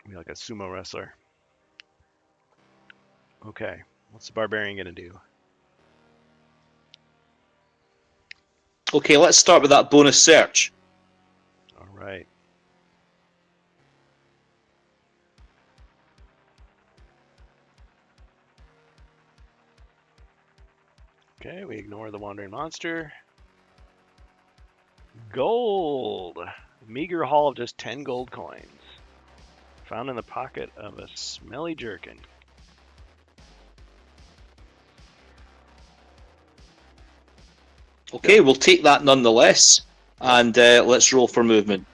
Be like a sumo wrestler. Okay, what's the barbarian gonna do? Okay, let's start with that bonus search. All right. Okay, we ignore the wandering monster. Gold. Meager haul of just 10 gold coins. Found in the pocket of a smelly jerkin. Okay, we'll take that nonetheless, and let's roll for movement.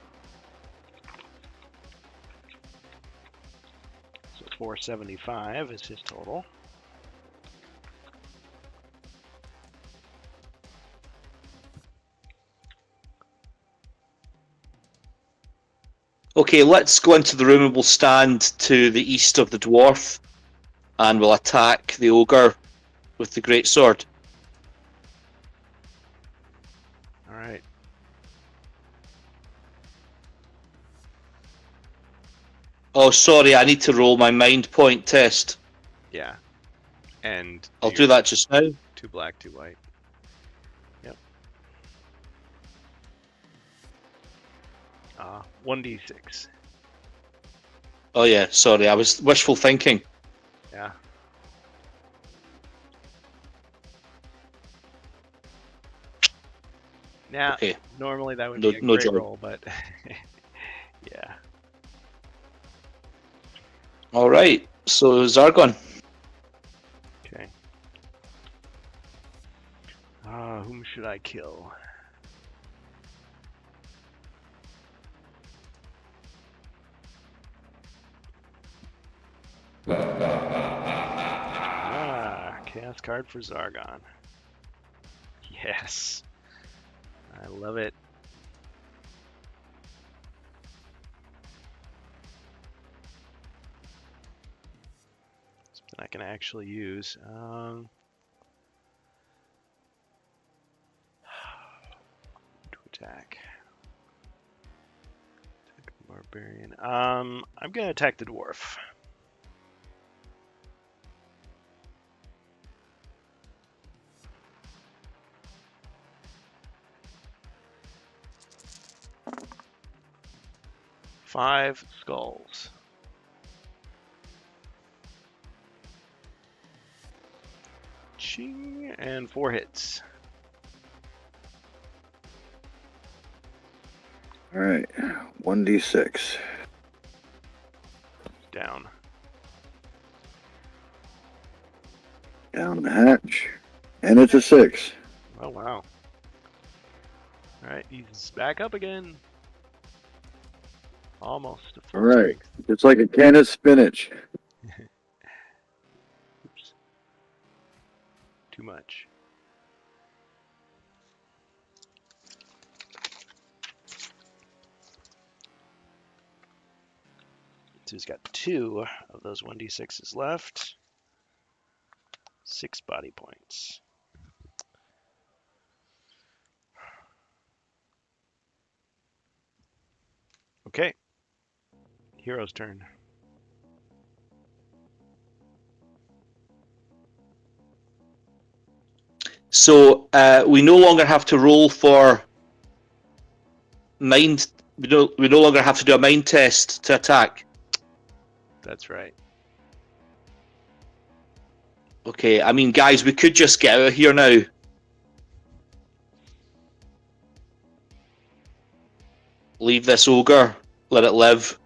So 475 is his total. Okay, let's go into the room and we'll stand to the east of the dwarf, and we'll attack the ogre with the greatsword. All right. Oh, sorry, I need to roll my mind point test. Yeah. And I'll do that just now. 2 black, 2 white. Yep. 1d6. Oh yeah, sorry, I was wishful thinking. Yeah. Now, Okay. normally that would No- be a no great joy. roll, but yeah. All right, so Zargon. Okay. Whom should I kill? Chaos card for Zargon. Yes. I love it. Something I can actually use. To attack. Attack the barbarian. I'm gonna attack the dwarf. Five skulls. Ching, and 4 hits. All right, 1d6. Down. Down the hatch, and it's a 6. Oh, wow. Alright, he's back up again. Almost. All right, it's like a can of spinach. Oops. Too much. So he's got 2 of those 1d6s left. 6 body points. Okay. Hero's turn. So we no longer have to roll for mind. We no longer have to do a mind test to attack. That's right. Okay, I mean, guys, we could just get out of here now. Leave this ogre. Let it live.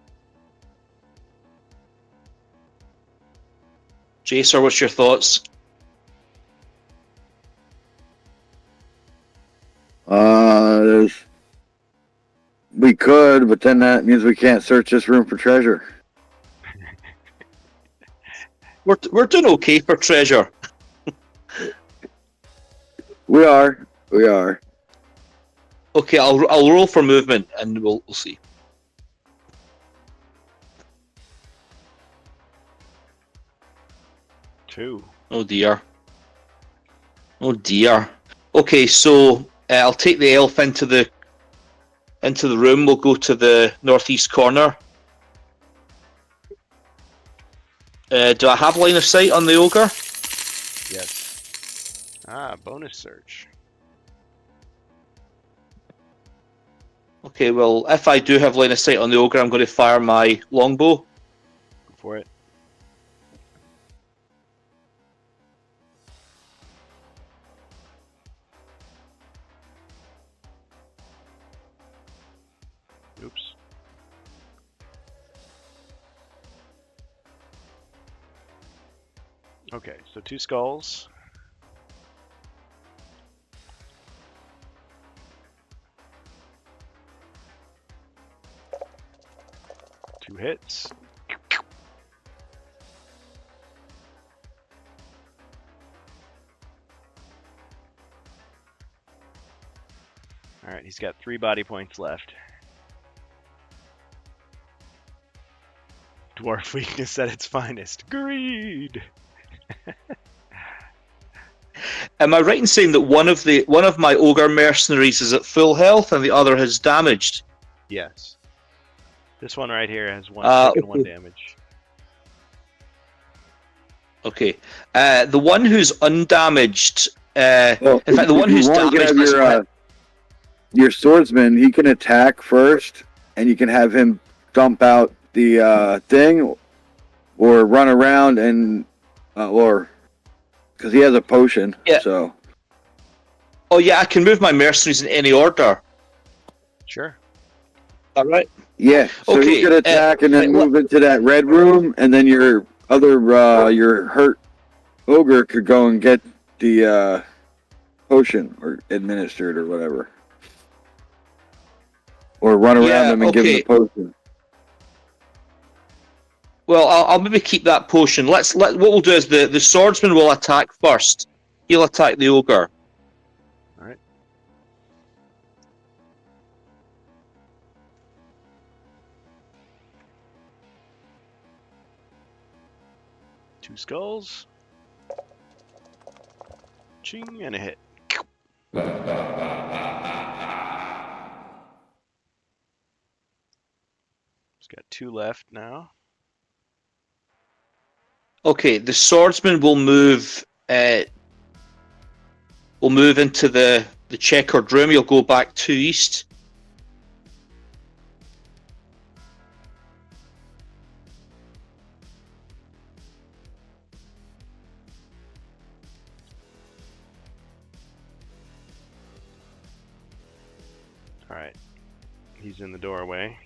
Jacer, what's your thoughts? We could, but then that means we can't search this room for treasure. We're doing okay for treasure. We are. We are. Okay, I'll roll for movement, and we'll see. Two. Oh dear. Oh dear. Okay, so I'll take the elf into the room. We'll go to the northeast corner. Do I have line of sight on the ogre? Yes. Ah, bonus search. Okay, well, if I do have line of sight on the ogre, I'm going to fire my longbow. Go for it. Oops. Okay, so 2 skulls. Two hits. All right, he's got 3 body points left. Dwarf weakness at its finest. Greed. Am I right in saying that one of my ogre mercenaries is at full health and the other has damaged? Yes. This one right here has taken 1 Okay. damage. Okay. The one who's undamaged. Well, In fact, the if one you who's want, you can damaged. have your swordsman. He can attack first, and you can have him dump out the thing, or run around and or because he has a potion. Yeah. So Oh yeah, I can move my mercenaries in any order. Sure. All right. yeah, so Okay, he could attack and then move into that red room, and then your other your hurt ogre could go and get the potion or administered or whatever, or run around him and give him the potion. Well, I'll maybe keep that potion. What we'll do is the swordsman will attack first. He'll attack the ogre. All right. Two skulls. Ching, and a hit. He's got 2 left now. Okay, the swordsman will move. Will move into the checkered room. He'll go back 2 east. All right. He's in the doorway.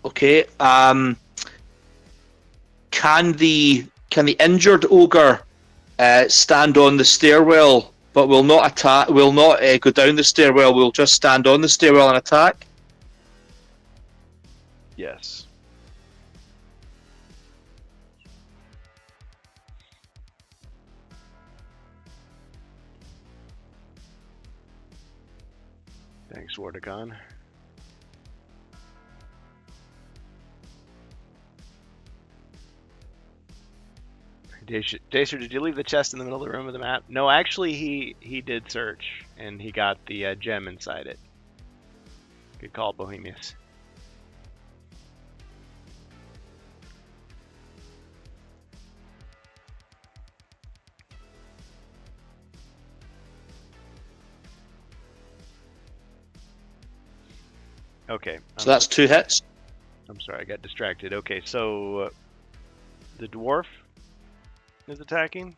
Okay. Can the injured ogre stand on the stairwell, but will not attack? Will not go down the stairwell. Will just stand on the stairwell and attack. Yes. Thanks, Wardagon. Dacer, did you leave the chest in the middle of the room with the map? No, actually, he did search, and he got the gem inside it. Good call, Bohemius. Okay. So that's 2 hits. I'm sorry, I got distracted. Okay, so the dwarf is attacking?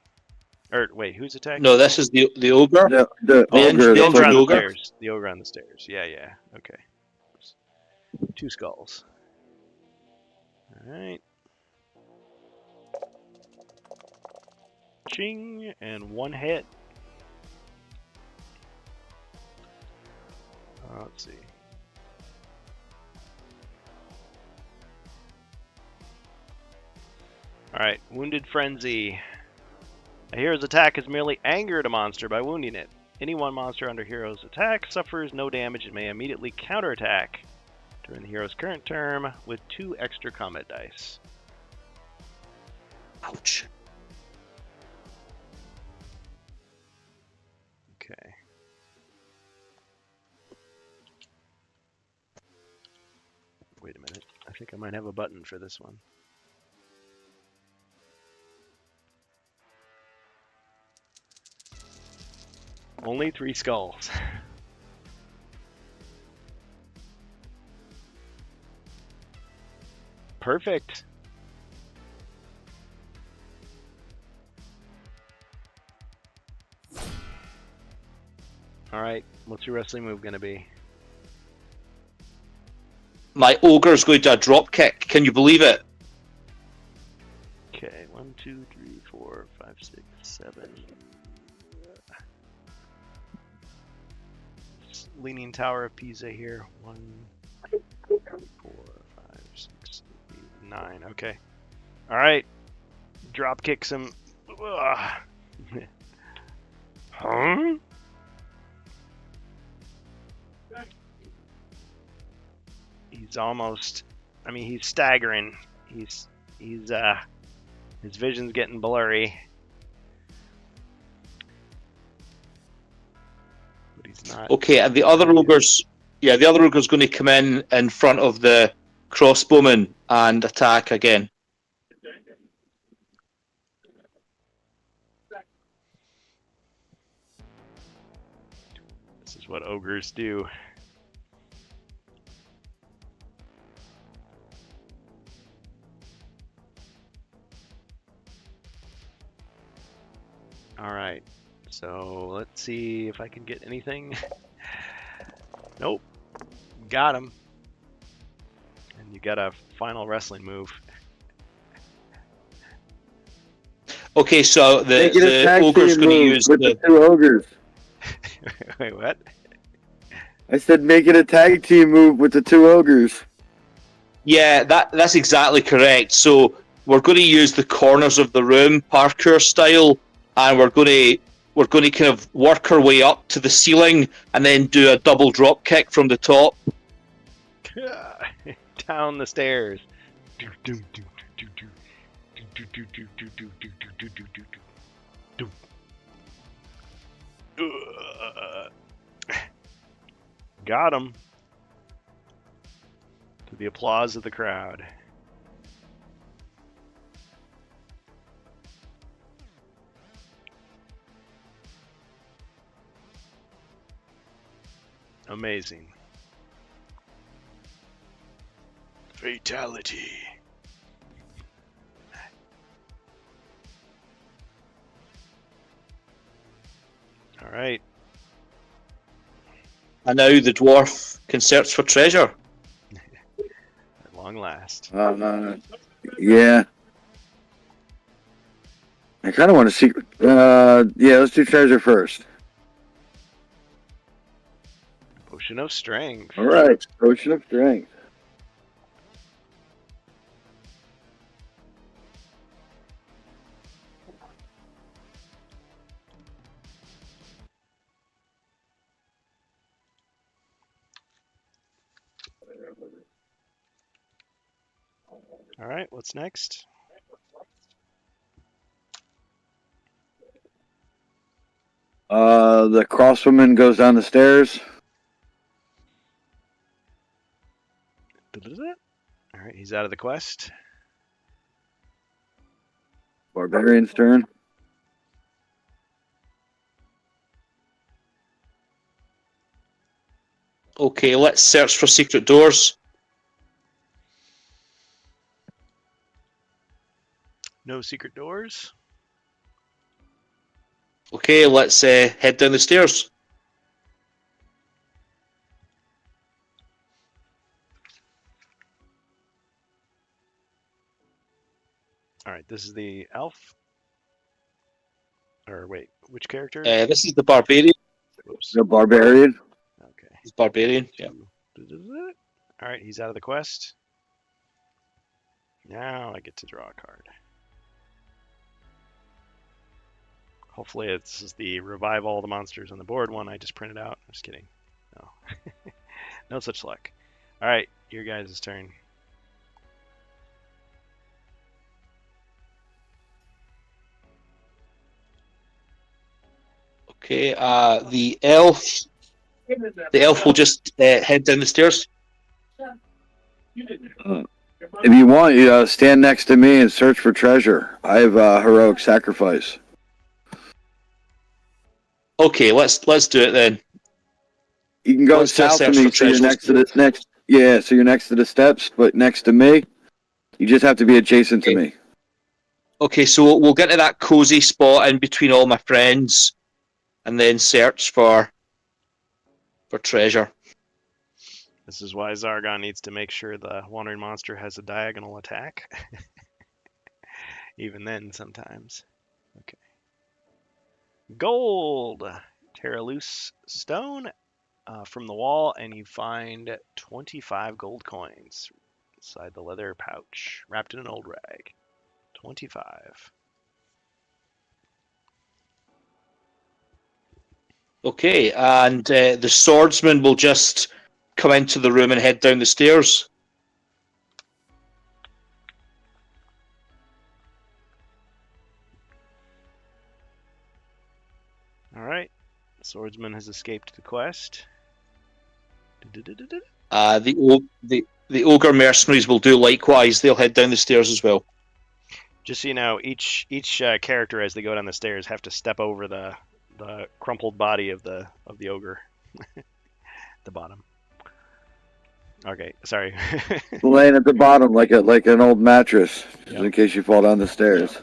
Or wait, who's attacking? No, this is the ogre. The ogre. the ogre on the ogre. stairs. The ogre on the stairs. Yeah. Okay. 2 skulls. All right. Ching, and 1 hit. Let's see. All right, Wounded Frenzy. A hero's attack has merely angered a monster by wounding it. Any one monster under hero's attack suffers no damage and may immediately counterattack during the hero's current turn with 2 extra combat dice. Ouch. Okay. Wait a minute. I think I might have a button for this one. Only 3 skulls. Perfect. All right, what's your wrestling move going to be? My ogre's going to a drop kick. Can you believe it? Okay, 1, 2, 3, 4, 5, 6, 7. Leaning Tower of Pisa here. 1, 2, 3, 4, 5, 6, 8, 9. Okay. All right. Drop kick some. Huh? He's almost. I mean, he's staggering. He's. His vision's getting blurry. But he's not. Okay, and the other ogre's going to come in front of the crossbowman and attack again. This is what ogres do. All right, so let's see if I can get anything. Nope, got him. And you got a final wrestling move. Okay, so Make it a the tag ogre's team going to move use with the. the 2 ogres. Wait, what? I said make it a tag team move with the 2 ogres. Yeah, that's exactly correct. So we're going to use the corners of the room, parkour style, and we're going to kind of work our way up to the ceiling and then do a double drop kick from the top. Down the stairs. Got him. To the applause of the crowd. Amazing. Fatality. All right. And now the dwarf can search for treasure. At long last. Yeah. I kind of want to see. Yeah, let's do treasure first. Potion of Strength. All right, potion of strength. All right, what's next? The crosswoman goes down the stairs. All right, he's out of the quest. Barbarian's turn. Okay, let's search for secret doors. No secret doors. Okay, let's head down the stairs. All right, this is the elf. Or wait, which character? This is the barbarian. Whoops. The barbarian. Okay. He's barbarian. Yeah. All right, he's out of the quest. Now I get to draw a card. Hopefully it's the revive all the monsters on the board one I just printed out. I'm just kidding. No. No such luck. All right, your guys' turn. Okay, the elf will just head down the stairs. If you want, you stand next to me and search for treasure. I have heroic sacrifice. Okay, let's do it then. You can go Let's do a south of search me, for so you're treasure. next to the next. Yeah, so you're next to the steps, but next to me. You just have to be adjacent to Okay. me. Okay, so we'll get to that cozy spot in between all my friends, and then search for treasure. This is why Zargon needs to make sure the wandering monster has a diagonal attack. Even then, sometimes. Okay. Gold! Tear a loose stone from the wall, and you find 25 gold coins inside the leather pouch, wrapped in an old rag. 25. Okay, and the swordsman will just come into the room and head down the stairs. All right. Swordsman has escaped the quest. The ogre mercenaries will do likewise. They'll head down the stairs as well. Just so you know, each character as they go down the stairs have to step over the crumpled body of the ogre. The bottom. Okay, sorry. Laying at the bottom like an old mattress, just Yep. in case you fall down the stairs.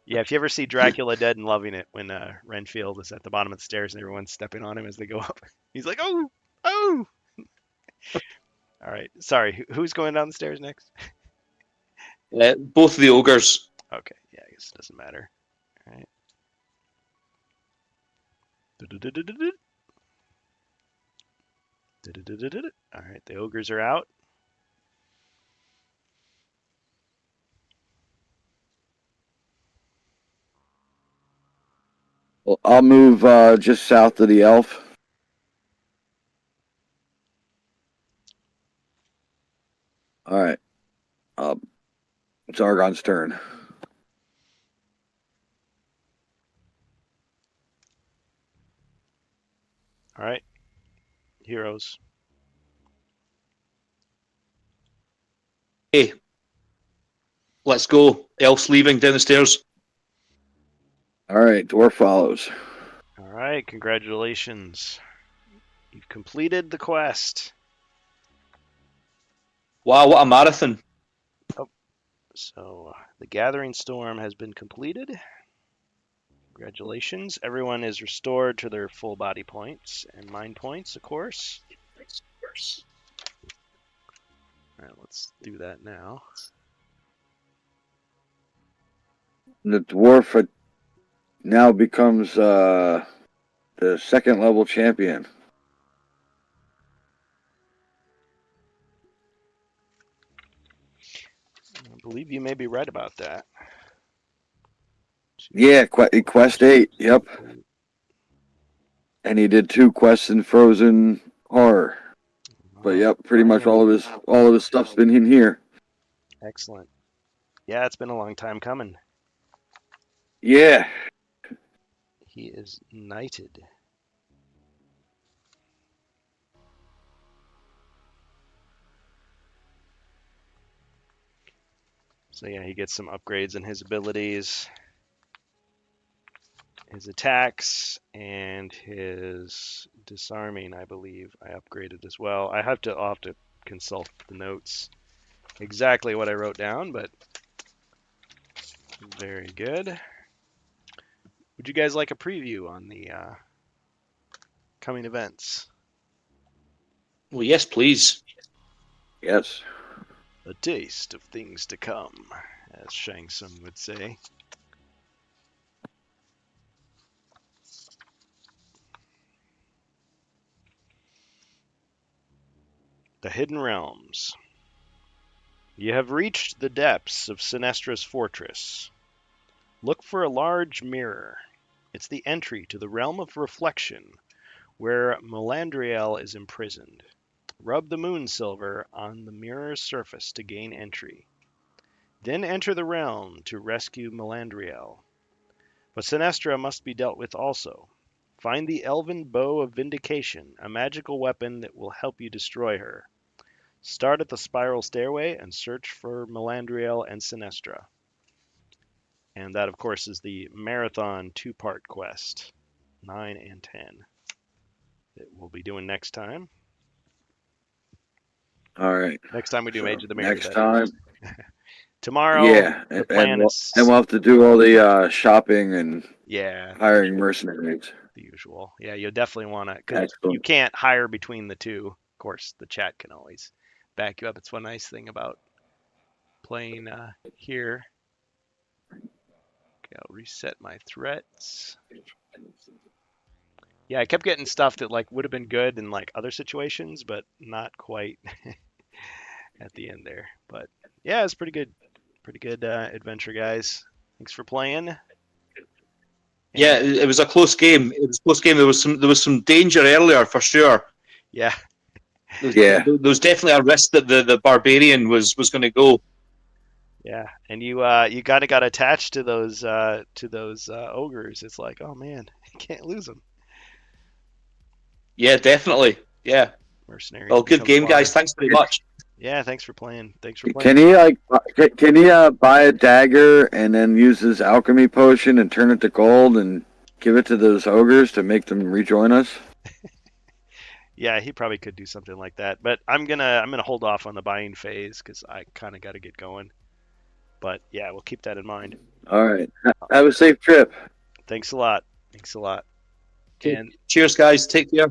Yeah, if you ever see Dracula Dead and Loving It, when Renfield is at the bottom of the stairs and everyone's stepping on him as they go up, he's like, oh, oh. All right, sorry. Who's going down the stairs next? Both of the ogres. Okay, yeah, I guess it doesn't matter. All right. All right, the ogres are out. Well, I'll move just south of the elf. All right. It's Argon's turn. All right, heroes. Hey, let's go. Elf's leaving down the stairs. All right, dwarf follows. All right, congratulations. You've completed the quest. Wow, what a marathon. So the Gathering Storm has been completed. Congratulations. Everyone is restored to their full body points and mind points, of course. All right, let's do that now. The dwarf now becomes the second level champion. I believe you may be right about that. Yeah, quest 8. Yep. And he did 2 quests in Frozen Horror. But yep, pretty much all of his stuff's been in here. Excellent. Yeah, it's been a long time coming. Yeah. He is knighted. So yeah, he gets some upgrades in his abilities, his attacks, and his disarming, I believe I upgraded as well. I'll have to consult the notes exactly what I wrote down, but very good. Would you guys like a preview on the coming events? Well, yes, please. Yes. A taste of things to come, as Shang Tsung would say. The Hidden Realms. You have reached the depths of Sinestra's fortress. Look for a large mirror. It's the entry to the realm of reflection, where Melandriel is imprisoned. Rub the moon silver on the mirror's surface to gain entry. Then enter the realm to rescue Melandriel. But Sinestra must be dealt with also. Find the elven bow of vindication, a magical weapon that will help you destroy her. Start at the spiral stairway and search for Melandriel and Sinestra. And that, of course, is the marathon two-part quest, 9 and 10, that we'll be doing next time. All right. Next time we do So, Mage of the Mirror. next time. Tomorrow, Yeah, the plan is... and we'll have to do all the shopping and yeah, hiring mercenaries. the usual. Yeah, you'll definitely want to, because Excellent. you can't hire between the two. Of course, the chat can always back you up. It's one nice thing about playing here. Okay, I'll reset my threats. Yeah, I kept getting stuff that like would have been good in like other situations, but not quite at the end there. But yeah, it's pretty good adventure, guys. Thanks for playing. Yeah, it was a close game. It was a close game. There was some danger earlier for sure. Yeah, Yeah. There was definitely a risk that the barbarian was going to go. yeah, and you kind of got attached to those ogres. It's like, oh man, I can't lose them. Yeah, definitely. Yeah. Mercenaries. Well, good become game, fodder. guys. Thanks very much. Yeah, thanks for playing. Thanks for Can playing. he buy a dagger and then use his alchemy potion and turn it to gold and give it to those ogres to make them rejoin us? Yeah, he probably could do something like that, but I'm gonna hold off on the buying phase because I kind of got to get going. But yeah, we'll keep that in mind. All right. Have a safe trip. Thanks a lot. Thanks a lot. Okay. And Cheers, guys. Take care.